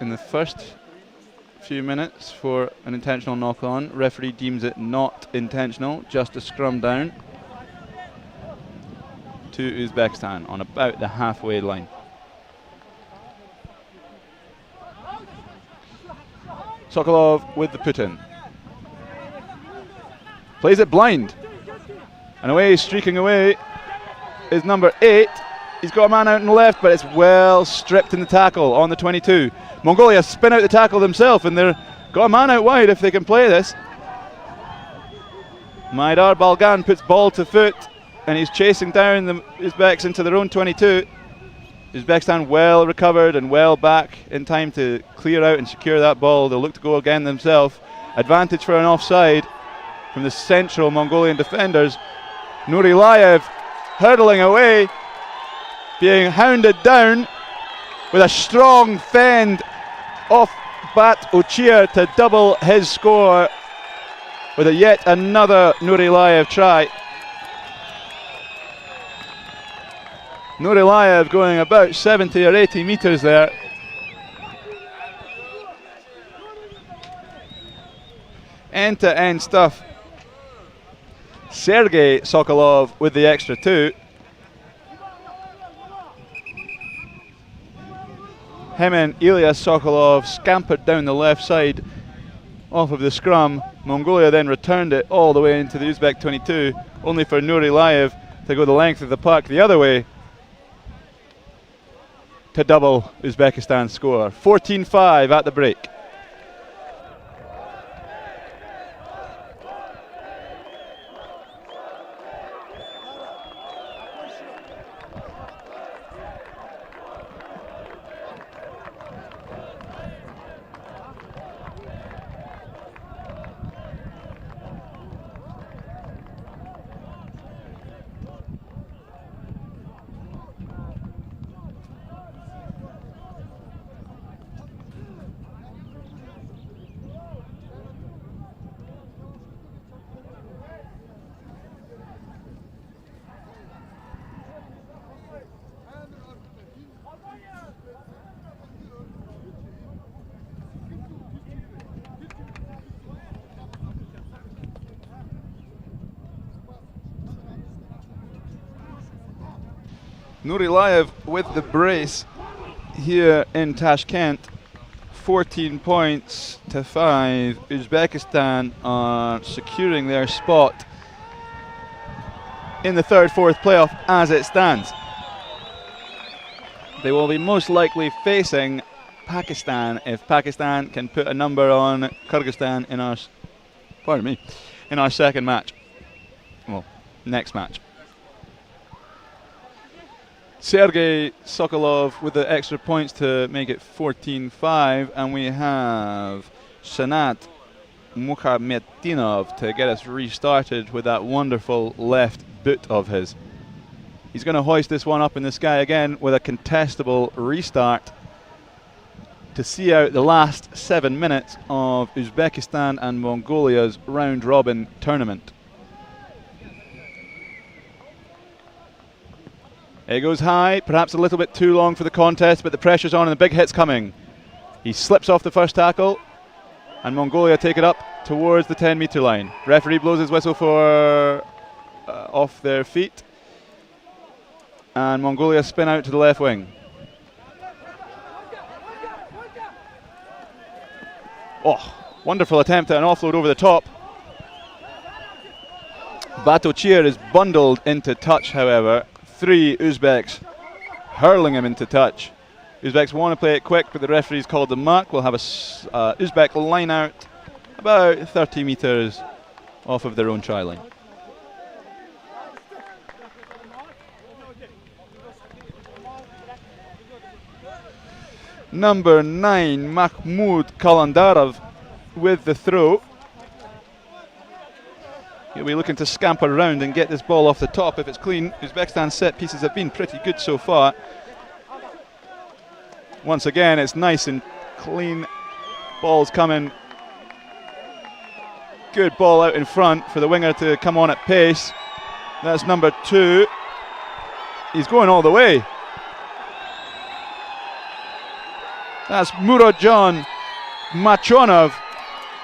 in the first few minutes for an intentional knock-on. Referee deems it not intentional, just a scrum down to Uzbekistan on about the halfway line. Sokolov with the put-in. Plays it blind. And away, streaking away, is number 8. He's got a man out on the left, but it's well stripped in the tackle on the 22. Mongolia spin out the tackle themselves, and they've got a man out wide if they can play this. Maidar Balgan puts ball to foot, and he's chasing down the Uzbeks into their own 22. Uzbekistan well recovered and well back in time to clear out and secure that ball. They'll look to go again themselves. Advantage for an offside from the central Mongolian defenders. Nurilayev hurtling away, being hounded down with a strong fend off Bat Ochir to double his score with yet another Nurilayev try. Nurilayev going about 70 or 80 metres there. End-to-end stuff. Sergei Sokolov with the extra 2. Him and Ilya Sokolov scampered down the left side off of the scrum. Mongolia then returned it all the way into the Uzbek 22, only for Nurilayev to go the length of the puck the other way to double Uzbekistan's score. 14-5 at the break. Nurilayev with the brace here in Tashkent. 14 points to 5. Uzbekistan are securing their spot in the third-fourth playoff as it stands. They will be most likely facing Pakistan if Pakistan can put a number on Kyrgyzstan in our second match. Well, next match. Sergei Sokolov with the extra points to make it 14-5, and we have Sanat Mukhamaddinov to get us restarted with that wonderful left boot of his. He's going to hoist this one up in the sky again with a contestable restart to see out the last 7 minutes of Uzbekistan and Mongolia's round-robin tournament. It goes high, perhaps a little bit too long for the contest, but the pressure's on and the big hit's coming. He slips off the first tackle, and Mongolia take it up towards the 10-metre line. Referee blows his whistle for off their feet, and Mongolia spin out to the left wing. Oh, wonderful attempt at an offload over the top. Batochir is bundled into touch, however. 3 Uzbeks hurling him into touch. Uzbeks want to play it quick, but the referee's called the mark. We'll have a Uzbek line out about 30 metres off of their own try line. Number 9, Mahmoud Kalandarov with the throw. He'll be looking to scamper around and get this ball off the top if it's clean. Uzbekistan's set pieces have been pretty good so far. Once again, it's nice and clean. Ball's coming. Good ball out in front for the winger to come on at pace. That's number 2. He's going all the way. That's Murodjon Machonov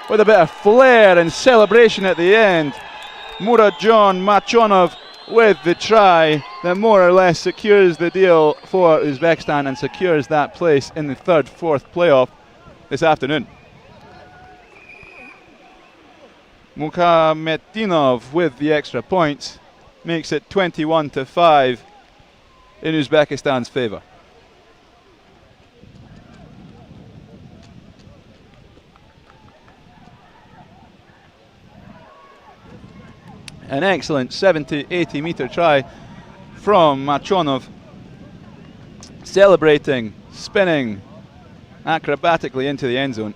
with a bit of flair and celebration at the end. Murodjon Machonov with the try that more or less secures the deal for Uzbekistan and secures that place in the third-fourth playoff this afternoon. Mukhamaddinov with the extra points makes it 21-5 in Uzbekistan's favour. An excellent 70-80 metre try from Machonov, celebrating, spinning acrobatically into the end zone.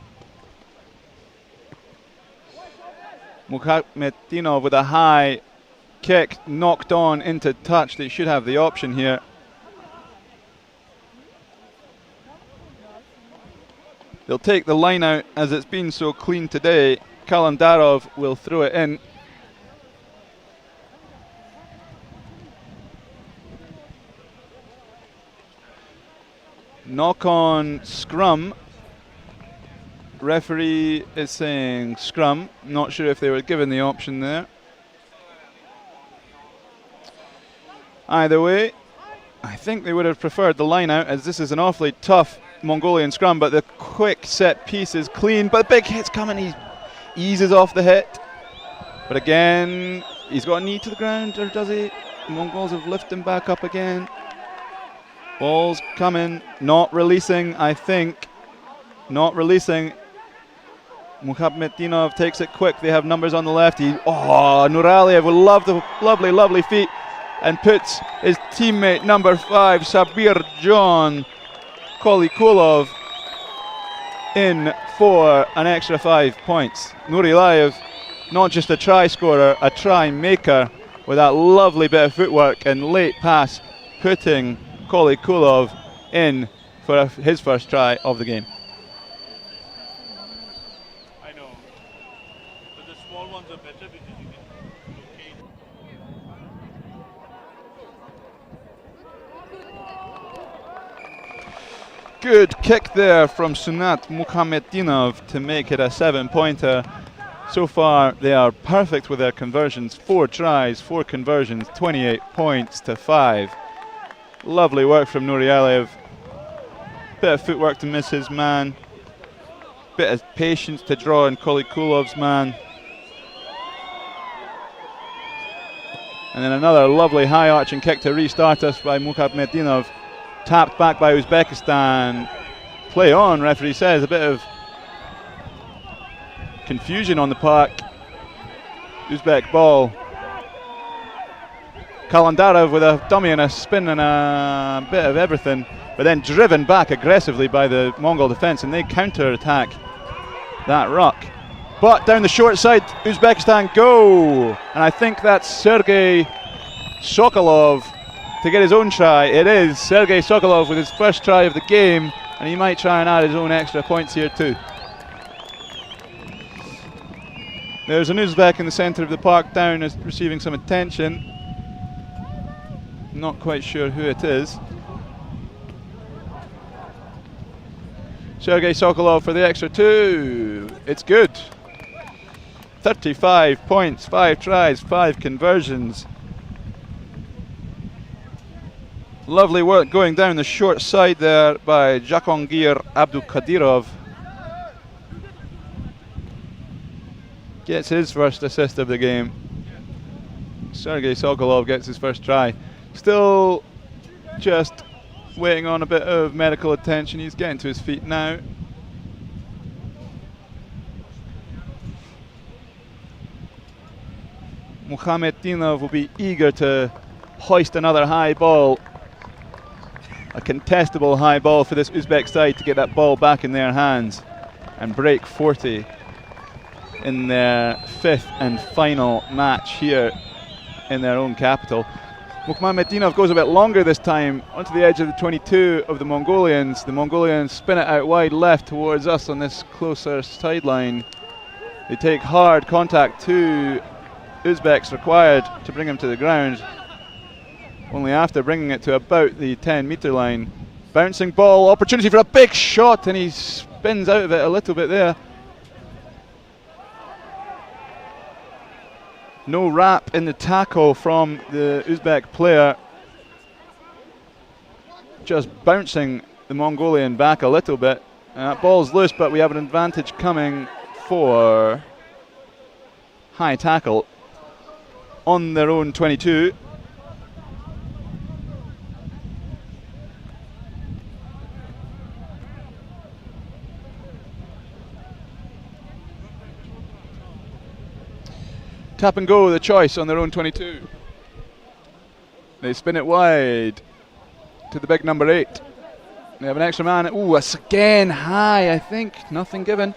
Mukhamaddinov with a high kick knocked on into touch. They should have the option here. They'll take the line out as it's been so clean today. Kalandarov will throw it in. Knock on scrum. Referee is saying scrum. Not sure if they were given the option there. Either way, I think they would have preferred the line out, as this is an awfully tough Mongolian scrum, but the quick set piece is clean, but the big hit's coming. He eases off the hit, but again he's got a knee to the ground, or does he? The Mongols have lifted him back up again. Ball's coming, not releasing, I think. Not releasing. Mukhamaddinov takes it quick. They have numbers on the left. Nuraliev with lovely feet, and puts his teammate number 5, Sabir John Kolikulov, in for an extra 5 points. Nurilayev, not just a try scorer, a try maker with that lovely bit of footwork and late pass, putting Kolikulov in for his first try of the game. I know, but the small ones are better because you can locate. Good kick there from Sunat Mukhamaddinov to make it a 7-pointer. So far they are perfect with their conversions. 4 tries, 4 conversions, 28 points to 5. Lovely work from Nurialev. Bit of footwork to miss his man. Bit of patience to draw in Kolikulov's man. And then another lovely high arching kick to restart us by Mukhamaddinov. Tapped back by Uzbekistan. Play on, referee says. A bit of confusion on the park. Uzbek ball. Kalandarov with a dummy and a spin and a bit of everything, but then driven back aggressively by the Mongol defence, and they counter-attack that ruck. But down the short side, Uzbekistan go, and I think that's Sergei Sokolov to get his own try. It is Sergei Sokolov with his first try of the game, and he might try and add his own extra points here too. There's an Uzbek in the centre of the park down, is receiving some attention. Not quite sure who it is. Sergei Sokolov for the extra 2. It's good. 35 points, 5 tries, 5 conversions. Lovely work going down the short side there by Jahangir Abdulkadirov. Gets his first assist of the game. Sergei Sokolov gets his first try. Still just waiting on a bit of medical attention. He's getting to his feet now. Mukhamaddinov will be eager to hoist another high ball. A contestable high ball for this Uzbek side to get that ball back in their hands and break 40 in their 5th and final match here in their own capital. Mukhamaddinov goes a bit longer this time onto the edge of the 22 of the Mongolians. The Mongolians spin it out wide left towards us on this closer sideline. They take hard contact, 2 Uzbeks required to bring him to the ground. Only after bringing it to about the 10-metre line. Bouncing ball, opportunity for a big shot, and he spins out of it a little bit there. No wrap in the tackle from the Uzbek player. Just bouncing the Mongolian back a little bit. Ball's loose, but we have an advantage coming for high tackle on their own 22. Tap and go, the choice on their own 22. They spin it wide to the big number 8. They have an extra man. Ooh, it's again high, I think. Nothing given.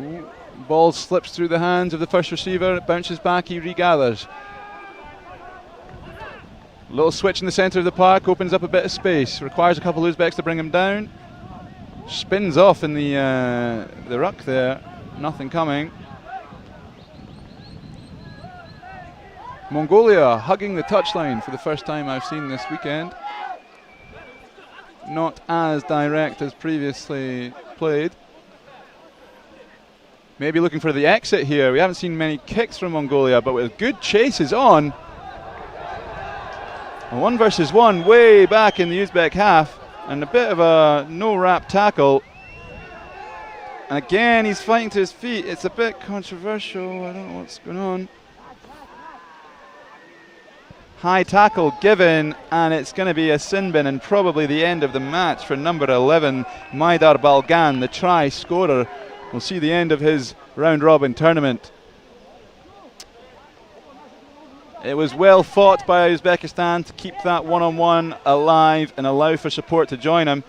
Ooh, ball slips through the hands of the first receiver. It bounces back, he regathers. Little switch in the centre of the park, opens up a bit of space. Requires a couple of Uzbeks to bring him down. Spins off in the ruck there. Nothing coming. Mongolia hugging the touchline for the first time I've seen this weekend. Not as direct as previously played. Maybe looking for the exit here. We haven't seen many kicks from Mongolia, but with good chases on. A 1 versus 1 way back in the Uzbek half. And a bit of a no-wrap tackle. And again, he's fighting to his feet. It's a bit controversial. I don't know what's going on. High tackle given, and it's going to be a sin bin and probably the end of the match for number 11, Maidar Balgan, the try scorer. We'll see the end of his round-robin tournament. It was well fought by Uzbekistan to keep that one-on-one alive and allow for support to join him.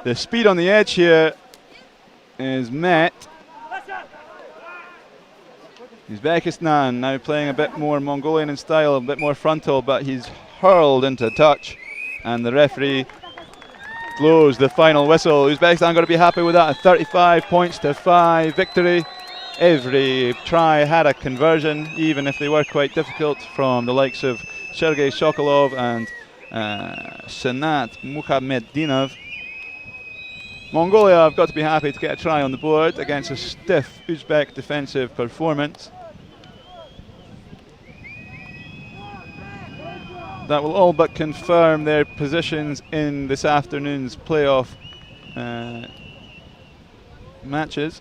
The speed on the edge here is met. Uzbekistan now playing a bit more Mongolian in style, a bit more frontal, but he's hurled into touch, and the referee blows the final whistle. Uzbekistan got to be happy with that. A 35 points to 5 victory. Every try had a conversion, even if they were quite difficult, from the likes of Sergei Sokolov and Senat Mukhamaddinov. Mongolia have got to be happy to get a try on the board against a stiff Uzbek defensive performance. that will all but confirm their positions in this afternoon's playoff matches.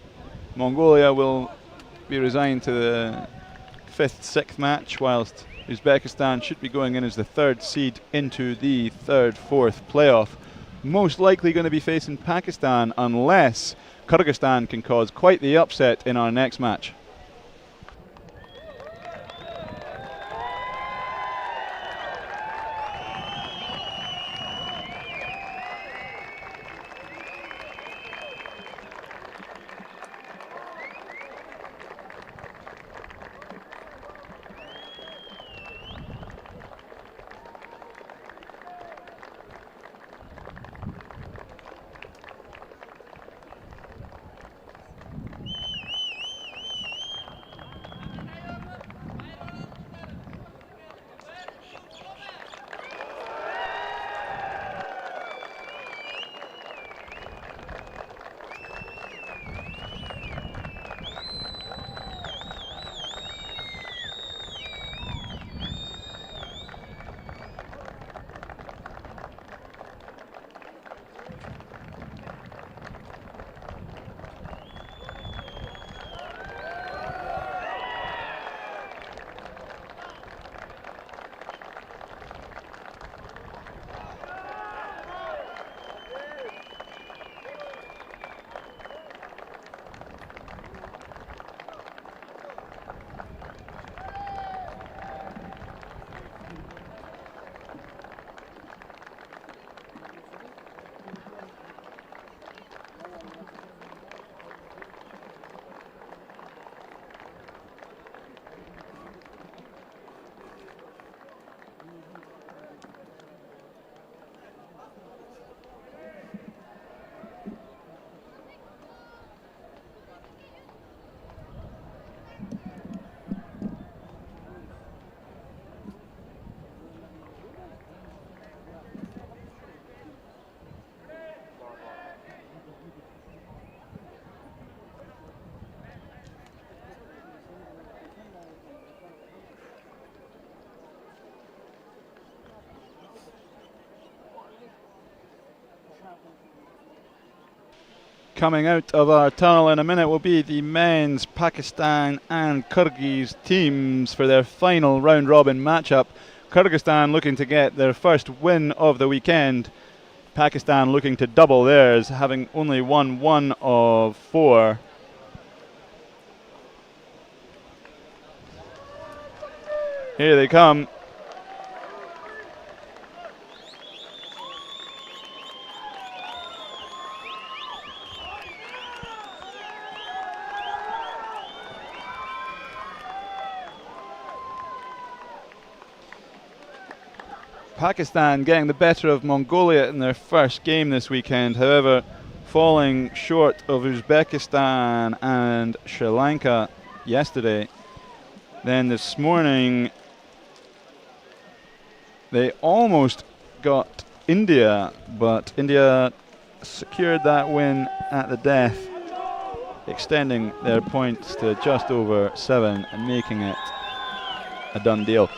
Mongolia will be resigned to the 5th, 6th match, whilst Uzbekistan should be going in as the 3rd seed into the 3rd, 4th playoff. Most likely going to be facing Pakistan unless Kyrgyzstan can cause quite the upset in our next match. Coming out of our tunnel in a minute will be the men's Pakistan and Kyrgyz teams for their final round robin matchup. Kyrgyzstan looking to get their first win of the weekend. Pakistan looking to double theirs, having only won 1 of 4. Here they come. Pakistan getting the better of Mongolia in their first game this weekend, however falling short of Uzbekistan and Sri Lanka yesterday. Then this morning they almost got India, but India secured that win at the death, extending their points to just over 7 and making it a done deal.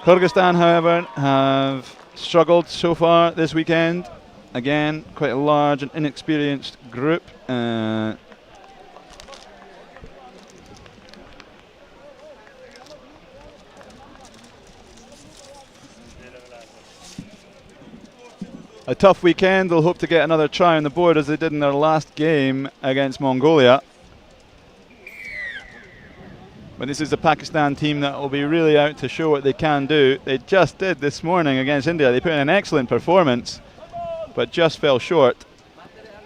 Kyrgyzstan, however, have struggled so far this weekend. Again, quite a large and inexperienced group. A tough weekend. They'll hope to get another try on the board as they did in their last game against Mongolia. But this is a Pakistan team that will be really out to show what they can do. They just did this morning against India. They put in an excellent performance, but just fell short.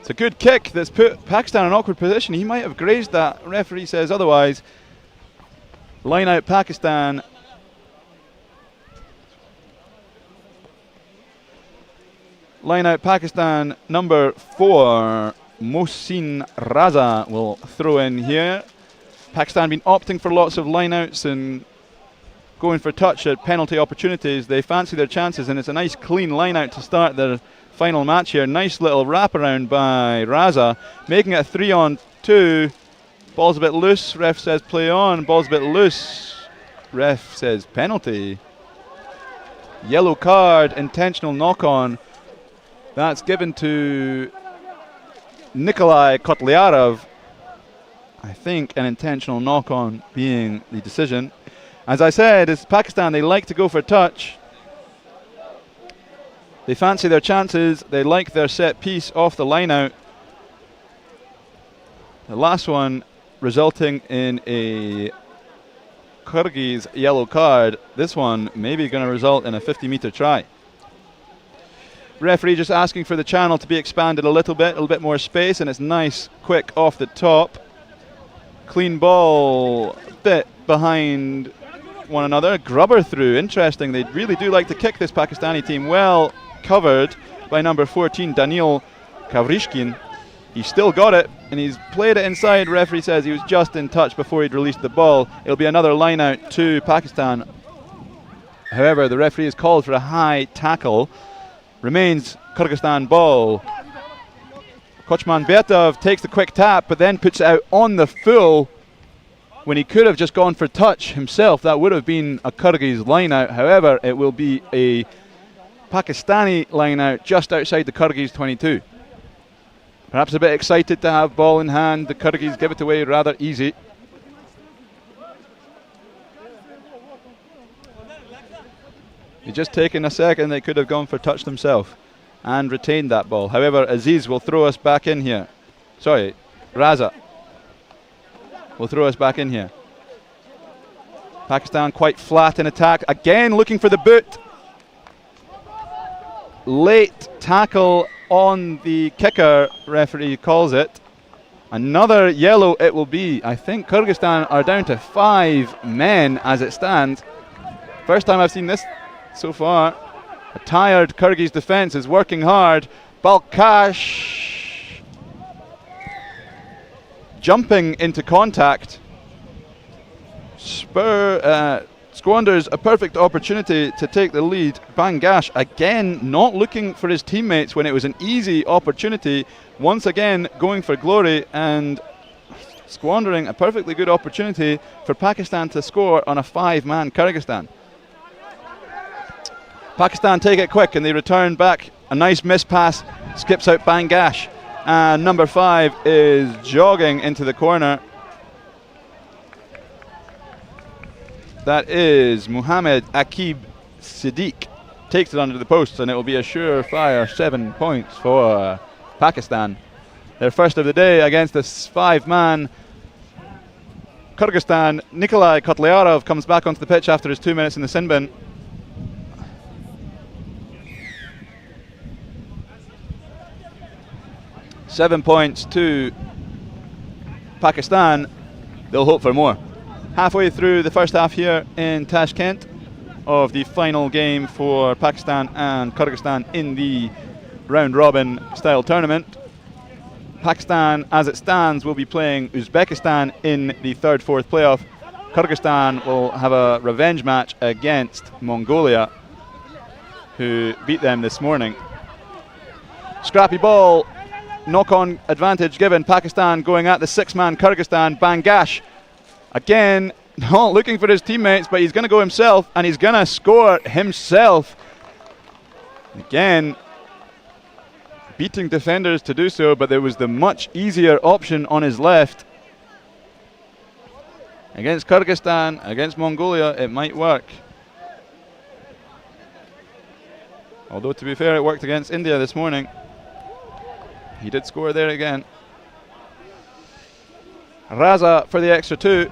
It's a good kick that's put Pakistan in an awkward position. He might have grazed that. Referee says otherwise. Line out Pakistan. Line out Pakistan. Number 4, Mohsin Raza will throw in here. Pakistan been opting for lots of lineouts and going for touch at penalty opportunities. They fancy their chances, and it's a nice clean lineout to start their final match here. Nice little wraparound by Raza, making it a 3-on-2. Ball's a bit loose. Ref says play on. Ball's a bit loose. Ref says penalty. Yellow card, intentional knock-on. That's given to Nikolai Kotlyarov. I think an intentional knock-on being the decision. As I said, it's Pakistan, they like to go for touch. They fancy their chances. They like their set piece off the line out. The last one resulting in a Kyrgyz yellow card. This one maybe going to result in a 50-meter try. Referee just asking for the channel to be expanded a little bit more space, and it's nice, quick off the top. Clean ball, a bit behind one another. Grubber through, interesting. They really do like to kick, this Pakistani team. Well covered by number 14, Daniil Kavrishkin. He still got it, and he's played it inside. Referee says he was just in touch before he'd released the ball. It'll be another line out to Pakistan. However, the referee has called for a high tackle. Remains Kyrgyzstan ball. Kochmanbetov takes the quick tap, but then puts it out on the full when he could have just gone for touch himself. That would have been a Kyrgyz line out. However, it will be a Pakistani line out just outside the Kyrgyz 22. Perhaps a bit excited to have ball in hand. The Kyrgyz give it away rather easy. He's just taken a second. They could have gone for touch themselves and retained that ball. However, Aziz will throw us back in here. Sorry, Raza will throw us back in here. Pakistan quite flat in attack. Again looking for the boot. Late tackle on the kicker, referee calls it. Another yellow it will be. I think Kyrgyzstan are down to 5 men as it stands. First time I've seen this so far. A tired Kyrgyz defense is working hard. Balkash jumping into contact. Squanders a perfect opportunity to take the lead. Bangash again not looking for his teammates when it was an easy opportunity. Once again going for glory and squandering a perfectly good opportunity for Pakistan to score on a 5-man Kyrgyzstan. Pakistan take it quick and they return back. A nice miss pass, skips out Bangash. And number 5 is jogging into the corner. That is Muhammad Akib Siddiq. Takes it under the post, and it will be a surefire 7 points for Pakistan. Their first of the day against this 5-man Kyrgyzstan. Nikolai Kotlyarov comes back onto the pitch after his 2 minutes in the sin bin. Seven points to Pakistan. They'll hope for more. Halfway through the first half here in Tashkent of the final game for Pakistan and Kyrgyzstan in the round-robin style tournament. Pakistan, as it stands, will be playing Uzbekistan in the 3rd-4th playoff. Kyrgyzstan will have a revenge match against Mongolia, who beat them this morning. Scrappy ball, knock-on advantage given. Pakistan going at the 6-man Kyrgyzstan. Bangash again not looking for his teammates, but he's going to go himself, and he's going to score himself. Again, beating defenders to do so, but there was the much easier option on his left. Against Kyrgyzstan, against Mongolia, it might work. Although, to be fair, it worked against India this morning. He did score there again. Raza for the extra 2.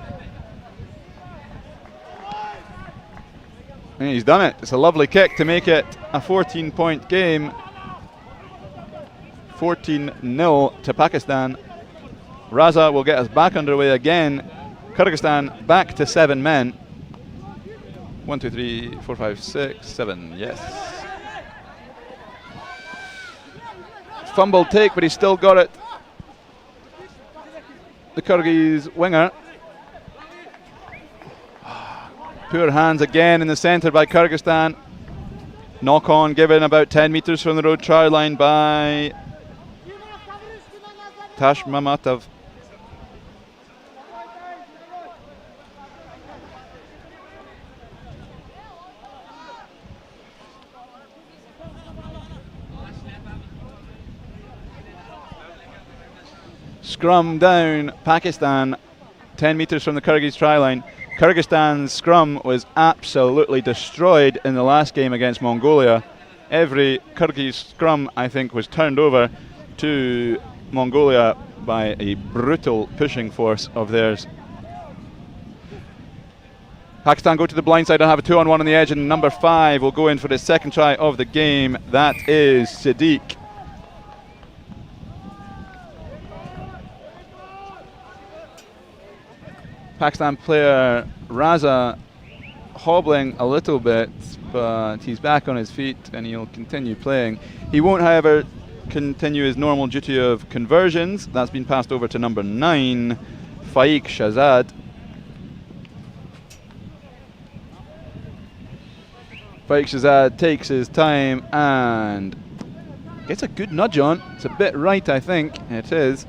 And he's done it. It's a lovely kick to make it a 14-point game. 14-0 to Pakistan. Raza will get us back underway again. Kyrgyzstan back to 7 men. 1, 2, 3, 4, 5, 6, 7. Yes. Fumble take, but he's still got it. The Kyrgyz winger. Poor hands again in the centre by Kyrgyzstan. Knock on given about 10 metres from the road try line by Tash Mamatov. Scrum down, Pakistan, 10 metres from the Kyrgyz try line. Kyrgyzstan's scrum was absolutely destroyed in the last game against Mongolia. Every Kyrgyz scrum, I think, was turned over to Mongolia by a brutal pushing force of theirs. Pakistan go to the blind side and have a 2-on-1 on the edge, and number 5 will go in for the second try of the game. That is Sadiq. Pakistan player Raza hobbling a little bit, but he's back on his feet and he'll continue playing. He won't, however, continue his normal duty of conversions. That's been passed over to number 9, Faik Shahzad. Faik Shahzad takes his time and gets a good nudge on. It's a bit right, I think. It is.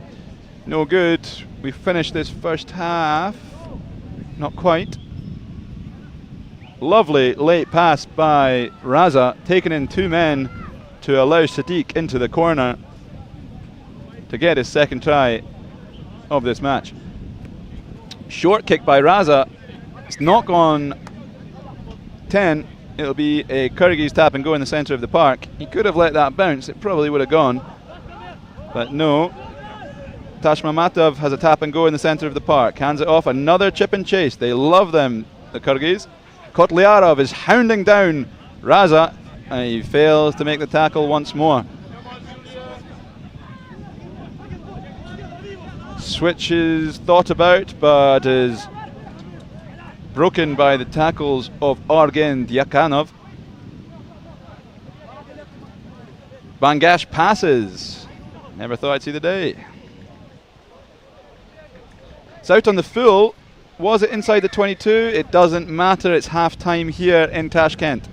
No good. We finished this first half. Not quite. Lovely late pass by Raza, taking in 2 men to allow Sadiq into the corner to get his second try of this match. Short kick by Raza. It's knock on 10. It'll be a Kyrgyz tap and go in the centre of the park. He could have let that bounce. It probably would have gone. But no. Tashmamatov has a tap and go in the centre of the park. Hands it off. Another chip and chase. They love them, the Kyrgyz. Kotliarov is hounding down Raza. And he fails to make the tackle once more. Switch is thought about, but is broken by the tackles of Argen Dyakanov. Bangash passes. Never thought I'd see the day. It's out on the full. Was it inside the 22? It doesn't matter. It's half time here in Tashkent.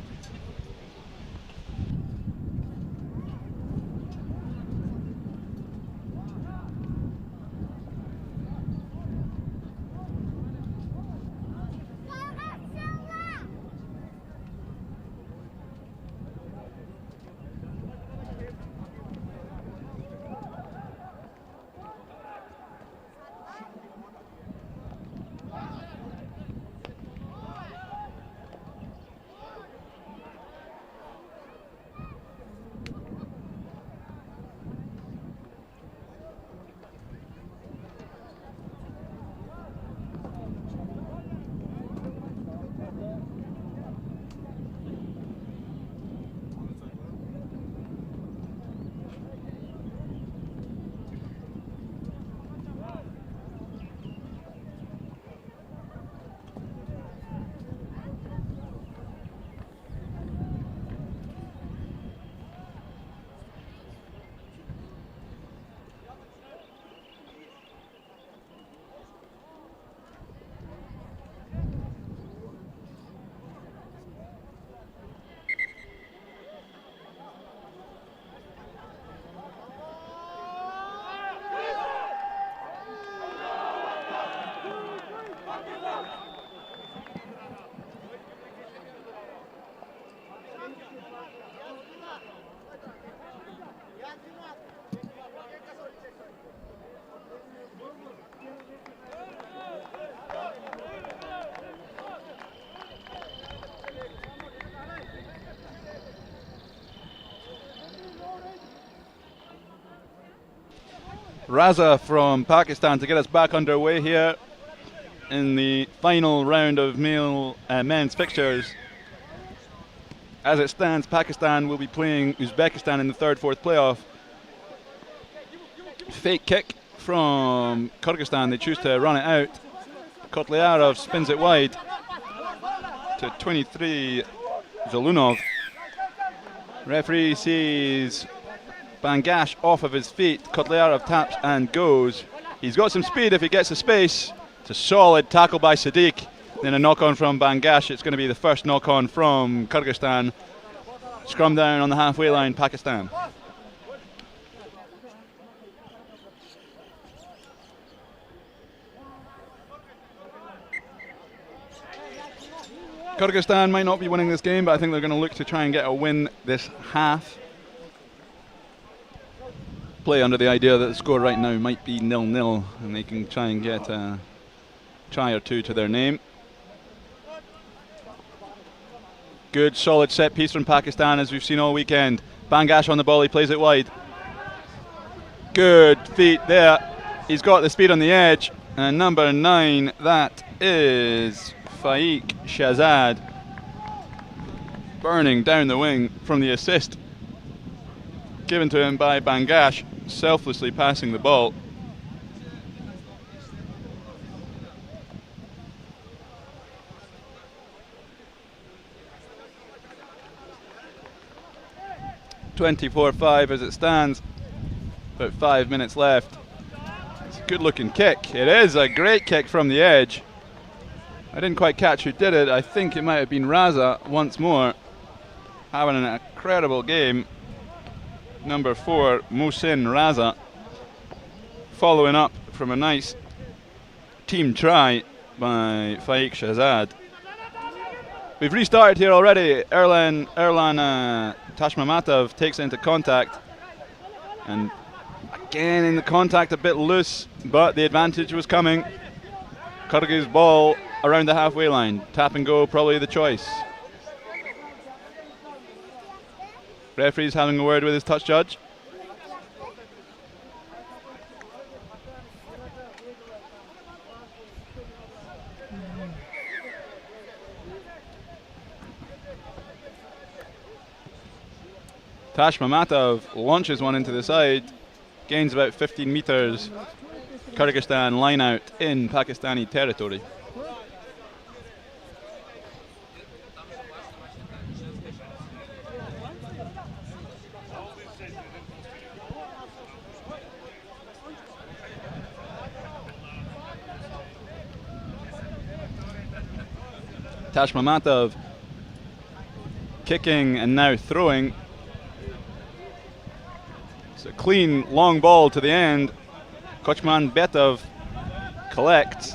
Raza from Pakistan to get us back underway here in the final round of men's fixtures. As it stands, Pakistan will be playing Uzbekistan in the 3rd-4th playoff. Fake kick from Kyrgyzstan. They choose to run it out. Kotliarov spins it wide to 23 Zalunov. Referee sees Bangash off of his feet. Kotliarov taps and goes. He's got some speed if he gets the space. It's a solid tackle by Sadiq. Then a knock-on from Bangash. It's going to be the first knock-on from Kyrgyzstan. Scrum down on the halfway line, Pakistan. Kyrgyzstan might not be winning this game, but I think they're going to look to try and get a win this half. play under the idea that the score right now might be 0-0 and they can try and get a try or two to their name. Good solid set piece from Pakistan, as we've seen all weekend. Bangash on the ball, he plays it wide. Good feet there. He's got the speed on the edge. And number 9, that is Faiq Shahzad, burning down the wing from the assist given to him by Bangash, selflessly passing the ball. (24-5) as it stands. About 5 minutes left. It's a good looking kick. It is a great kick from the edge. I didn't quite catch who did it. I think it might have been Raza once more, having an incredible game. Number 4, Muhsin Raza, following up from a nice team try by Faiq Shahzad. We've restarted here already. Erlan Tashmamatov takes it into contact, and again in the contact a bit loose, but the advantage was coming. Kyrgyz ball around the halfway line. Tap and go, probably the choice. Referee's having a word with his touch judge. Tashmamatov launches one into the side, gains about 15 meters. Kyrgyzstan line out in Pakistani territory. Tashmamatov kicking and now throwing. It's a clean long ball to the end. Kochman Betov collects.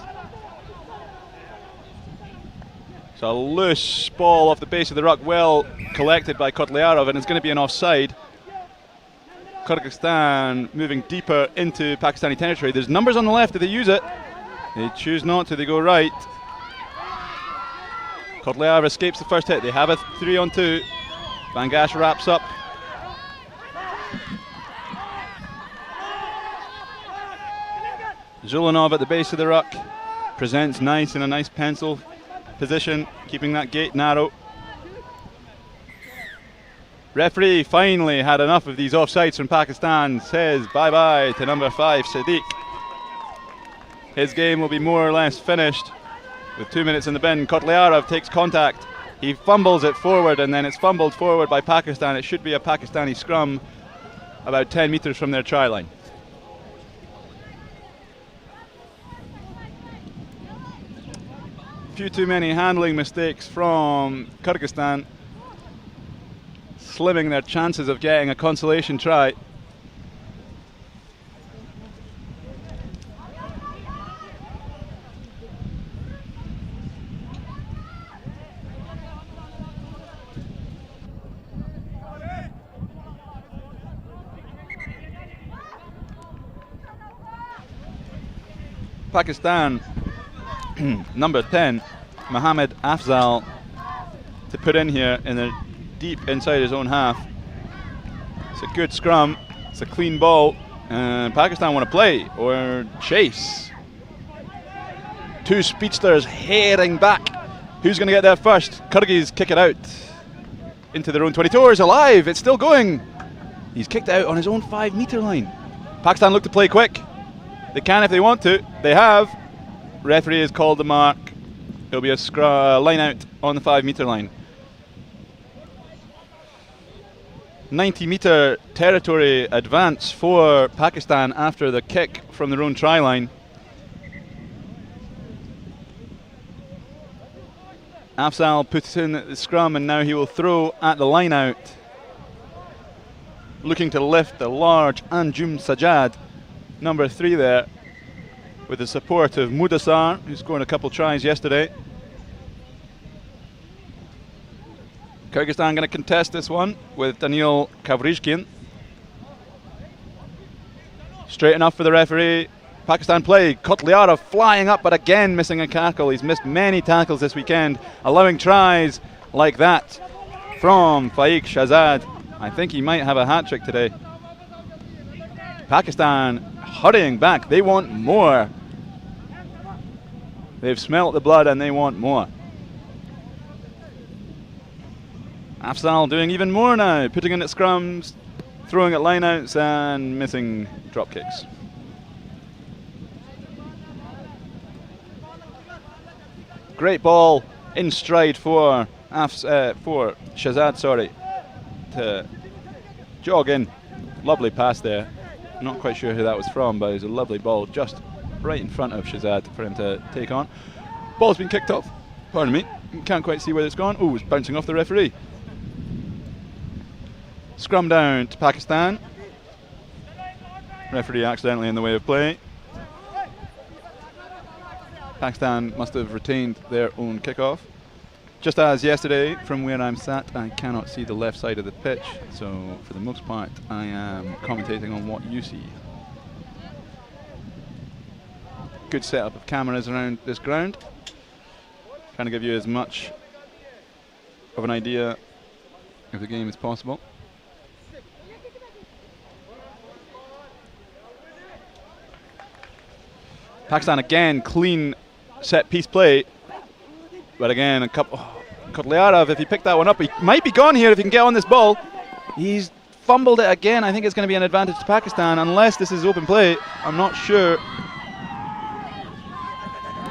It's a loose ball off the base of the ruck, well collected by Kotliarov, and it's going to be an offside. Kyrgyzstan moving deeper into Pakistani territory. There's numbers on the left, do they use it? They choose not to, they go right. Kotliarov escapes the first hit. They have a 3-on-2. Bangash wraps up. Zulanov at the base of the ruck presents nice in a nice pencil position, keeping that gate narrow. Referee finally had enough of these offsides from Pakistan, says bye-bye to number 5, Sadiq. His game will be more or less finished with 2 minutes in the bin. Kotliarov takes contact. He fumbles it forward, and then it's fumbled forward by Pakistan. It should be a Pakistani scrum about 10 meters from their try line. Few too many handling mistakes from Kyrgyzstan, slimming their chances of getting a consolation try. Pakistan, number 10, Mohammed Afzal, to put in here in the deep inside his own half. It's a good scrum, it's a clean ball, and Pakistan want to play or chase. Two speedsters heading back. Who's going to get there first? Kyrgyz kick it out into their own 22. Is alive, it's still going. He's kicked it out on his own 5 meter line. Pakistan look to play quick. They can if they want to. They have. Referee has called the mark. It'll be a line out on the 5 meter line. 90 meter territory advance for Pakistan after the kick from their own try line. Afzal puts in the scrum, and now he will throw at the line out. Looking to lift the large Anjum Sajjad, number 3 there, with the support of Mudassar, who scored a couple tries yesterday. Kyrgyzstan going to contest this one with Daniil Kavrishkin. Straight enough for the referee. Pakistan play. Kotliarov flying up, but again missing a tackle. He's missed many tackles this weekend, allowing tries like that from Faiq Shahzad. I think he might have a hat-trick today. Pakistan hurrying back. They want more. They've smelt the blood and they want more. Afzal doing even more now, putting in at scrums, throwing at lineouts and missing drop kicks. Great ball in stride for Shahzad, to jog in. Lovely pass there. Not quite sure who that was from, but it was a lovely ball just right in front of Shahzad for him to take on. Ball's been kicked off. Pardon me. Can't quite see where it's gone. Oh, it's bouncing off the referee. Scrum down to Pakistan. Referee accidentally in the way of play. Pakistan must have retained their own kickoff. Just as yesterday, from where I'm sat, I cannot see the left side of the pitch, so for the most part, I am commentating on what you see. Good setup of cameras around this ground. Trying to give you as much of an idea of the game as possible. Pakistan again, clean set piece play. But again, Kotliarov, if he picked that one up, he might be gone here if he can get on this ball. He's fumbled it again. I think it's going to be an advantage to Pakistan, unless this is open play. I'm not sure.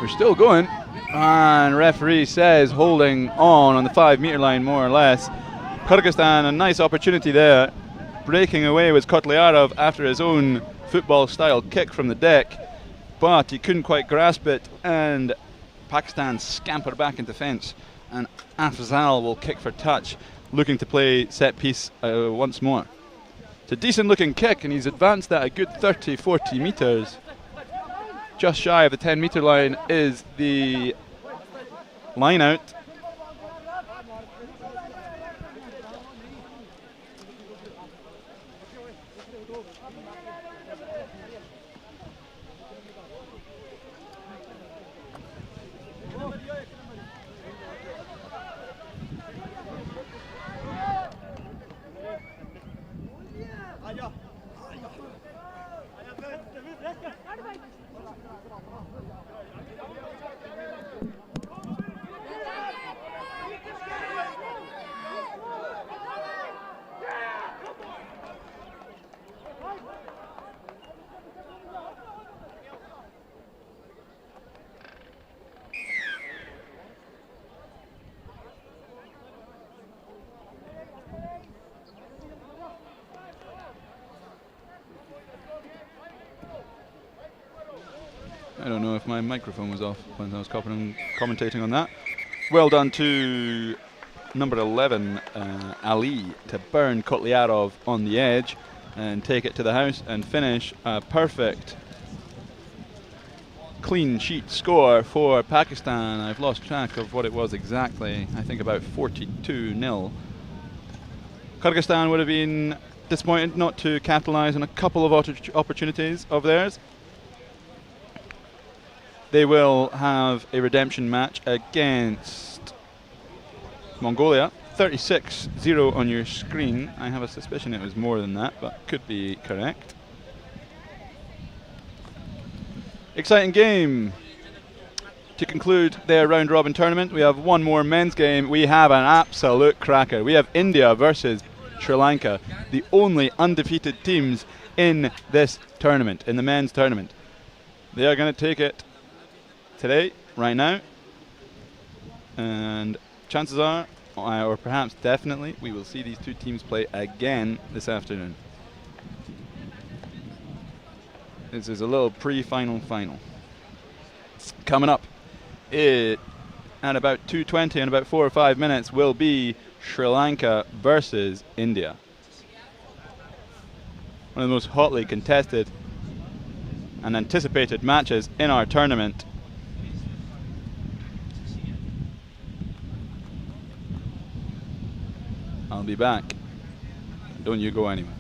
We're still going. And referee says holding on the 5 meter line, more or less. Kyrgyzstan, a nice opportunity there. Breaking away was Kotliarov after his own football-style kick from the deck. But he couldn't quite grasp it, and Pakistan scamper back into fence, and Afzal will kick for touch, looking to play set piece once more. It's a decent looking kick, and he's advanced that a good 30-40 metres. Just shy of the 10 metre line is the line out. I don't know if my microphone was off when I was commentating on that. Well done to number 11, Ali, to burn Kotliarov on the edge and take it to the house and finish a perfect clean sheet score for Pakistan. I've lost track of what it was exactly. I think about 42-0. Kyrgyzstan would have been disappointed not to capitalise on a couple of opportunities of theirs. They will have a redemption match against Mongolia. 36-0 on your screen. I have a suspicion it was more than that, but could be correct. Exciting game. To conclude their round robin tournament, we have one more men's game. We have an absolute cracker. We have India versus Sri Lanka, the only undefeated teams in this tournament, in the men's tournament. They are going to take it today, right now, and chances are, or perhaps definitely, we will see these two teams play again this afternoon. This is a little pre-final final. Coming up at about 2:20 in about 4 or 5 minutes will be Sri Lanka versus India. One of the most hotly contested and anticipated matches in our tournament. I'll be back. Don't you go anywhere.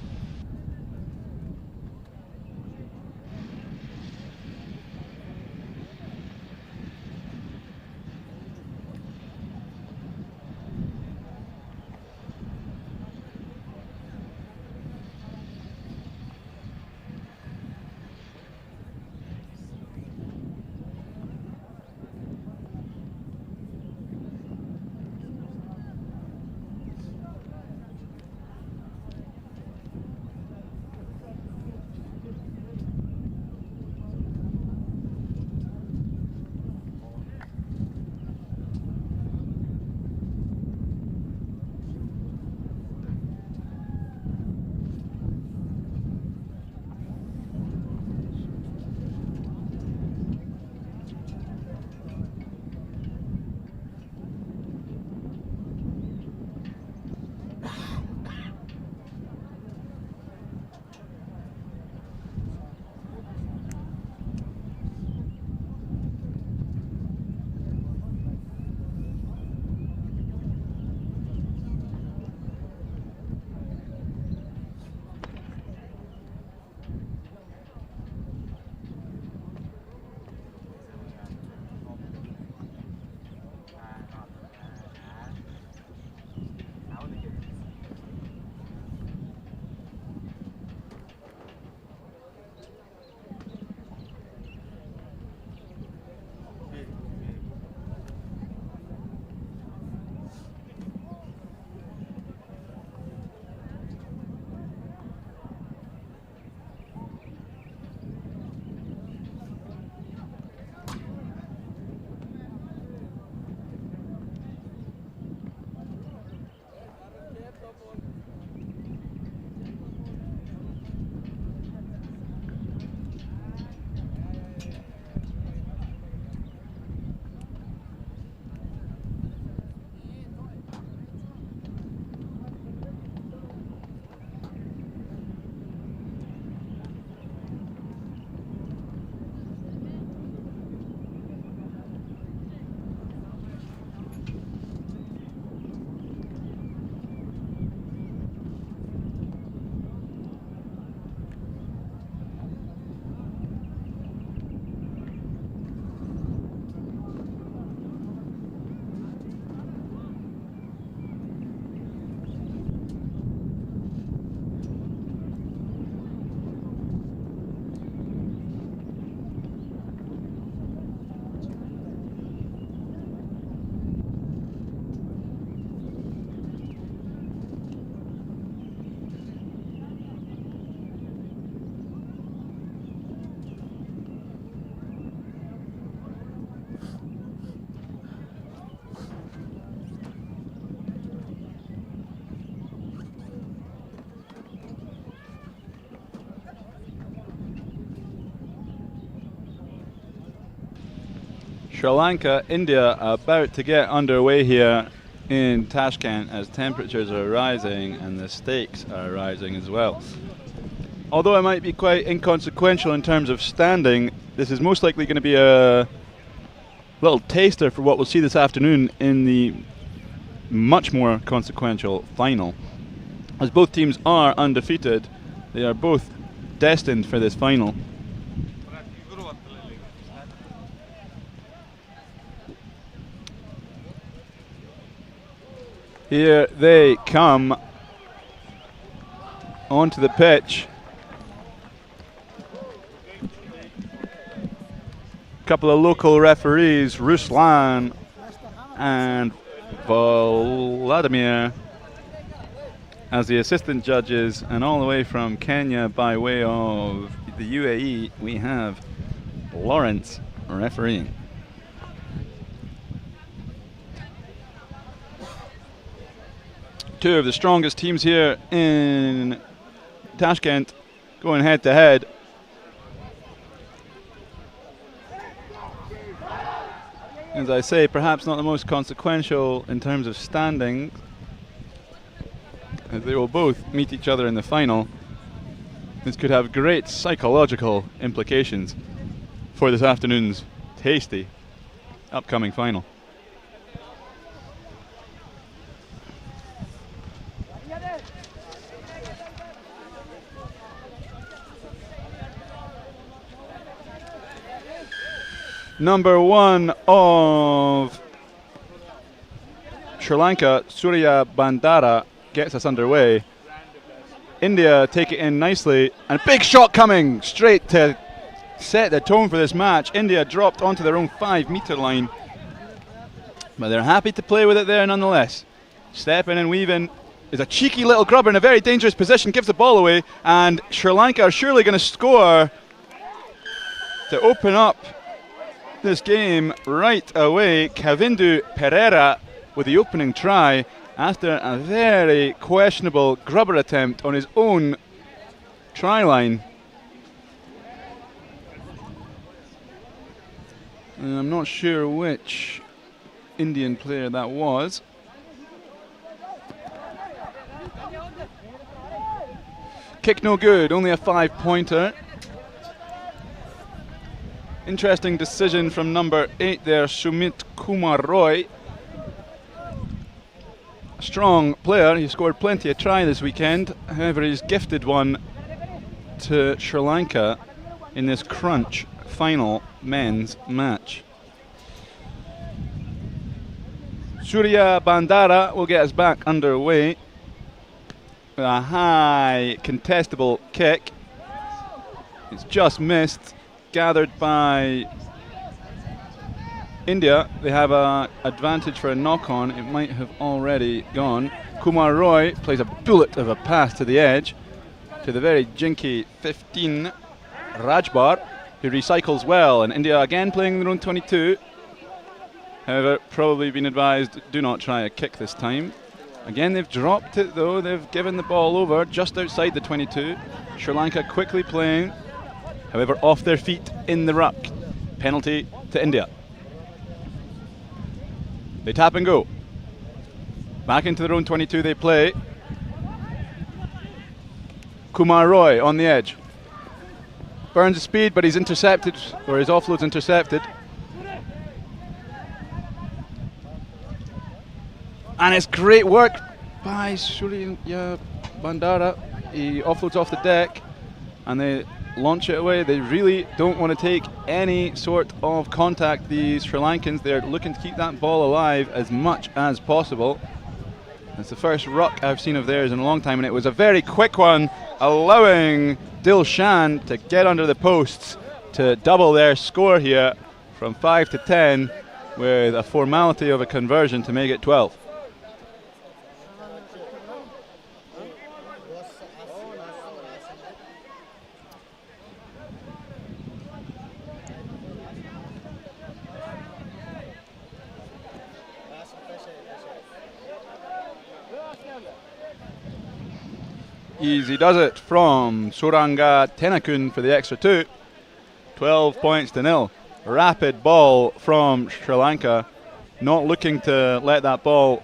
Sri Lanka, India about to get underway here in Tashkent as temperatures are rising and the stakes are rising as well. Although it might be quite inconsequential in terms of standing, this is most likely going to be a little taster for what we'll see this afternoon in the much more consequential final. As both teams are undefeated, they are both destined for this final. Here they come onto the pitch. A couple of local referees, Ruslan and Vladimir, as the assistant judges, and all the way from Kenya by way of the UAE, we have Lawrence refereeing. Two of the strongest teams here in Tashkent going head to head. As I say, perhaps not the most consequential in terms of standing, as they will both meet each other in the final. This could have great psychological implications for this afternoon's tasty upcoming final. Number one of Sri Lanka, Surya Bandara, gets us underway. India take it in nicely, and a big shot coming straight to set the tone for this match. India dropped onto their own 5-metre line, but they're happy to play with it there nonetheless. Stepping and weaving is a cheeky little grubber in a very dangerous position, gives the ball away, and Sri Lanka are surely going to score to open up this game right away. Kavindu Pereira with the opening try after a very questionable grubber attempt on his own try line. And I'm not sure which Indian player that was. Kick no good, only a 5-pointer. Interesting decision from number 8 there, Sumit Kumar Roy. Strong player, he scored plenty of try this weekend. However, he's gifted one to Sri Lanka in this crunch final men's match. Surya Bandara will get us back underway with a high contestable kick. It's just missed. Gathered by India. They have an advantage for a knock-on. It might have already gone. Kumar Roy plays a bullet of a pass to the edge to the very jinky 15 Rajbar, who recycles well, and India again playing their own 22. However, probably been advised, do not try a kick this time. Again, they've dropped it though. They've given the ball over just outside the 22. Sri Lanka quickly playing, however, off their feet in the ruck. Penalty to India. They tap and go. Back into their own 22 they play. Kumar Roy on the edge. Burns the speed, but he's intercepted, or his offload's intercepted. And it's great work by Surya Bandara. He offloads off the deck and they launch it away. They really don't want to take any sort of contact, these Sri Lankans. They're looking to keep that ball alive as much as possible. It's the first ruck I've seen of theirs in a long time, and it was a very quick one, allowing Dilshan to get under the posts to double their score here from 5 to 10 with a formality of a conversion to make it 12. Easy does it from Suranga Tenakun for the extra 2. 12 points to 0. Rapid ball from Sri Lanka, not looking to let that ball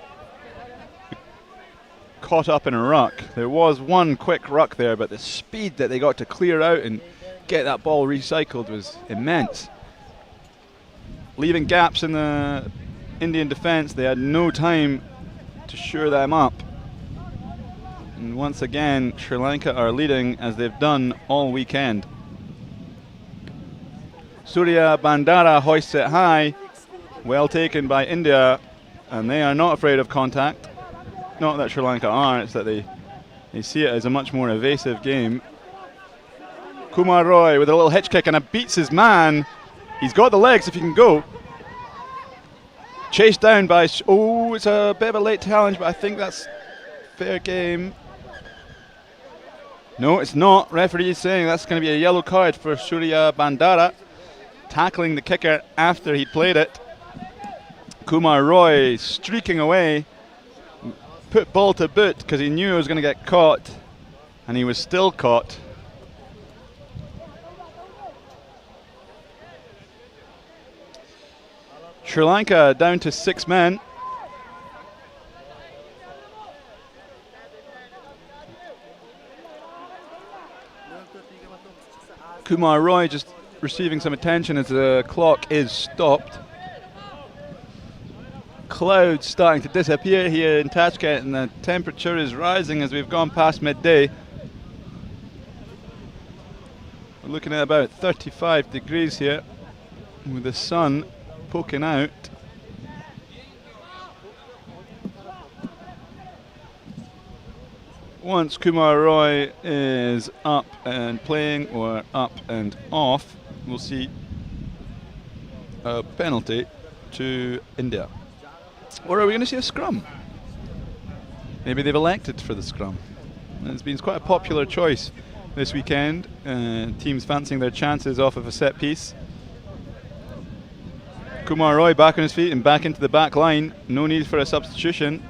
be caught up in a ruck. There was one quick ruck there, but the speed that they got to clear out and get that ball recycled was immense. Leaving gaps in the Indian defence, they had no time to shore them up. And once again, Sri Lanka are leading as they've done all weekend. Surya Bandara hoists it high. Well taken by India, and they are not afraid of contact. Not that Sri Lanka are, it's that they see it as a much more evasive game. Kumar Roy with a little hitch kick and beats his man. He's got the legs if he can go. Chased down by, it's a bit of a late challenge, but I think that's fair game. No, it's not. Referee is saying that's going to be a yellow card for Surya Bandara, tackling the kicker after he'd played it. Kumar Roy streaking away, put ball to boot because he knew he was going to get caught, and he was still caught. Sri Lanka down to 6 men. Kumar Roy just receiving some attention as the clock is stopped. Clouds starting to disappear here in Tashkent, and the temperature is rising as we've gone past midday. We're looking at about 35 degrees here with the sun poking out. Once Kumar Roy is up and playing or up and off, we'll see a penalty to India. Or are we going to see a scrum? Maybe they've elected for the scrum. It's been quite a popular choice this weekend. Teams fancying their chances off of a set piece. Kumar Roy back on his feet and back into the back line. No need for a substitution.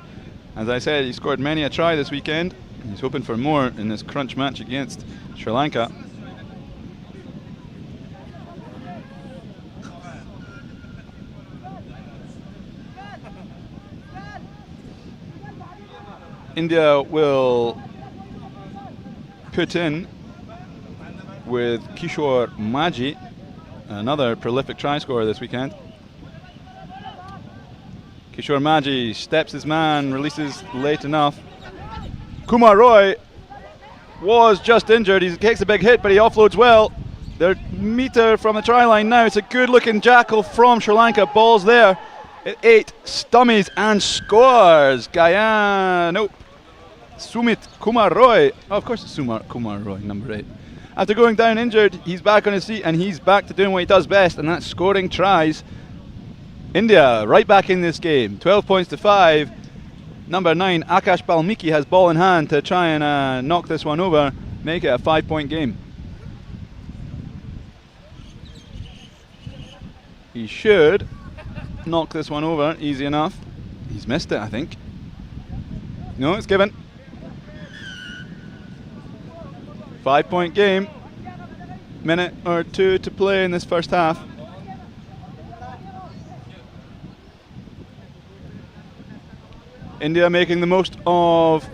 As I said, he scored many a try this weekend. He's hoping for more in this crunch match against Sri Lanka. India will put in with Kishore Maji, another prolific try scorer this weekend. Kishore Maji steps his man, releases late enough. Kumar Roy was just injured. He takes a big hit, but he offloads well. They're metre from the try line now. It's a good looking jackal from Sri Lanka. Ball's there. 8 stummies and scores. Nope. Sumit Kumar Roy. Oh, of course it's Kumar Roy, number 8. After going down injured, he's back on his feet and he's back to doing what he does best, and that's scoring tries. India right back in this game. 12 points to 5. Number 9, Akash Balmiki, has ball in hand to try and knock this one over, make it a 5-point game. He should knock this one over easy enough. He's missed it, I think. No, it's given. 5-point game. Minute or two to play in this first half. India making the most of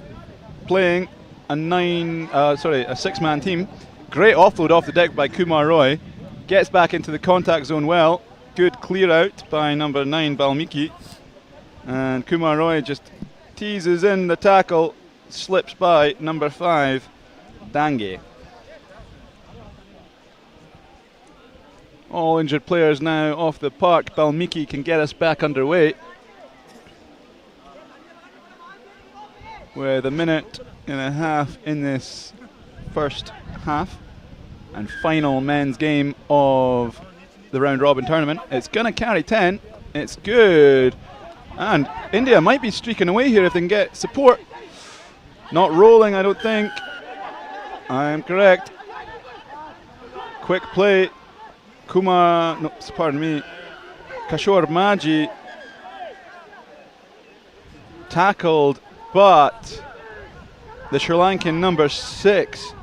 playing a six-man team. Great offload off the deck by Kumar Roy. Gets back into the contact zone well. Good clear out by number 9, Balmiki. And Kumar Roy just teases in the tackle, slips by number 5, Dange. All injured players now off the park. Balmiki can get us back underway with a minute and a half in this first half and final men's game of the round robin tournament. It's going to carry 10. It's good. And India might be streaking away here if they can get support. Not rolling, I don't think. I am correct. Quick play. Kishore Maji tackled, but the Sri Lankan number 6,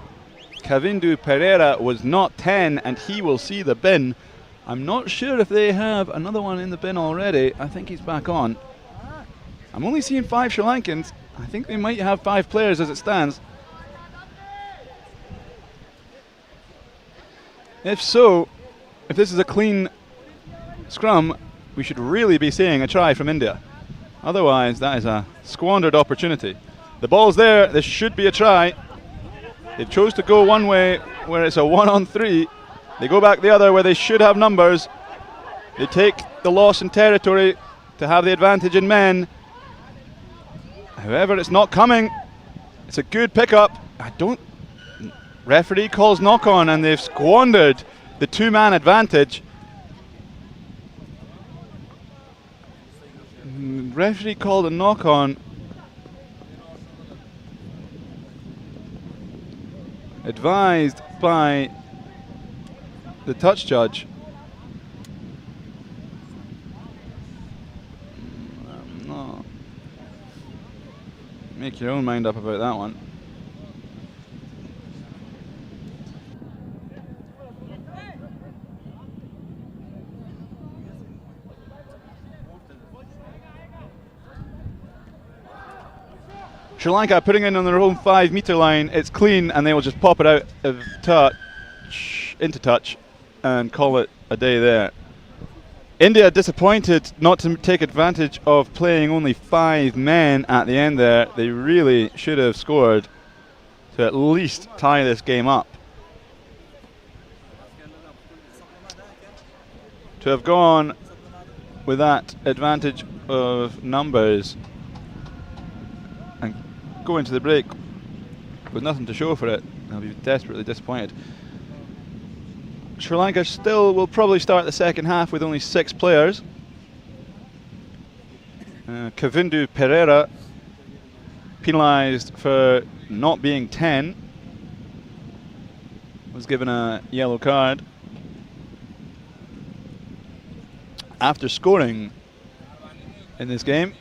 Kavindu Pereira, was not 10, and he will see the bin. I'm not sure if they have another one in the bin already. I think he's back on. I'm only seeing 5 Sri Lankans. I think they might have 5 players as it stands. If so, if this is a clean scrum, we should really be seeing a try from India. Otherwise, that is a squandered opportunity. The ball's there. This should be a try. They've chose to go one way where it's a 1-on-3. They go back the other where they should have numbers. They take the loss in territory to have the advantage in men. However, it's not coming. It's a good pickup. Referee calls knock on, and they've squandered the 2-man advantage. Referee called a knock on. Advised by the touch judge. No. Make your own mind up about that one. Sri Lanka putting in on their own 5-meter line. It's clean, and they will just pop it out of touch, into touch, and call it a day there. India disappointed not to take advantage of playing only 5 men at the end there. They really should have scored to at least tie this game up. To have gone with that advantage of numbers and go into the break with nothing to show for it, they'll be desperately disappointed. Sri Lanka still will probably start the second half with only 6 players. Kavindu Pereira penalised for not being 10, was given a yellow card after scoring in this game.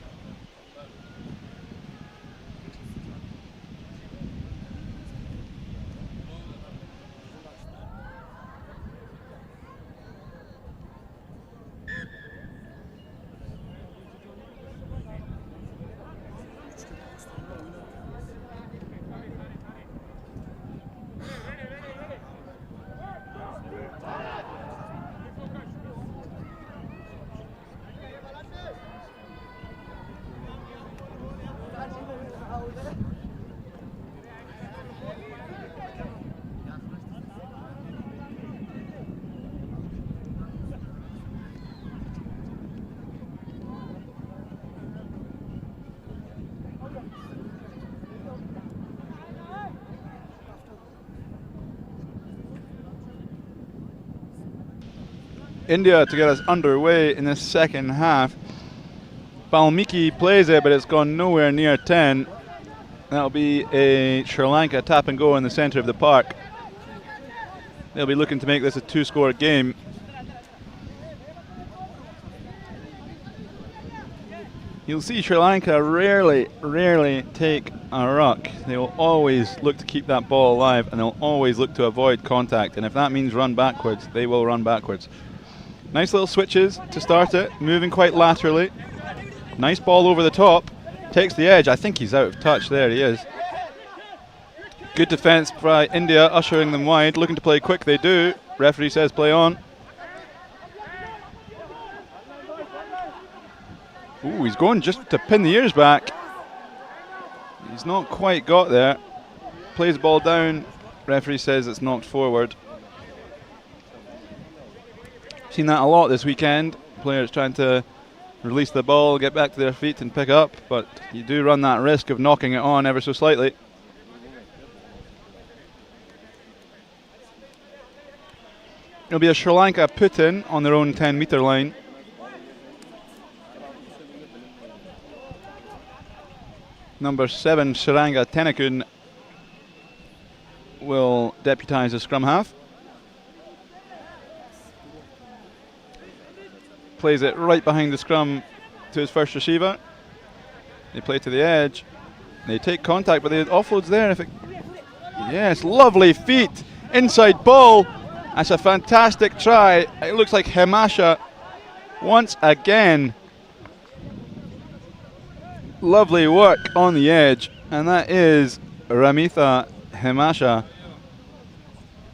India to get us underway in this second half. Balmiki plays it, but it's gone nowhere near 10. That'll be a Sri Lanka tap and go in the centre of the park. They'll be looking to make this a 2-score game. You'll see Sri Lanka rarely take a ruck. They'll always look to keep that ball alive, and they'll always look to avoid contact. And if that means run backwards, they will run backwards. Nice little switches to start it, moving quite laterally. Nice ball over the top. Takes the edge. I think he's out of touch. There he is. Good defense by India, ushering them wide. Looking to play quick. They do. Referee says play on. Ooh, he's going just to pin the ears back. He's not quite got there. Plays the ball down. Referee says it's knocked forward. Seen that a lot this weekend. Players trying to release the ball, get back to their feet and pick up, but you do run that risk of knocking it on ever so slightly. It'll be a Sri Lanka put-in on their own 10-metre line. Number 7, Sharanga Tenakun, will deputise the scrum half. Plays it right behind the scrum to his first receiver. They play to the edge. They take contact, but the offload's there. Yes, lovely feet. Inside ball. That's a fantastic try. It looks like Himasha once again. Lovely work on the edge. And that is Ramitha Himasha,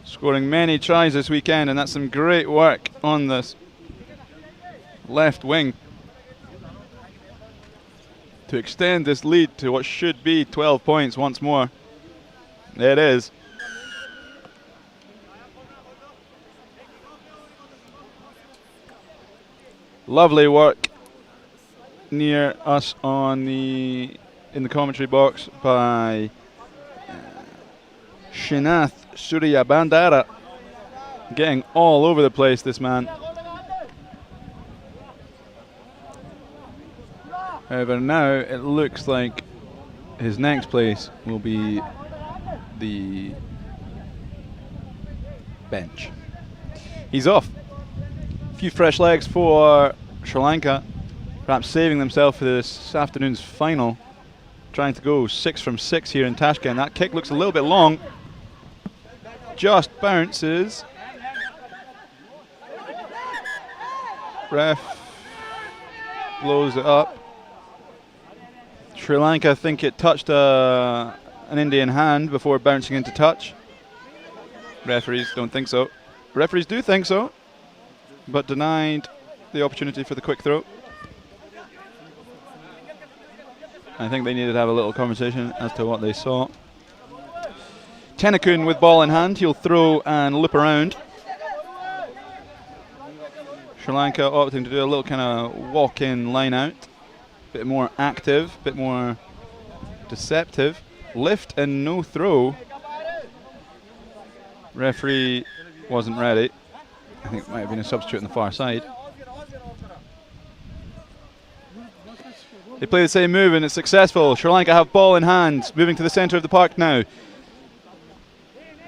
scoring many tries this weekend, and that's some great work on this left wing to extend this lead to what should be 12 points once more. There it is. Lovely work near us in the commentary box by Shinath Surya Bandara, getting all over the place, this man. However, now it looks like his next place will be the bench. He's off. A few fresh legs for Sri Lanka, perhaps saving themselves for this afternoon's final. Trying to go 6 from 6 here in Tashkent. That kick looks a little bit long. Just bounces. Ref blows it up. Sri Lanka think it touched an Indian hand before bouncing into touch. Referees don't think so. Referees do think so, but denied the opportunity for the quick throw. I think they needed to have a little conversation as to what they saw. Tenakun with ball in hand. He'll throw and loop around. Sri Lanka opting to do a little kind of walk-in line out. Bit more active, bit more deceptive. Lift and no throw. Referee wasn't ready. I think it might have been a substitute on the far side. They play the same move and it's successful. Sri Lanka have ball in hand, moving to the centre of the park now.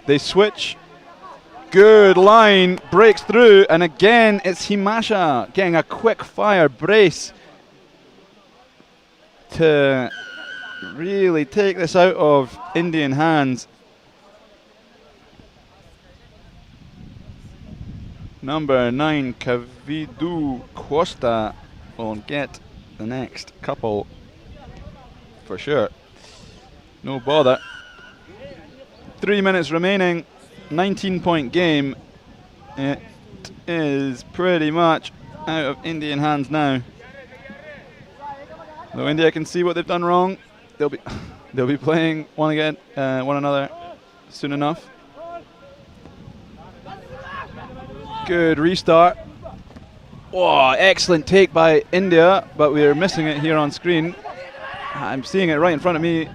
They switch. Good line, breaks through, and again it's Himasha getting a quick fire brace to really take this out of Indian hands. Number 9, Kavidu Costa, will get the next couple for sure. No bother. 3 minutes remaining, 19-point game. It is pretty much out of Indian hands now. Though India can see what they've done wrong, they'll be playing one another soon enough. Good restart. Oh, excellent take by India, but we're missing it here on screen. I'm seeing it right in front of me.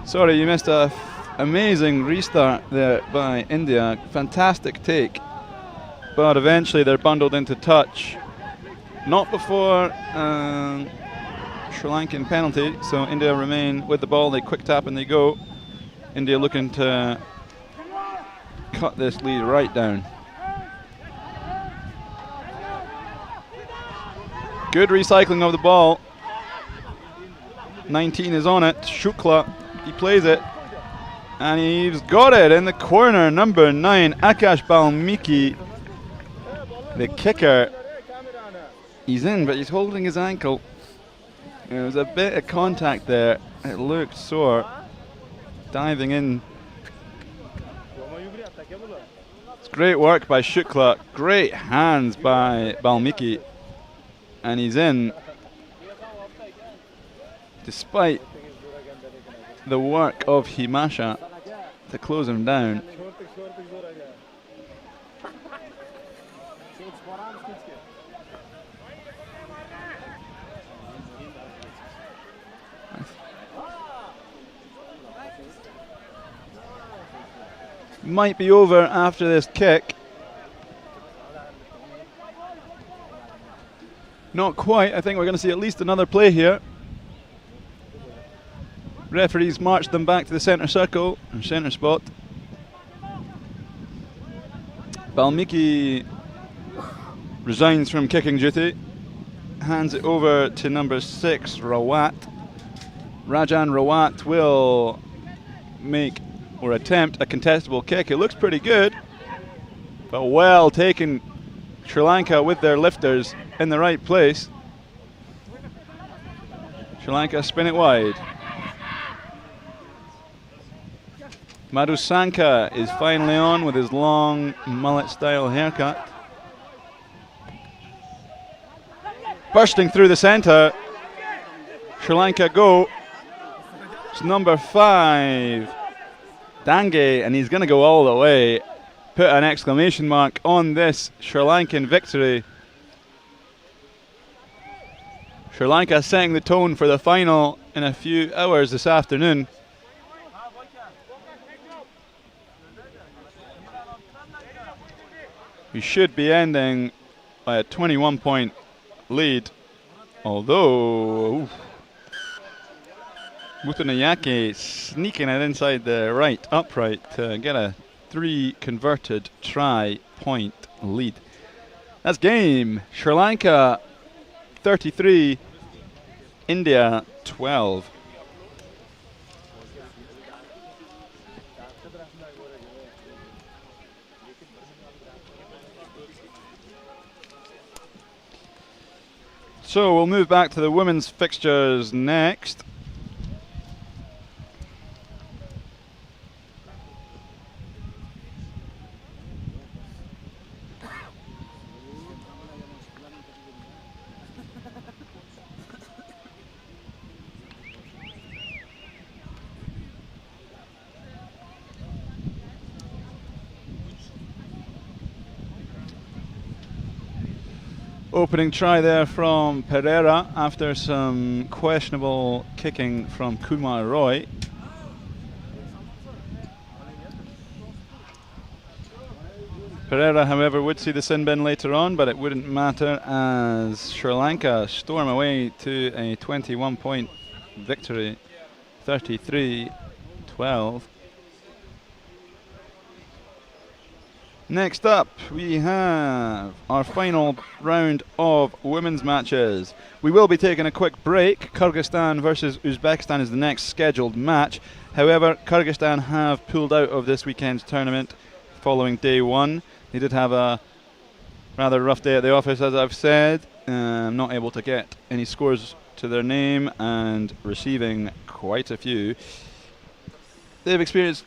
Sorry, you missed a amazing restart there by India. Fantastic take. But eventually they're bundled into touch. Not before Sri Lankan penalty, so India remain with the ball. They quick tap and they go. India looking to cut this lead right down. Good recycling of the ball. 19 is on it. Shukla, he plays it. And he's got it in the corner. Number 9, Akash Balmiki, the kicker. He's in, but he's holding his ankle. There was a bit of contact there. It looked sore. Diving in. It's great work by Shukla. Great hands by Balmiki. And he's in. Despite the work of Himasha to close him down. Might be over after this kick. Not quite. I think we're going to see at least another play here. Referees marched them back to the centre circle, or centre spot. Balmiki resigns from kicking duty, hands it over to number 6, Rawat. Rajan Rawat will make or attempt a contestable kick. It looks pretty good, but well taken. Sri Lanka with their lifters in the right place. Sri Lanka spin it wide. Madhusanka is finally on with his long mullet style haircut. Bursting through the centre. Sri Lanka go. It's number 5, Dange, and he's going to go all the way. Put an exclamation mark on this Sri Lankan victory. Sri Lanka setting the tone for the final in a few hours this afternoon. We should be ending by a 21-point lead, although Mutunayake sneaking it inside the right upright to get a 3 converted try-point lead. That's game. Sri Lanka 33, India 12. So we'll move back to the women's fixtures next. Opening try there from Pereira after some questionable kicking from Kumar Roy. Pereira, however, would see the sin bin later on, but it wouldn't matter as Sri Lanka storm away to a 21-point victory, 33-12. Next up, we have our final round of women's matches. We will be taking a quick break. Kyrgyzstan versus Uzbekistan is the next scheduled match. However, Kyrgyzstan have pulled out of this weekend's tournament following day 1. They did have a rather rough day at the office, as I've said. Not able to get any scores to their name and receiving quite a few. They've experienced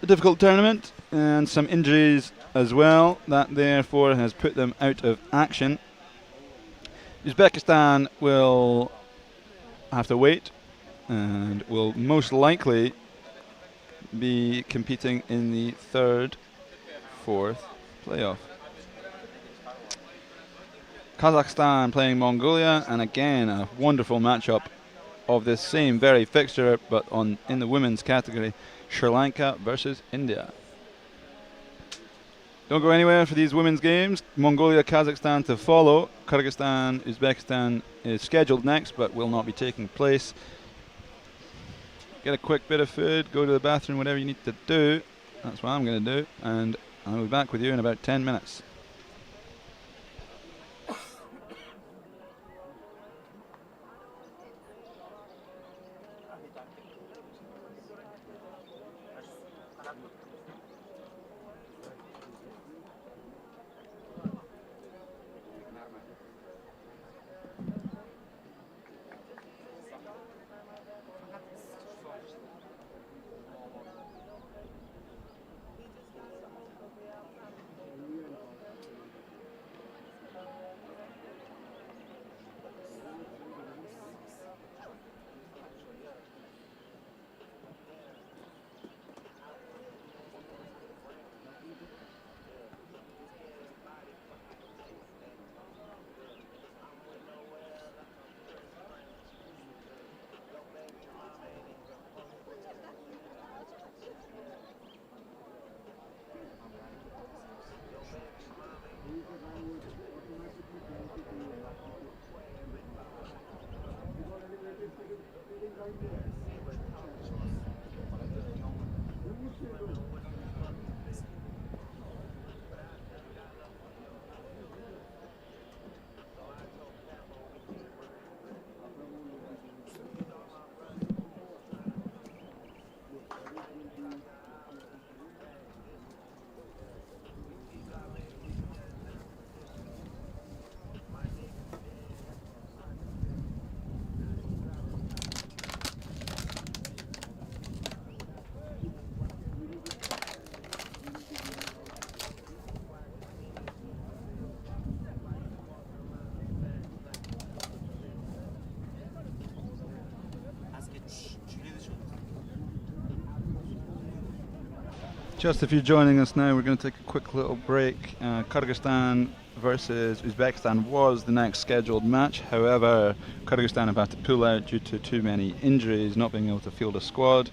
a difficult tournament and some injuries as well. That therefore has put them out of action. Uzbekistan will have to wait and will most likely be competing in the 3rd, 4th playoff. Kazakhstan playing Mongolia, and again a wonderful matchup of this same very fixture, but in the women's category. Sri Lanka versus India. Don't go anywhere for these women's games. Mongolia, Kazakhstan to follow. Kyrgyzstan, Uzbekistan is scheduled next, but will not be taking place. Get a quick bit of food, go to the bathroom, whatever you need to do. That's what I'm going to do, and I'll be back with you in about 10 minutes. Just if you're joining us now, we're going to take a quick little break. Kyrgyzstan versus Uzbekistan was the next scheduled match. However, Kyrgyzstan have had to pull out due to too many injuries, not being able to field a squad.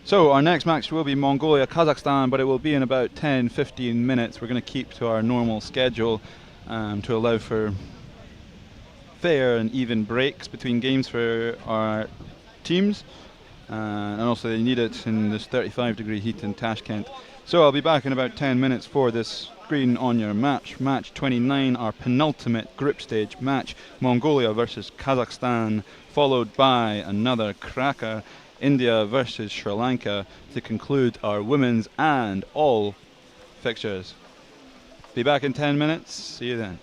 So our next match will be Mongolia, Kazakhstan, but it will be in about 10-15 minutes. We're going to keep to our normal schedule to allow for fair and even breaks between games for our teams. And also they need it in this 35-degree heat in Tashkent. So I'll be back in about 10 minutes for this screen on your match. Match 29, our penultimate group stage match, Mongolia versus Kazakhstan, followed by another cracker, India versus Sri Lanka, to conclude our women's and all fixtures. Be back in 10 minutes. See you then.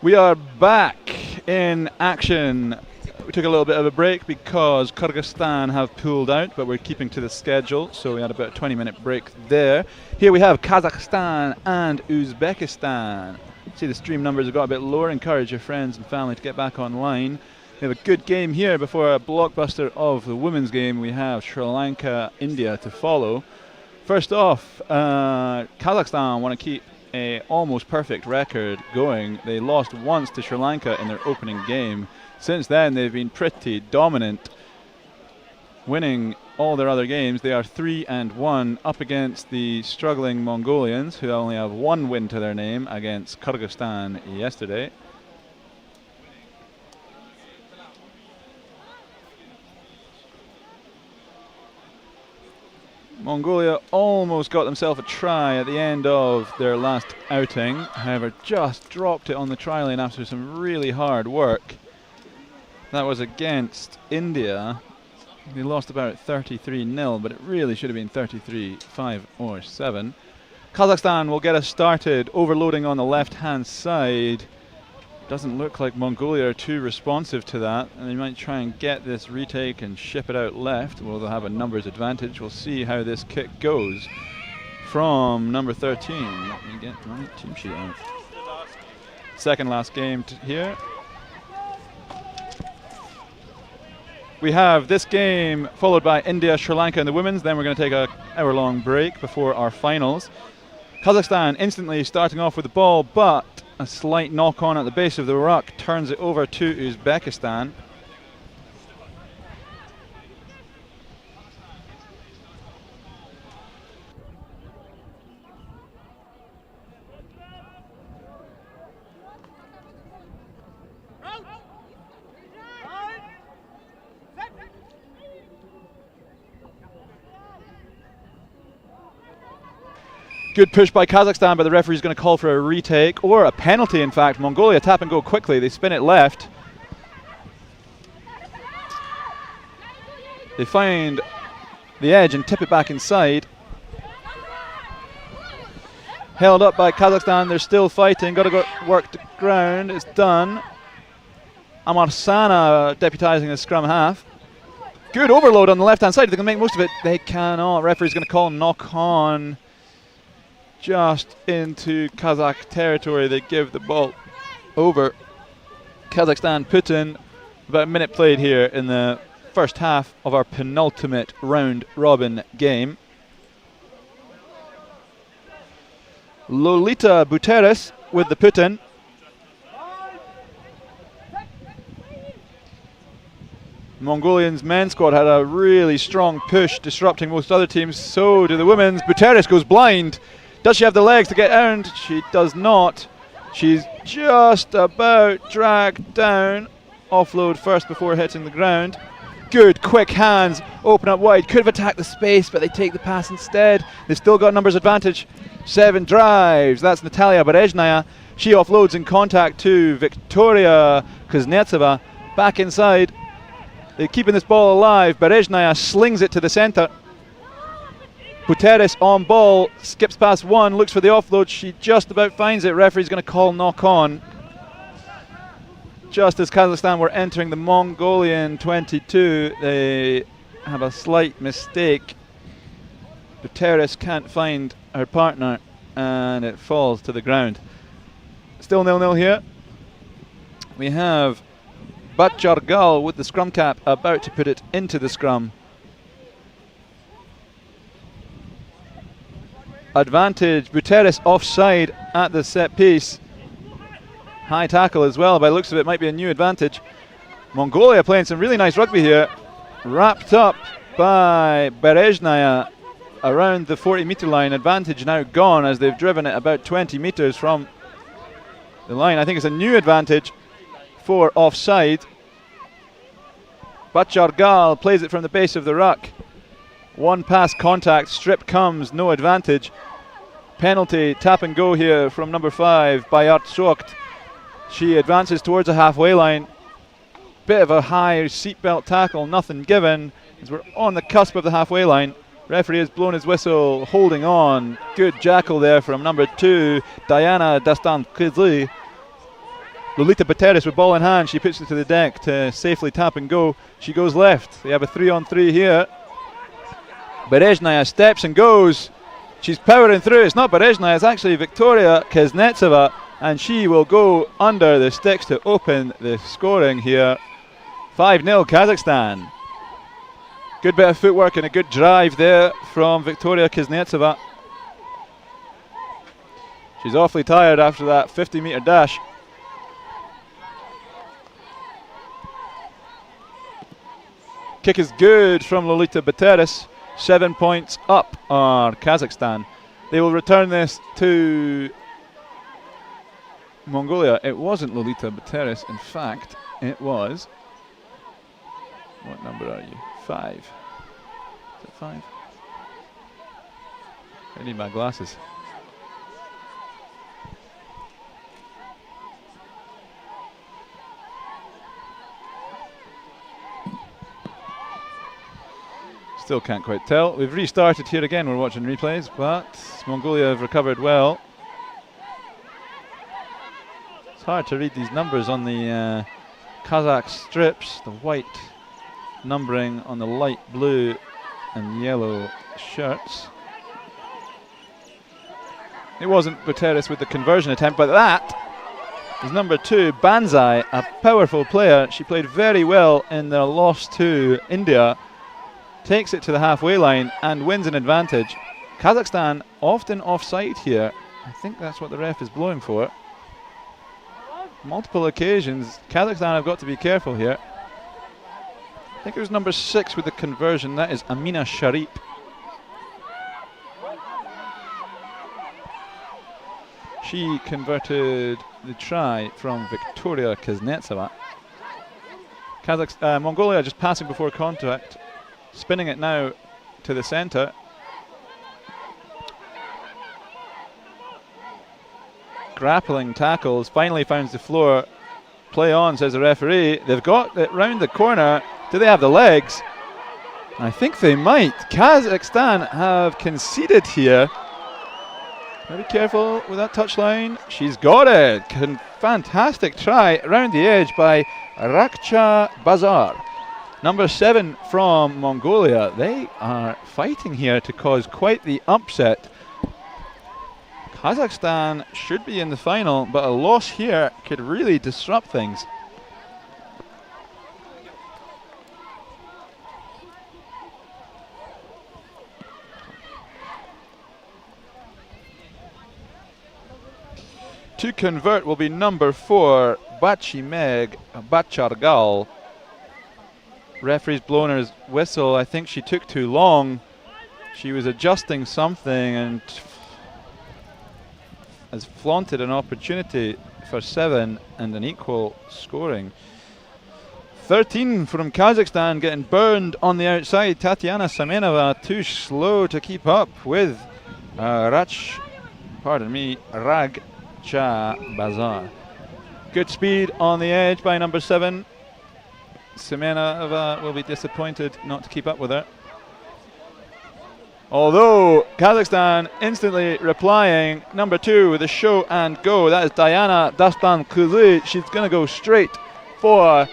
We are back in action. We took a little bit of a break because Kyrgyzstan have pulled out, but we're keeping to the schedule, so we had about a 20-minute break there. Here we have Kazakhstan and Uzbekistan. See, the stream numbers have got a bit lower. Encourage your friends and family to get back online. We have a good game here before a blockbuster of the women's game. We have Sri Lanka, India to follow. First off, Kazakhstan want to keep a almost perfect record going. They lost once to Sri Lanka in their opening game. Since then, they've been pretty dominant, winning all their other games. They are 3-1 up against the struggling Mongolians, who only have one win to their name against Kyrgyzstan yesterday. Mongolia almost got themselves a try at the end of their last outing, however just dropped it on the try lane after some really hard work. That was against India. They lost about 33-0, but it really should have been 33-5 or 7. Kazakhstan will get us started, overloading on the left-hand side. Doesn't look like Mongolia are too responsive to that, and they might try and get this retake and ship it out left. Well, they'll have a numbers advantage. We'll see how this kick goes from number 13. Let me get my team sheet out. Second last game here. We have this game followed by India, Sri Lanka in the women's. Then we're going to take an hour-long break before our finals. Kazakhstan instantly starting off with the ball, but a slight knock-on at the base of the ruck turns it over to Uzbekistan. Good push by Kazakhstan, but the referee's going to call for a retake, or a penalty in fact. Mongolia tap and go quickly, they spin it left. They find the edge and tip it back inside. Held up by Kazakhstan, they're still fighting, got to go work the ground, it's done. Amarsana deputising the scrum half. Good overload on the left hand side, they can make most of it. They cannot, referee's going to call knock on. Just into Kazakh territory, they give the ball over. Kazakhstan put in about a minute played here in the first half of our penultimate round robin game. Lolita Buteris with the put in. Mongolians men's squad had a really strong push, disrupting most other teams. So do the women's. Buteris goes blind. Does she have the legs to get out? She does not. She's just about dragged down. Offload first before hitting the ground. Good, quick hands. Open up wide. Could have attacked the space, but they take the pass instead. They've still got numbers advantage. 7 drives. That's Natalia Berezhnaya. She offloads in contact to Victoria Kuznetsova. Back inside. They're keeping this ball alive. Berezhnaya slings it to the centre. Buteris on ball, skips past one, looks for the offload. She just about finds it. Referee's going to call knock on. Just as Kazakhstan were entering the Mongolian 22, they have a slight mistake. Buteris can't find her partner and it falls to the ground. Still 0-0 here. We have Batjargal with the scrum cap about to put it into the scrum. Advantage, Buteris offside at the set piece. High tackle as well, by the looks of it might be a new advantage. Mongolia playing some really nice rugby here. Wrapped up by Berezhnaya around the 40-metre line. Advantage now gone as they've driven it about 20 metres from the line. I think it's a new advantage for offside. Batjargal plays it from the base of the ruck. One pass contact, strip comes, no advantage. Penalty, tap and go here from number 5, Bayat Sokt. She advances towards the halfway line. Bit of a high seatbelt tackle, nothing given, as we're on the cusp of the halfway line. Referee has blown his whistle, holding on. Good jackal there from number 2, Diana Dastankizli. Lolita Bateris with ball in hand. She puts it to the deck to safely tap and go. She goes left. They have a 3-on-3 here. Berezhnaya steps and goes. She's powering through. It's not Berezhnaya, it's actually Victoria Kuznetsova, and she will go under the sticks to open the scoring here. 5-0 Kazakhstan. Good bit of footwork and a good drive there from Victoria Kuznetsova. She's awfully tired after that 50-metre dash. Kick is good from Lolita Bateris. 7 points up are Kazakhstan. They will return this to Mongolia. It wasn't Lolita Bateris, in fact, it was. What number are you? 5. Is it 5? I need my glasses. Still can't quite tell. We've restarted here again. We're watching replays, but Mongolia have recovered well. It's hard to read these numbers on the Kazakh strips. The white numbering on the light blue and yellow shirts. It wasn't Buteris with the conversion attempt, but that is number 2, Banzai, a powerful player. She played very well in their loss to India. Takes it to the halfway line and wins an advantage. Kazakhstan often offside here. I think that's what the ref is blowing for. Multiple occasions. Kazakhstan have got to be careful here. I think it was number 6 with the conversion. That is Amina Sharip. She converted the try from Victoria Kuznetsova. Mongolia just passing before contact. Spinning it now to the centre. Grappling tackles, finally finds the floor. Play on, says the referee. They've got it round the corner. Do they have the legs? I think they might. Kazakhstan have conceded here. Very careful with that touchline. She's got it. Fantastic try around the edge by Rakcha Bazar. Number 7 from Mongolia. They are fighting here to cause quite the upset. Kazakhstan should be in the final, but a loss here could really disrupt things. To convert will be number 4, Bachimeg Bachargal. Referee's blown her whistle. I think she took too long. She was adjusting something and has flaunted an opportunity for 7 and an equal scoring. 13 from Kazakhstan, getting burned on the outside. Tatiana Semenova too slow to keep up with Rakcha Bazar. Good speed on the edge by number 7. Semenova will be disappointed not to keep up with her. Although Kazakhstan instantly replying, number 2 with a show and go. That is Diana Dastan-Kuzi. She's going to go straight for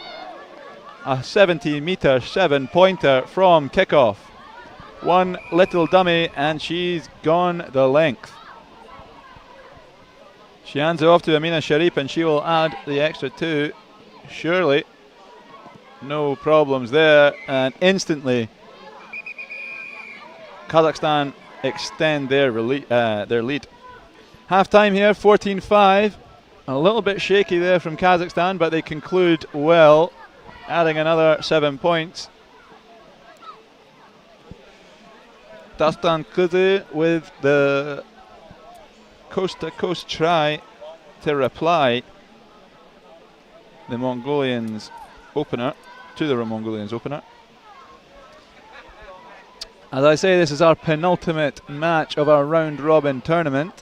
a 70-meter 7-pointer from kickoff. One little dummy and she's gone the length. She hands it off to Amina Sharip and she will add the extra 2, surely. No problems there, and instantly Kazakhstan extend their lead. Half time here, 14-5. A little bit shaky there from Kazakhstan, but they conclude well, adding another 7 points. Dastan Kuzi with the coast-to-coast try to reply the Mongolians opener. To the Mongolians opener. As I say, this is our penultimate match of our round robin tournament.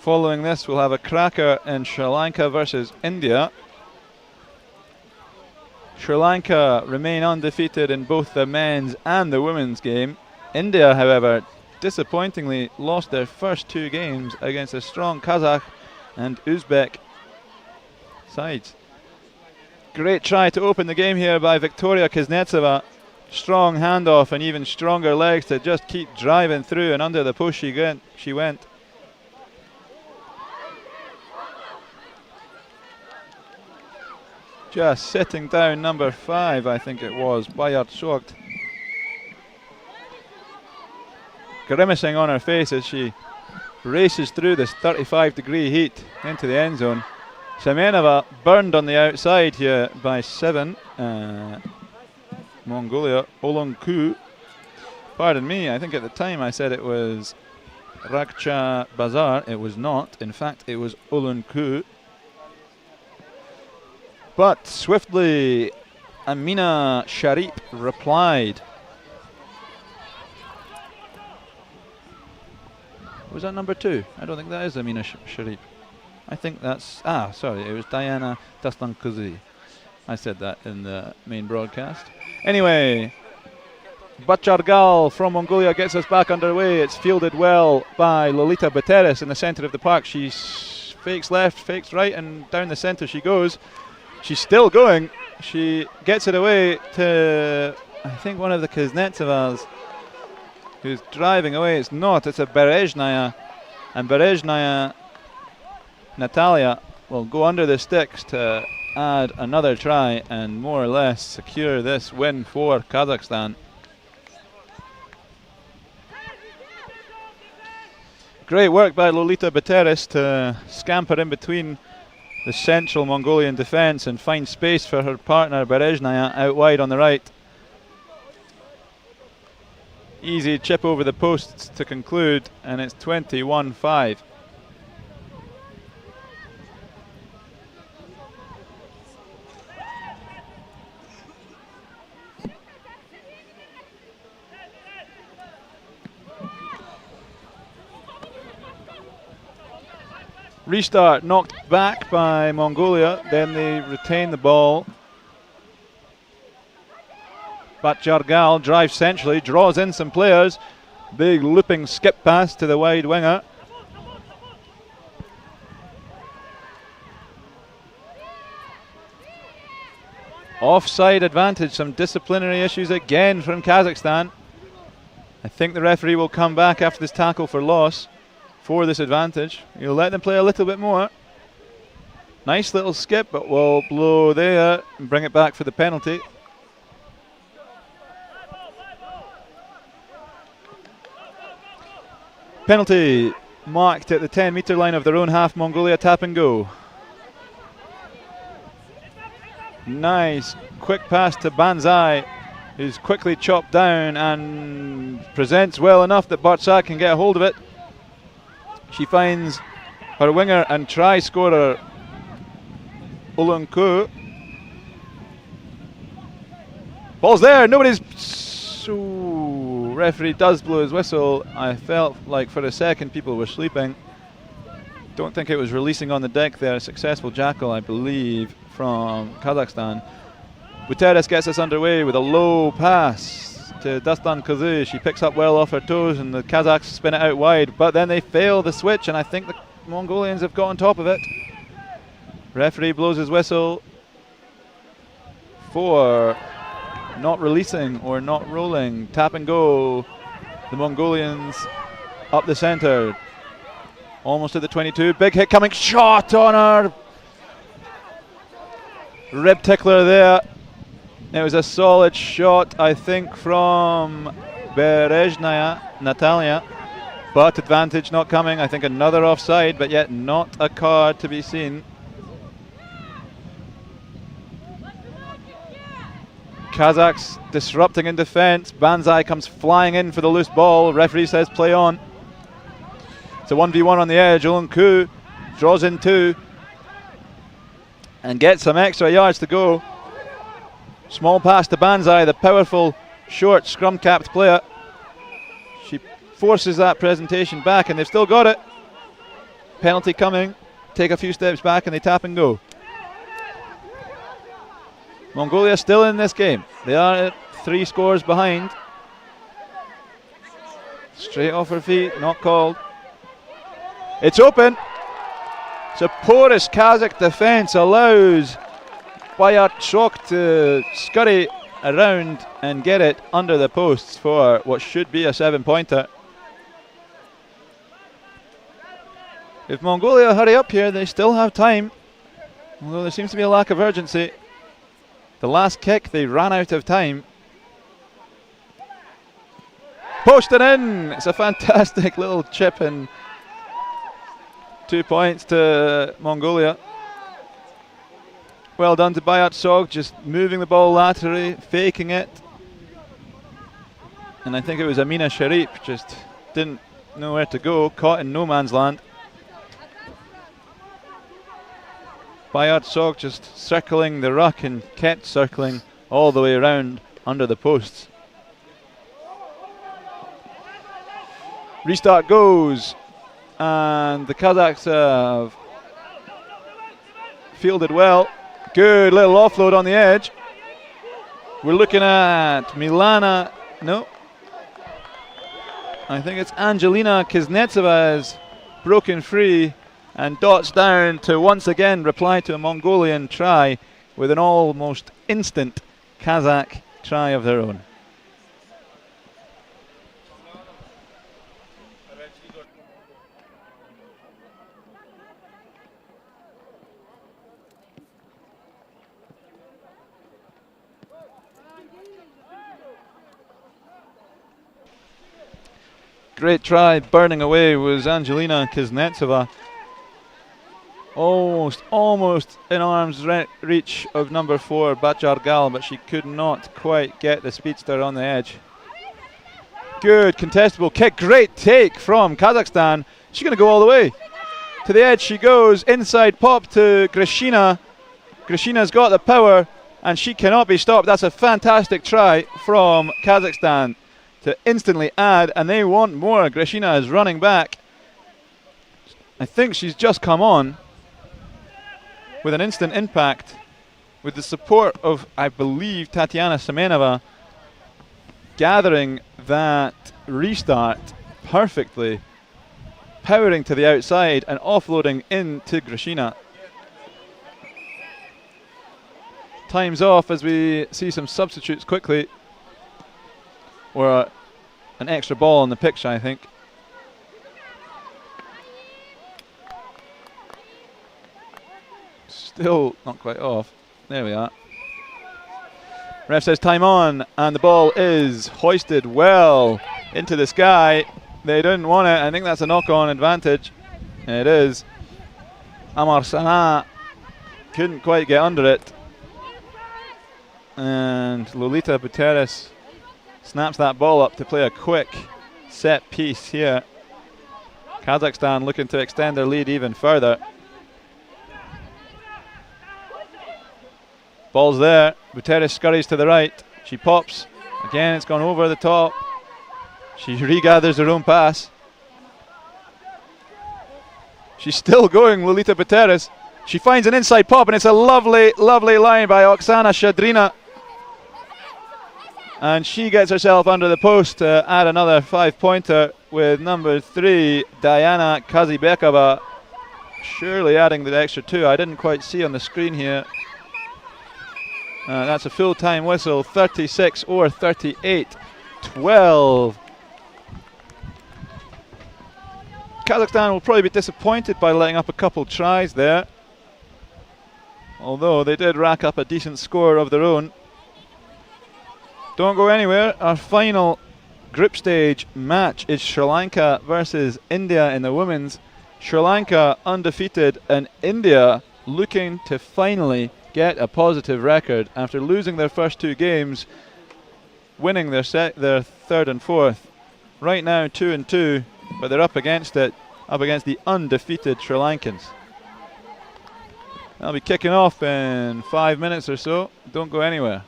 Following this, we'll have a cracker in Sri Lanka versus India. Sri Lanka remain undefeated in both the men's and the women's game. India, however, disappointingly lost their first 2 games against a strong Kazakh and Uzbek sides. Great try to open the game here by Victoria Kuznetsova. Strong handoff and even stronger legs to just keep driving through, and under the post she went. Just sitting down number 5, I think it was, Bayard Sogt. Grimacing on her face as she races through this 35-degree heat into the end zone. Semenova burned on the outside here by 7. Mongolia, Olonku. Pardon me, I think at the time I said it was Rakcha Bazar. It was not. In fact, it was Olonku. But swiftly, Amina Sharip replied. Was that number 2? I don't think that is Amina Sharip. I think that's... sorry, it was Diana Dastankuzi. I said that in the main broadcast. Anyway, Bachargal from Mongolia gets us back underway. It's fielded well by Lolita Bateris in the centre of the park. She fakes left, fakes right, and down the centre she goes. She's still going. She gets it away to, I think, one of the Kuznetsovas who's driving away. It's not, it's a Berezhnaya. And Berezhnaya, Natalia, will go under the sticks to add another try and more or less secure this win for Kazakhstan. Great work by Lolita Bateris to scamper in between the central Mongolian defence and find space for her partner Berezhnaya out wide on the right. Easy chip over the posts to conclude, and it's 21-5. Restart knocked back by Mongolia, then they retain the ball. Bachargal drives centrally, draws in some players. Big looping skip pass to the wide winger. Offside advantage, some disciplinary issues again from Kazakhstan. I think the referee will come back after this tackle for loss for this advantage. He'll let them play a little bit more. Nice little skip, but we'll blow there and bring it back for the penalty. Penalty marked at the 10-metre line of their own half. Mongolia tap and go. Nice quick pass to Banzai, who's quickly chopped down and presents well enough that Bartsak can get a hold of it. She finds her winger and try scorer Ulunku. Ball's there, nobody's... Ooh, referee does blow his whistle. I felt like for a second people were sleeping. Don't think it was releasing on the deck there. Successful jackal, I believe, from Kazakhstan. Buteris gets us underway with a low pass to Dastan Kazu. She picks up well off her toes and the Kazakhs spin it out wide, but then they fail the switch and I think the Mongolians have got on top of it. Referee blows his whistle for not releasing or not rolling. Tap and go. The Mongolians up the centre. Almost to the 22. Big hit coming. Shot on her. Rib tickler there. It was a solid shot, I think, from Berezhnaya, Natalia. But advantage not coming. I think another offside, but yet not a card to be seen. Kazakhs disrupting in defence. Banzai comes flying in for the loose ball. Referee says play on. It's a 1v1 on the edge. Ulunku draws in 2 and gets some extra yards to go. Small pass to Banzai, the powerful, short, scrum-capped player. She forces that presentation back and they've still got it. Penalty coming. Take a few steps back and they tap and go. Mongolia still in this game. They are at 3 scores behind. Straight off her feet, not called. It's open. It's a porous Kazakh defence, allows Bayatchok to scurry around and get it under the posts for what should be a 7-pointer. If Mongolia hurry up here, they still have time, although there seems to be a lack of urgency. The last kick, they ran out of time. Posted in! It's a fantastic little chip, and 2 points to Mongolia. Well done to Bayatchok, just moving the ball laterally, faking it. And I think it was Amina Sharif, just didn't know where to go, caught in no man's land. Bayatchok just circling the ruck and kept circling all the way around under the posts. Restart goes, and the Kazakhs have fielded well. Good little offload on the edge. We're looking at Milana, no. I think it's Angelina Kuznetsova has broken free and dots down to once again reply to a Mongolian try with an almost instant Kazakh try of their own. Great try, burning away was Angelina Kuznetsova. Almost in arm's reach of number 4, Bajargal, but she could not quite get the speedster on the edge. Good contestable kick, great take from Kazakhstan. She's going to go all the way. To the edge she goes, inside pop to Grishina. Grishina's got the power and she cannot be stopped. That's a fantastic try from Kazakhstan to instantly add, and they want more. Grishina is running back. I think she's just come on with an instant impact with the support of, I believe, Tatiana Semenova gathering that restart perfectly, powering to the outside and offloading into Grishina. Time's off as we see some substitutes quickly, or an extra ball in the picture, I think. Still not quite off. There we are. Ref says time on, and the ball is hoisted well into the sky. They didn't want it. I think that's a knock-on advantage. It is. Amar Sana couldn't quite get under it. And Lolita Buteris snaps that ball up to play a quick set piece here. Kazakhstan looking to extend their lead even further. Ball's there. Buteris scurries to the right. She pops. Again, it's gone over the top. She regathers her own pass. She's still going, Lolita Buteris. She finds an inside pop, and it's a lovely, lovely line by Oksana Shadrina. And she gets herself under the post to add another 5-pointer with number 3, Diana Kazibekova, surely adding the extra 2. I didn't quite see on the screen here. That's a full-time whistle, 36 or 38-12. Kazakhstan will probably be disappointed by letting up a couple tries there, although they did rack up a decent score of their own. Don't go anywhere. Our final group stage match is Sri Lanka versus India in the women's. Sri Lanka undefeated, and India looking to finally get a positive record after losing their first 2 games, winning their third and fourth. Right now 2-2, but they're up against the undefeated Sri Lankans. They'll be kicking off in 5 minutes or so. Don't go anywhere.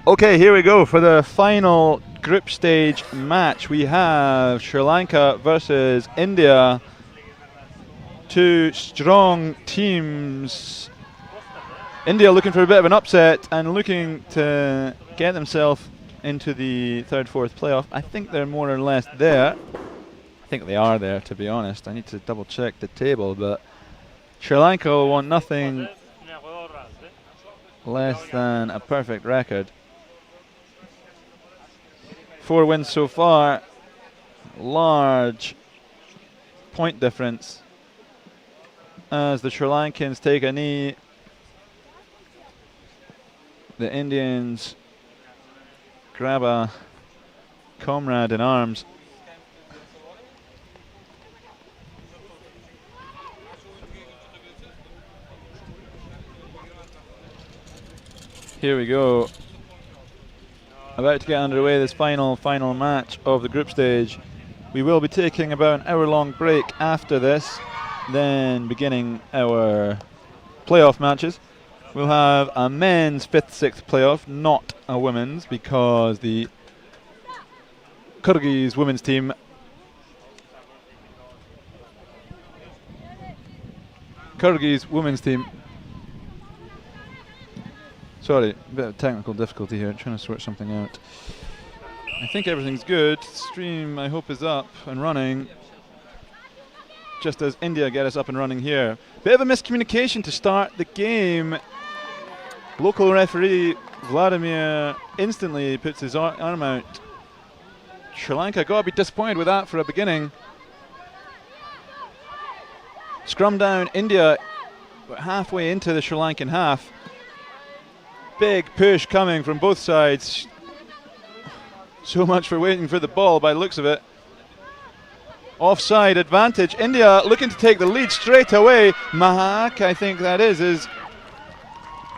Okay, here we go for the final group stage match. We have Sri Lanka versus India. Two strong teams. India looking for a bit of an upset and looking to get themselves into the third, fourth playoff. I think they're more or less there. I think they are there, to be honest. I need to double check the table, but Sri Lanka will want nothing less than a perfect record. 4 wins so far, large point difference as the Sri Lankans take a knee. The Indians grab a comrade in arms. Here we go. About to get underway this final match of the group stage. We will be taking about an hour-long break after this, then beginning our playoff matches. We'll have a men's 5th, 6th playoff, not a women's, because the Kyrgyz women's team sorry, a bit of technical difficulty here, trying to sort something out. I think everything's good. Stream, I hope, is up and running, just as India get us up and running here. Bit of a miscommunication to start the game. Local referee Vladimir instantly puts his arm out. Sri Lanka got to be disappointed with that for a beginning. Scrum down, India halfway into the Sri Lankan half. Big push coming from both sides. So much for waiting for the ball by the looks of it. Offside advantage. India looking to take the lead straight away. Mahak, I think that is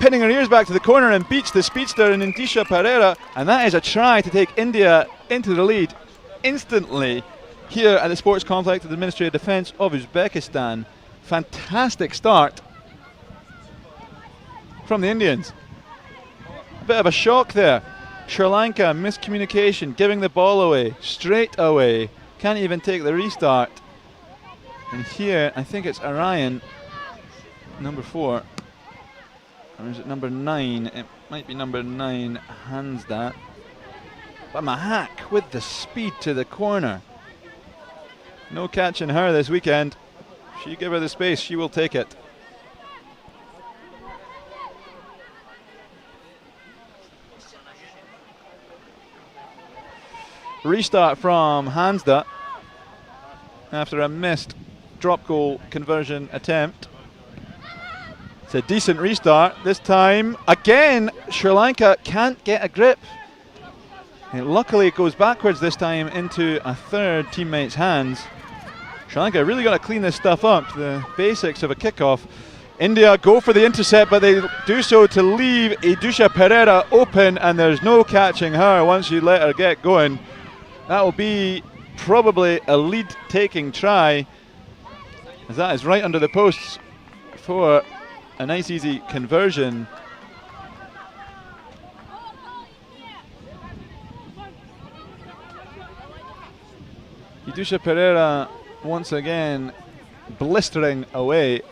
pinning her ears back to the corner and beats the speedster in Indisha Pereira. And that is a try to take India into the lead instantly here at the Sports Complex of the Ministry of Defence of Uzbekistan. Fantastic start from the Indians. A bit of a shock there. Sri Lanka, miscommunication, giving the ball away, straight away. Can't even take the restart. And here, I think it's Orion, number 4. Or is it number 9? It might be number 9, hands that. But Mahak with the speed to the corner. No catching her this weekend. If you give her the space, she will take it. Restart from Hansda after a missed drop goal conversion attempt. It's a decent restart. This time, again, Sri Lanka can't get a grip. And luckily, it goes backwards this time into a third teammate's hands. Sri Lanka really got to clean this stuff up, the basics of a kickoff. India go for the intercept, but they do so to leave Idusha Pereira open, and there's no catching her once you let her get going. That will be probably a lead-taking try, as that is right under the posts for a nice easy conversion. Idusha Pereira once again blistering away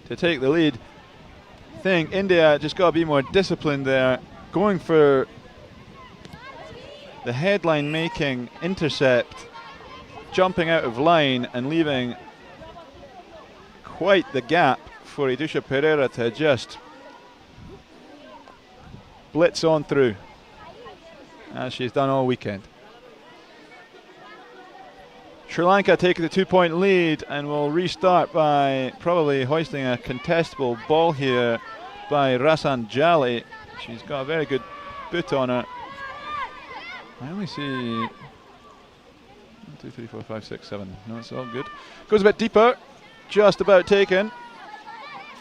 to take the lead. I think India just got to be more disciplined there, going for the headline making intercept, jumping out of line and leaving quite the gap for Idusha Pereira to just blitz on through, as she's done all weekend. Sri Lanka taking the 2-point lead and will restart by probably hoisting a contestable ball here by Rasan Jali. She's got a very good boot on her. I only see 1, 2, 3, 4, 5, 6, 7. No, it's all good. Goes a bit deeper, just about taken.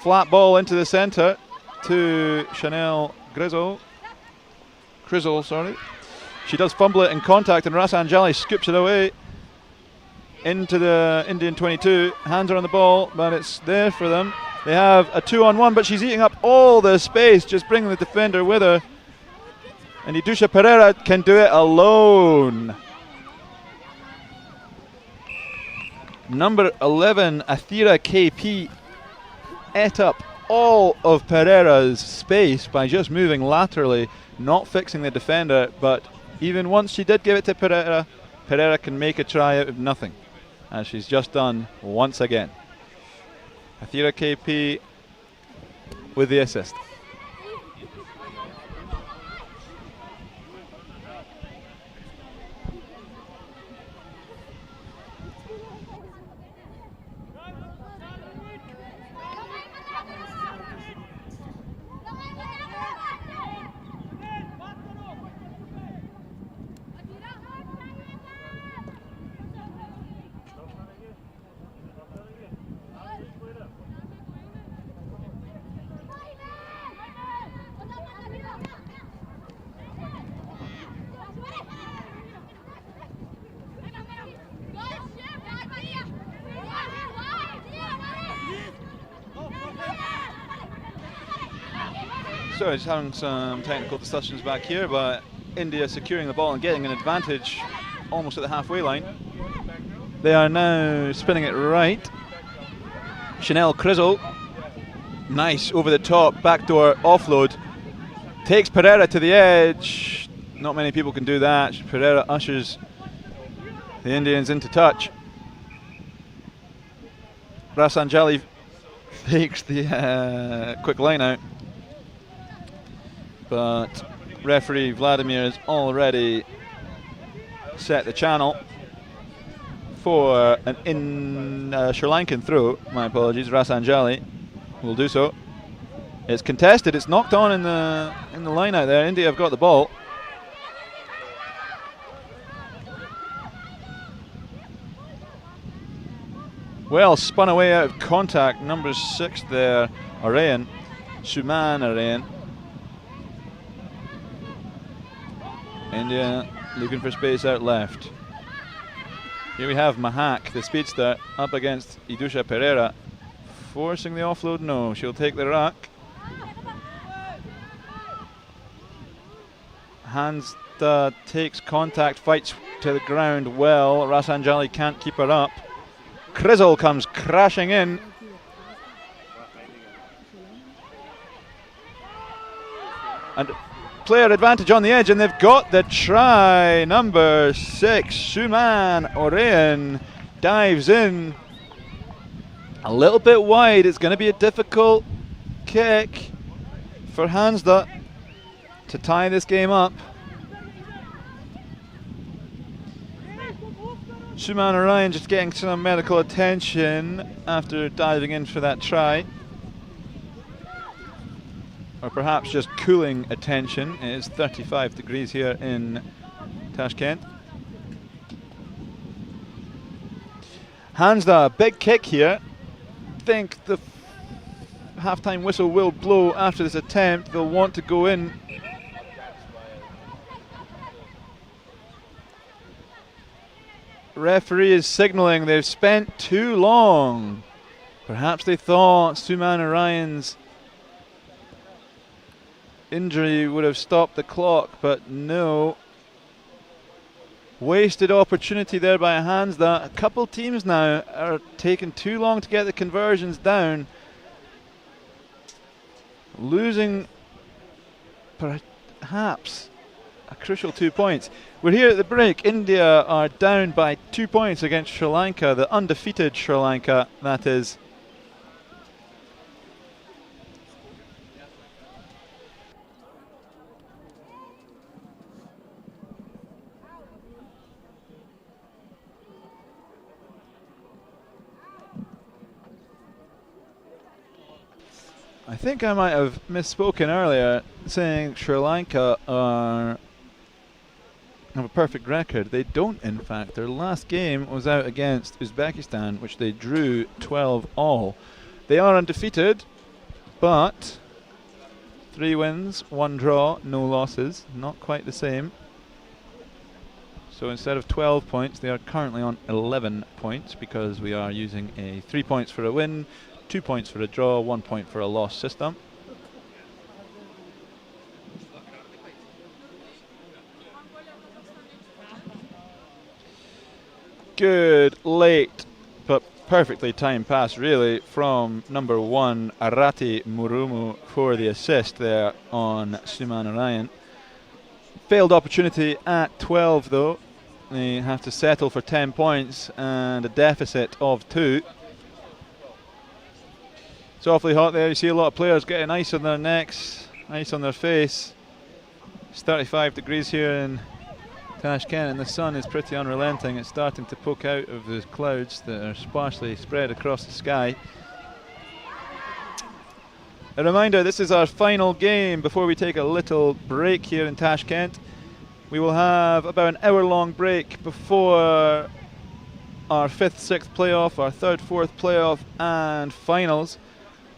Flat ball into the centre to Chanel Crizzle, sorry. She does fumble it in contact, and Rasan Jali scoops it away into the Indian 22. Hands are on the ball, but it's there for them. They have a 2-on-1, but she's eating up all the space, just bringing the defender with her. And Idusha Pereira can do it alone. Number 11, Athira KP, ate up all of Pereira's space by just moving laterally, not fixing the defender. But even once she did give it to Pereira, Pereira can make a try out of nothing, as she's just done once again. Athira KP with the assist. So just having some technical discussions back here, but India securing the ball and getting an advantage almost at the halfway line. They are now spinning it right. Chanel Crizzle, nice over the top, backdoor offload. Takes Pereira to the edge. Not many people can do that. Pereira ushers the Indians into touch. Rasan Jali fakes the quick line out. But referee Vladimir has already set the channel for an Sri Lankan throw. My apologies, Rasan Jali will do so. It's contested. It's knocked on in the line out there. India have got the ball. Well, spun away out of contact. Number 6 there, Arayan. Suman Arayan. India looking for space out left. Here we have Mahak, the speedster, up against Idusha Pereira. Forcing the offload? No, she'll take the ruck. Hansda takes contact, fights to the ground well. Rasanjali can't keep her up. Krizzle comes crashing in. And player advantage on the edge, and they've got the try. Number 6, Suman Orayan dives in. A little bit wide. It's going to be a difficult kick for Hansda to tie this game up. Suman Orayan just getting some medical attention after diving in for that try. Or perhaps just cooling attention. It is 35 degrees here in Tashkent. Hansda, big kick here. Think the half-time whistle will blow after this attempt. They'll want to go in. Referee is signalling they've spent too long. Perhaps they thought Suman Orayan's injury would have stopped the clock, but no. Wasted opportunity there by Hansda. A couple teams now are taking too long to get the conversions down. Losing perhaps a crucial 2 points. We're here at the break. India are down by 2 points against Sri Lanka, the undefeated Sri Lanka, that is. I think I might have misspoken earlier saying Sri Lanka have a perfect record. They don't, in fact. Their last game was out against Uzbekistan, which they drew 12-all. They are undefeated, but 3 wins, 1 draw, no losses. Not quite the same. So instead of 12 points, they are currently on 11 points because we are using a 3 points for a win, 2 points for a draw, 1 point for a loss system. Good late but perfectly timed pass really from number 1 Arati Murumu for the assist there on Suman Orayan. Failed opportunity at 12 though. They have to settle for 10 points and a deficit of 2. It's awfully hot there. You see a lot of players getting ice on their necks, ice on their face. It's 35 degrees here in Tashkent and the sun is pretty unrelenting. It's starting to poke out of the clouds that are sparsely spread across the sky. A reminder, this is our final game before we take a little break here in Tashkent. We will have about an hour-long break before our 5th, 6th playoff, our 3rd, 4th playoff and finals.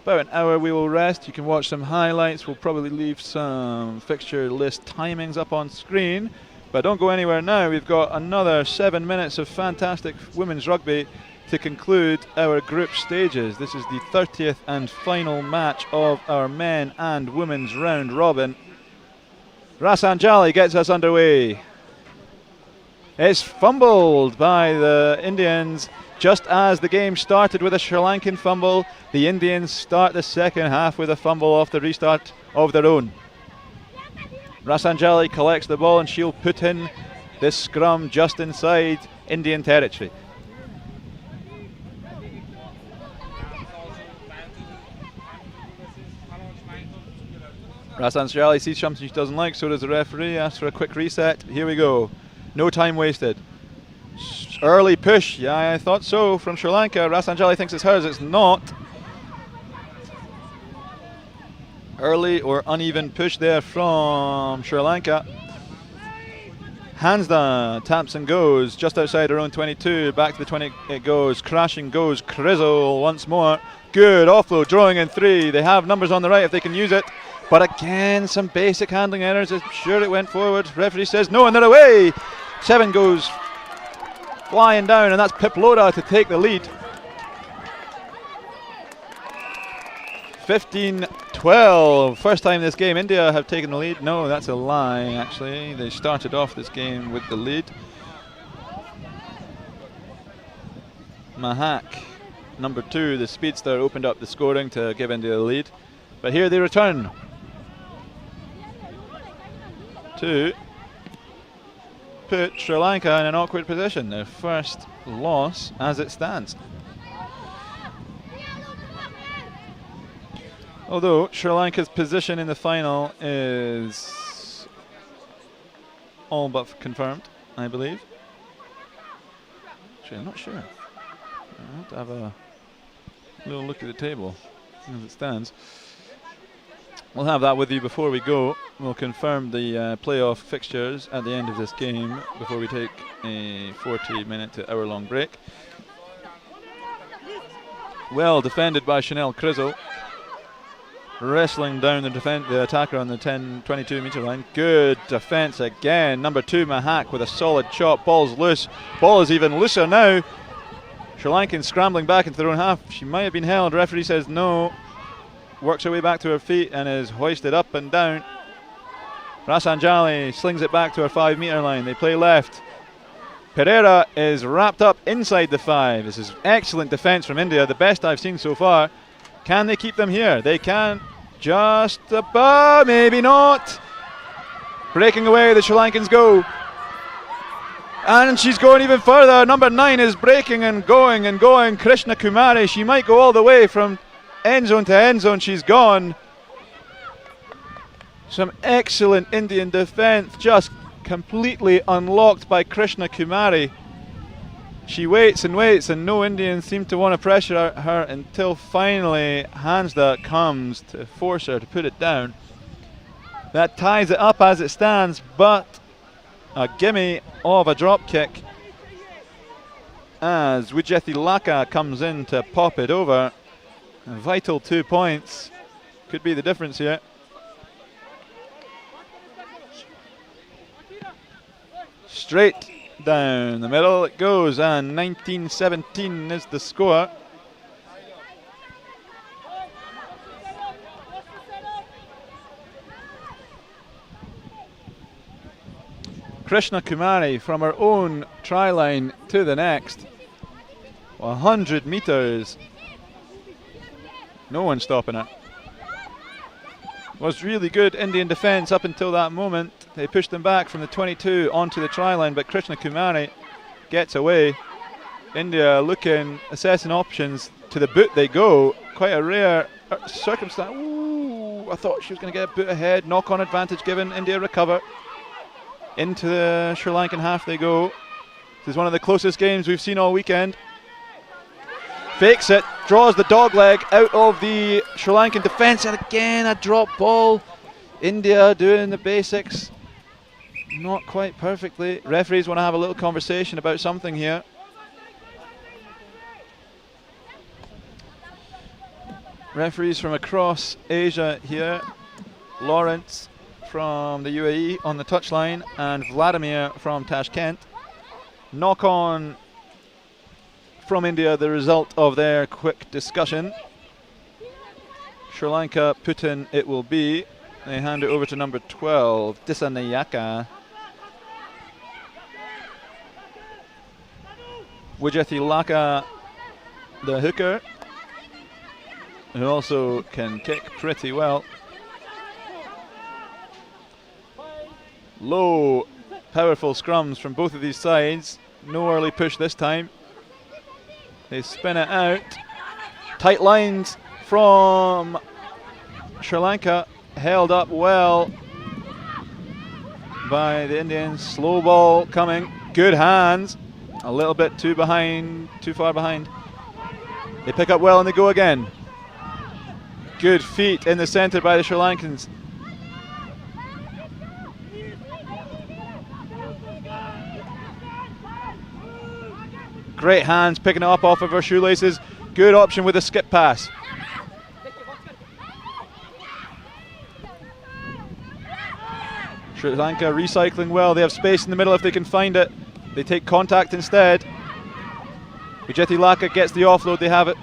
About an hour we will rest. You can watch some highlights. We'll probably leave some fixture list timings up on screen. But don't go anywhere now. We've got another 7 minutes of fantastic women's rugby to conclude our group stages. This is the 30th and final match of our men and women's round robin. Rasanjali gets us underway. It's fumbled by the Indians just as the game started with a Sri Lankan fumble. The Indians start the second half with a fumble off the restart of their own. Rasanjali collects the ball and she'll put in this scrum just inside Indian territory. Rasanjali sees something she doesn't like, so does the referee, asks for a quick reset. Here we go. No time wasted. Early push, yeah, I thought so, from Sri Lanka. Rasanjali thinks it's hers, it's not. Early or uneven push there from Sri Lanka. Hansda taps and goes just outside her own 22. Back to the 20 it goes. Crashing goes Crizzle once more. Good offload, drawing in 3. They have numbers on the right if they can use it. But again, some basic handling errors. I'm sure it went forward. Referee says no, and they're away. 7 goes flying down, and that's Piploda to take the lead. 15-12. First time this game India have taken the lead. No, that's a lie, actually. They started off this game with the lead. Mahak, number 2, the speedster, opened up the scoring to give India the lead. But here they return to put Sri Lanka in an awkward position. Their first loss as it stands. Although Sri Lanka's position in the final is all but confirmed, I believe. Actually, I'm not sure. I have to have a little look at the table as it stands. We'll have that with you before we go. We'll confirm the playoff fixtures at the end of this game before we take a 40-minute to hour-long break. Well defended by Chanel Crizzle. Wrestling down the attacker on the 22 metre line. Good defence again. Number 2, Mahak, with a solid chop. Ball's loose. Ball is even looser now. Sri Lankan scrambling back into their own half. She might have been held. Referee says no. Works her way back to her feet and is hoisted up and down. Rasanjali slings it back to her 5 metre line. They play left. Pereira is wrapped up inside the 5. This is excellent defence from India, the best I've seen so far. Can they keep them here? They can. Just about, maybe not. Breaking away, the Sri Lankans go. And she's going even further. Number 9 is breaking and going and going. Krishna Kumari, she might go all the way from end zone to end zone. She's gone. Some excellent Indian defence, just completely unlocked by Krishna Kumari. She waits and waits, and no Indians seem to want to pressure her until finally Hansda comes to force her to put it down. That ties it up as it stands, but a gimme of a drop kick as Wijethi Laka comes in to pop it over. A vital 2 points could be the difference here. Straight down the middle it goes, and 19-17 is the score. Krishna Kumari from her own try line to the next. 100 metres. No one stopping her. Was really good Indian defence up until that moment. They pushed them back from the 22 onto the try line, but Krishna Kumari gets away. India looking, assessing options. To the boot they go. Quite a rare circumstance. Ooh, I thought she was going to get a boot ahead. Knock-on advantage given. India recover. Into the Sri Lankan half they go. This is one of the closest games we've seen all weekend. Fakes it, draws the dog leg out of the Sri Lankan defence, and again a drop ball. India doing the basics not quite perfectly. Referees want to have a little conversation about something here. Referees from across Asia here. Lawrence from the UAE on the touchline, and Vladimir from Tashkent. Knock on from India, the result of their quick discussion. Sri Lanka put in it will be. They hand it over to number 12, Disanayaka. Wijethi Laka, the hooker, who also can kick pretty well. Low, powerful scrums from both of these sides. No early push this time. They spin it out. Tight lines from Sri Lanka, held up well by the Indians. Slow ball coming. Good hands. A little bit too far behind. They pick up well and they go again. Good feet in the centre by the Sri Lankans. Great hands picking it up off of her shoelaces. Good option with a skip pass. Sri Lanka recycling well. They have space in the middle if they can find it. They take contact instead. Vijeti Laka gets the offload. They have it.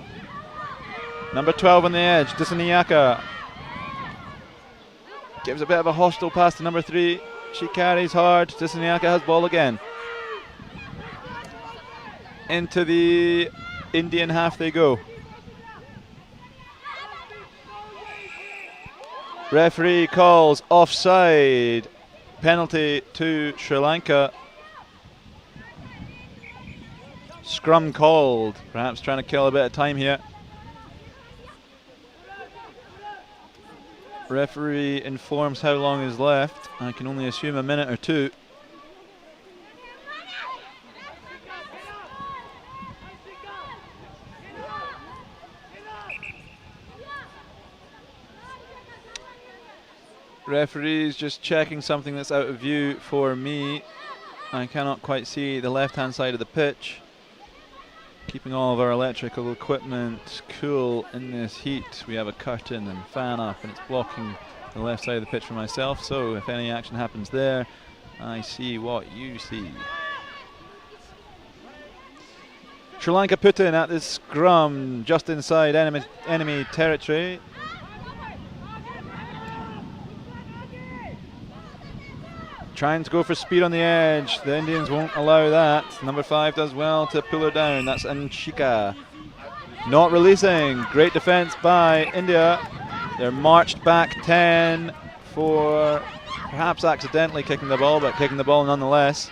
Number 12 on the edge, Dissanayaka. Gives a bit of a hostile pass to number 3. She carries hard. Dissanayaka has ball again. Into the Indian half they go. Referee calls offside. Penalty to Sri Lanka. Scrum called. Perhaps trying to kill a bit of time here. Referee informs how long is left. I can only assume a minute or two. Referee's just checking something that's out of view for me. I cannot quite see the left-hand side of the pitch. Keeping all of our electrical equipment cool in this heat. We have a curtain and fan up and it's blocking the left side of the pitch for myself. So if any action happens there, I see what you see. Sri Lanka put in at this scrum just inside enemy territory. Trying to go for speed on the edge. The Indians won't allow that. Number 5 does well to pull her down. That's Anshika. Not releasing. Great defense by India. They're marched back 10 for perhaps accidentally kicking the ball, but kicking the ball nonetheless.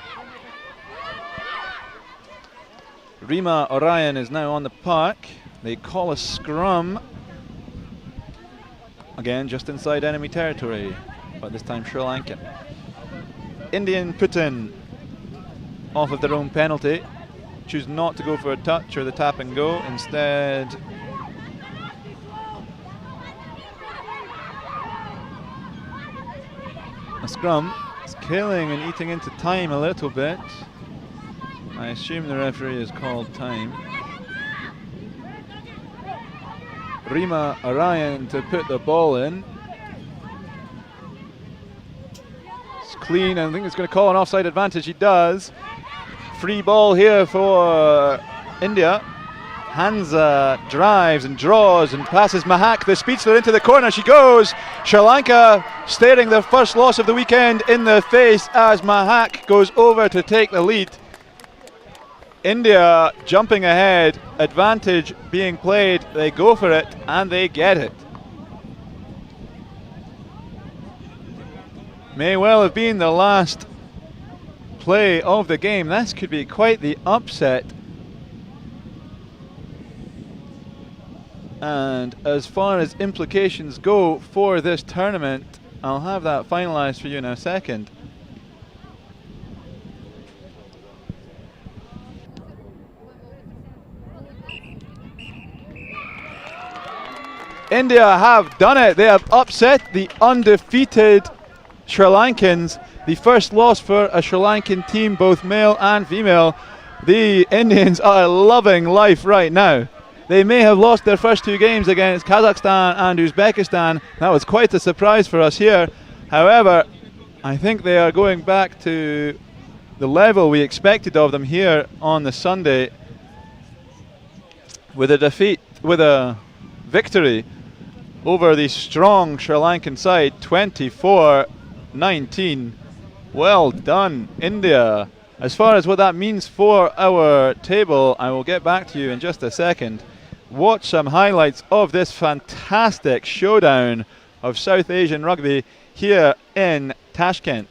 Rima Orion is now on the park. They call a scrum. Again, just inside enemy territory, but this time Sri Lanka. Indian put in off of their own penalty. Choose not to go for a touch or the tap and go. Instead, a scrum. It's killing and eating into time a little bit. I assume the referee has called time. Rima Orion to put the ball in. Clean, and I think it's going to call an offside advantage. He does. Free ball here for India. Hansa drives and draws and passes Mahak, the speedster, into the corner. She goes. Sri Lanka staring their first loss of the weekend in the face as Mahak goes over to take the lead. India jumping ahead, advantage being played. They go for it and they get it. May well have been the last play of the game. This could be quite the upset. And as far as implications go for this tournament, I'll have that finalised for you in a second. India have done it. They have upset the undefeated Sri Lankans. The first loss for a Sri Lankan team, both male and female. The Indians are loving life right now. They may have lost their first 2 games against Kazakhstan and Uzbekistan. That was quite a surprise for us here. However, I think they are going back to the level we expected of them here on the Sunday with a victory over the strong Sri Lankan side, 24-19. Well done, India. As far as what that means for our table, I will get back to you in just a second. Watch some highlights of this fantastic showdown of South Asian rugby here in Tashkent.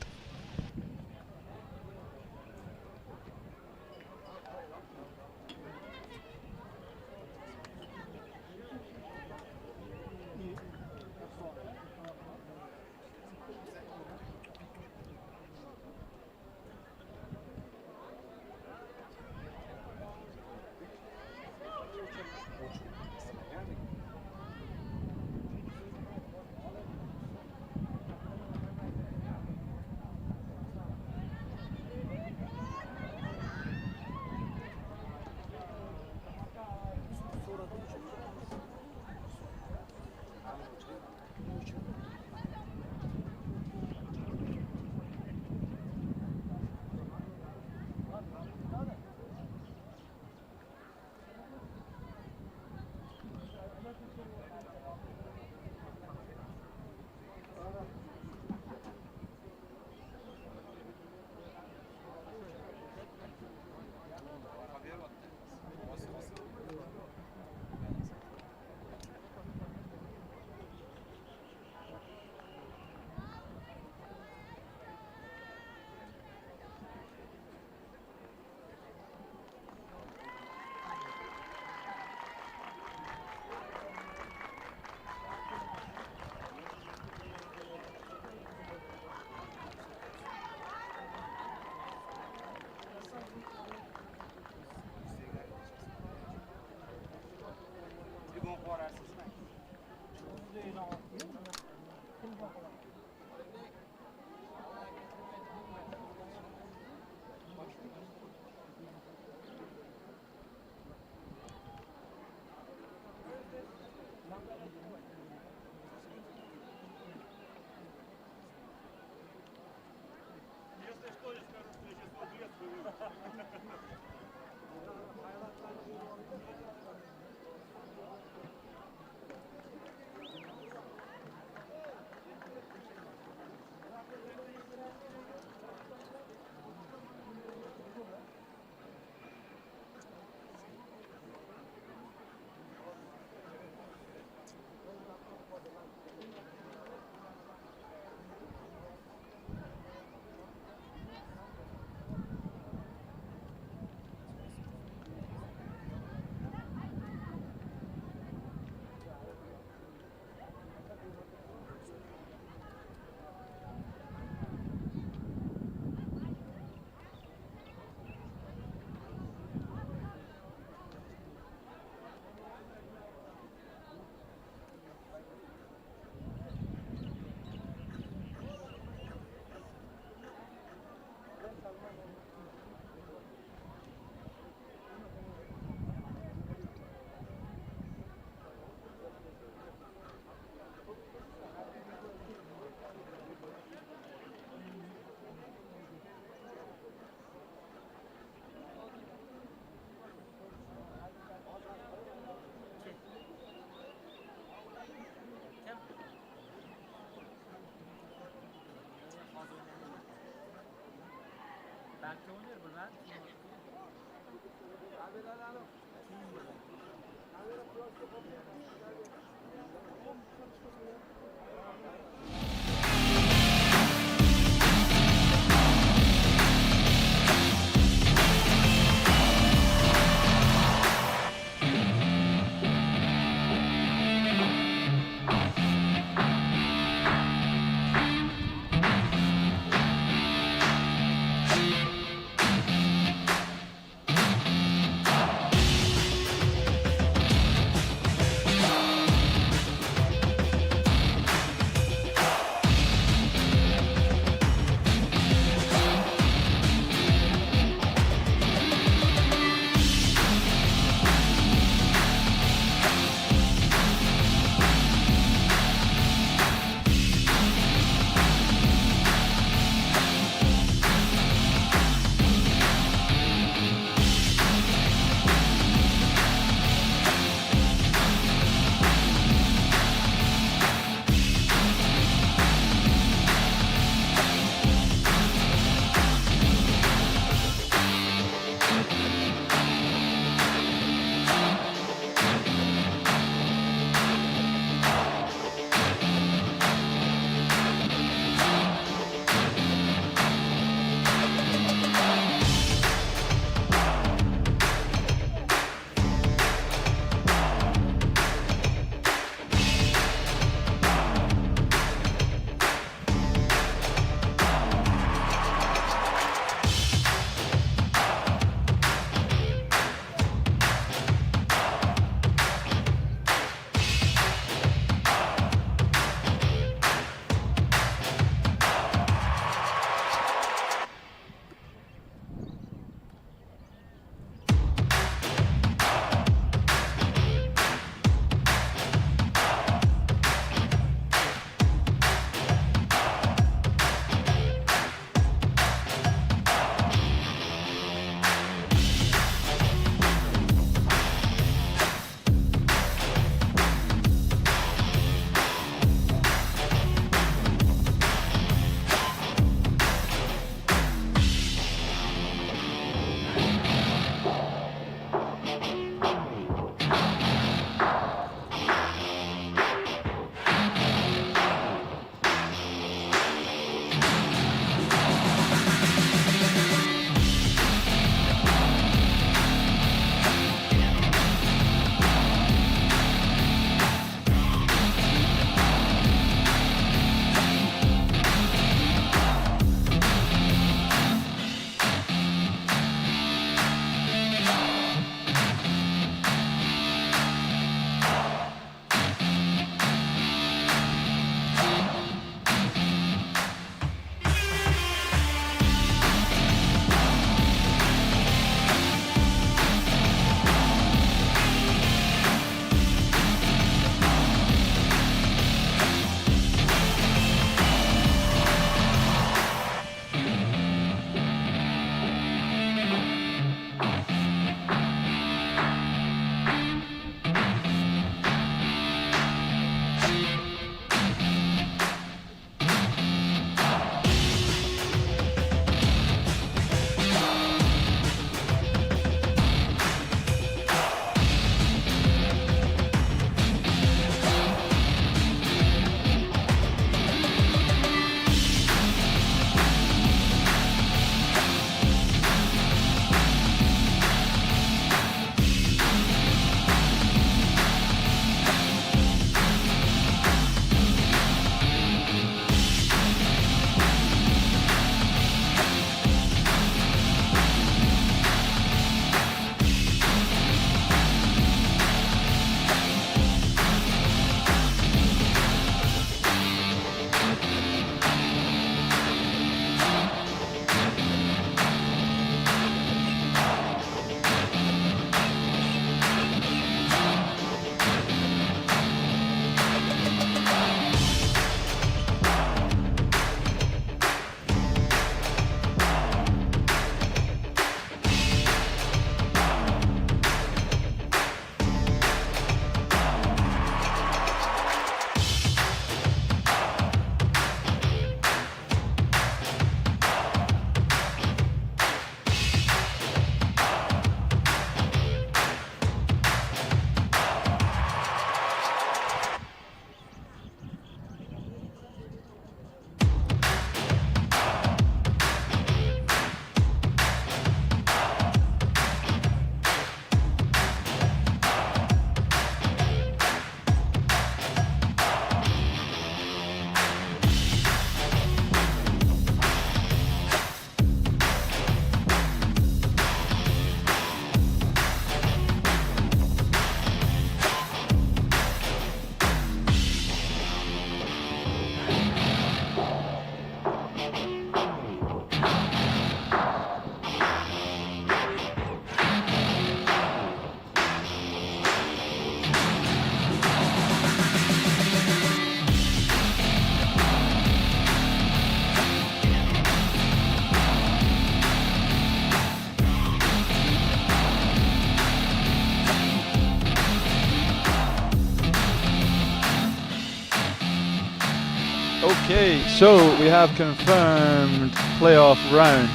Okay, so we have confirmed playoff rounds.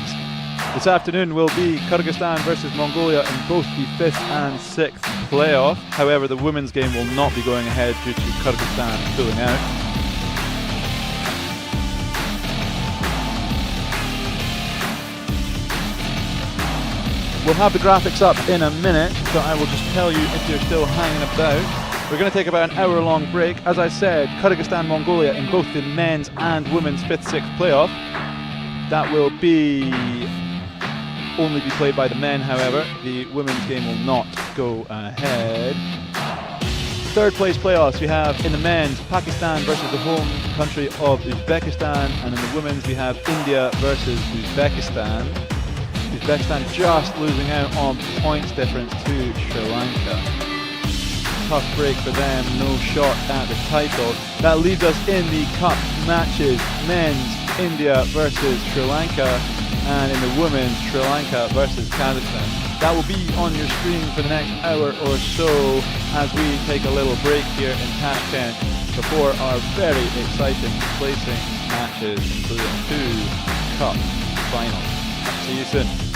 This afternoon will be Kyrgyzstan versus Mongolia in both the 5th and 6th playoff. However, the women's game will not be going ahead due to Kyrgyzstan pulling out. We'll have the graphics up in a minute, but I will just tell you if you're still hanging about. We're going to take about an hour-long break. As I said, Kyrgyzstan, Mongolia in both the men's and women's 5th, 6th playoff. That will only be played by the men, however. The women's game will not go ahead. 3rd place playoffs we have in the men's Pakistan versus the home country of Uzbekistan, and in the women's we have India versus Uzbekistan. Uzbekistan just losing out on points difference to Sri Lanka. Tough break for them, no shot at the title. That leaves us in the cup matches. Men's India versus Sri Lanka, and in the women's Sri Lanka versus Kazakhstan. That will be on your screen for the next hour or so as we take a little break here in Tashkent before our very exciting placing matches, including 2 cup finals. See you soon.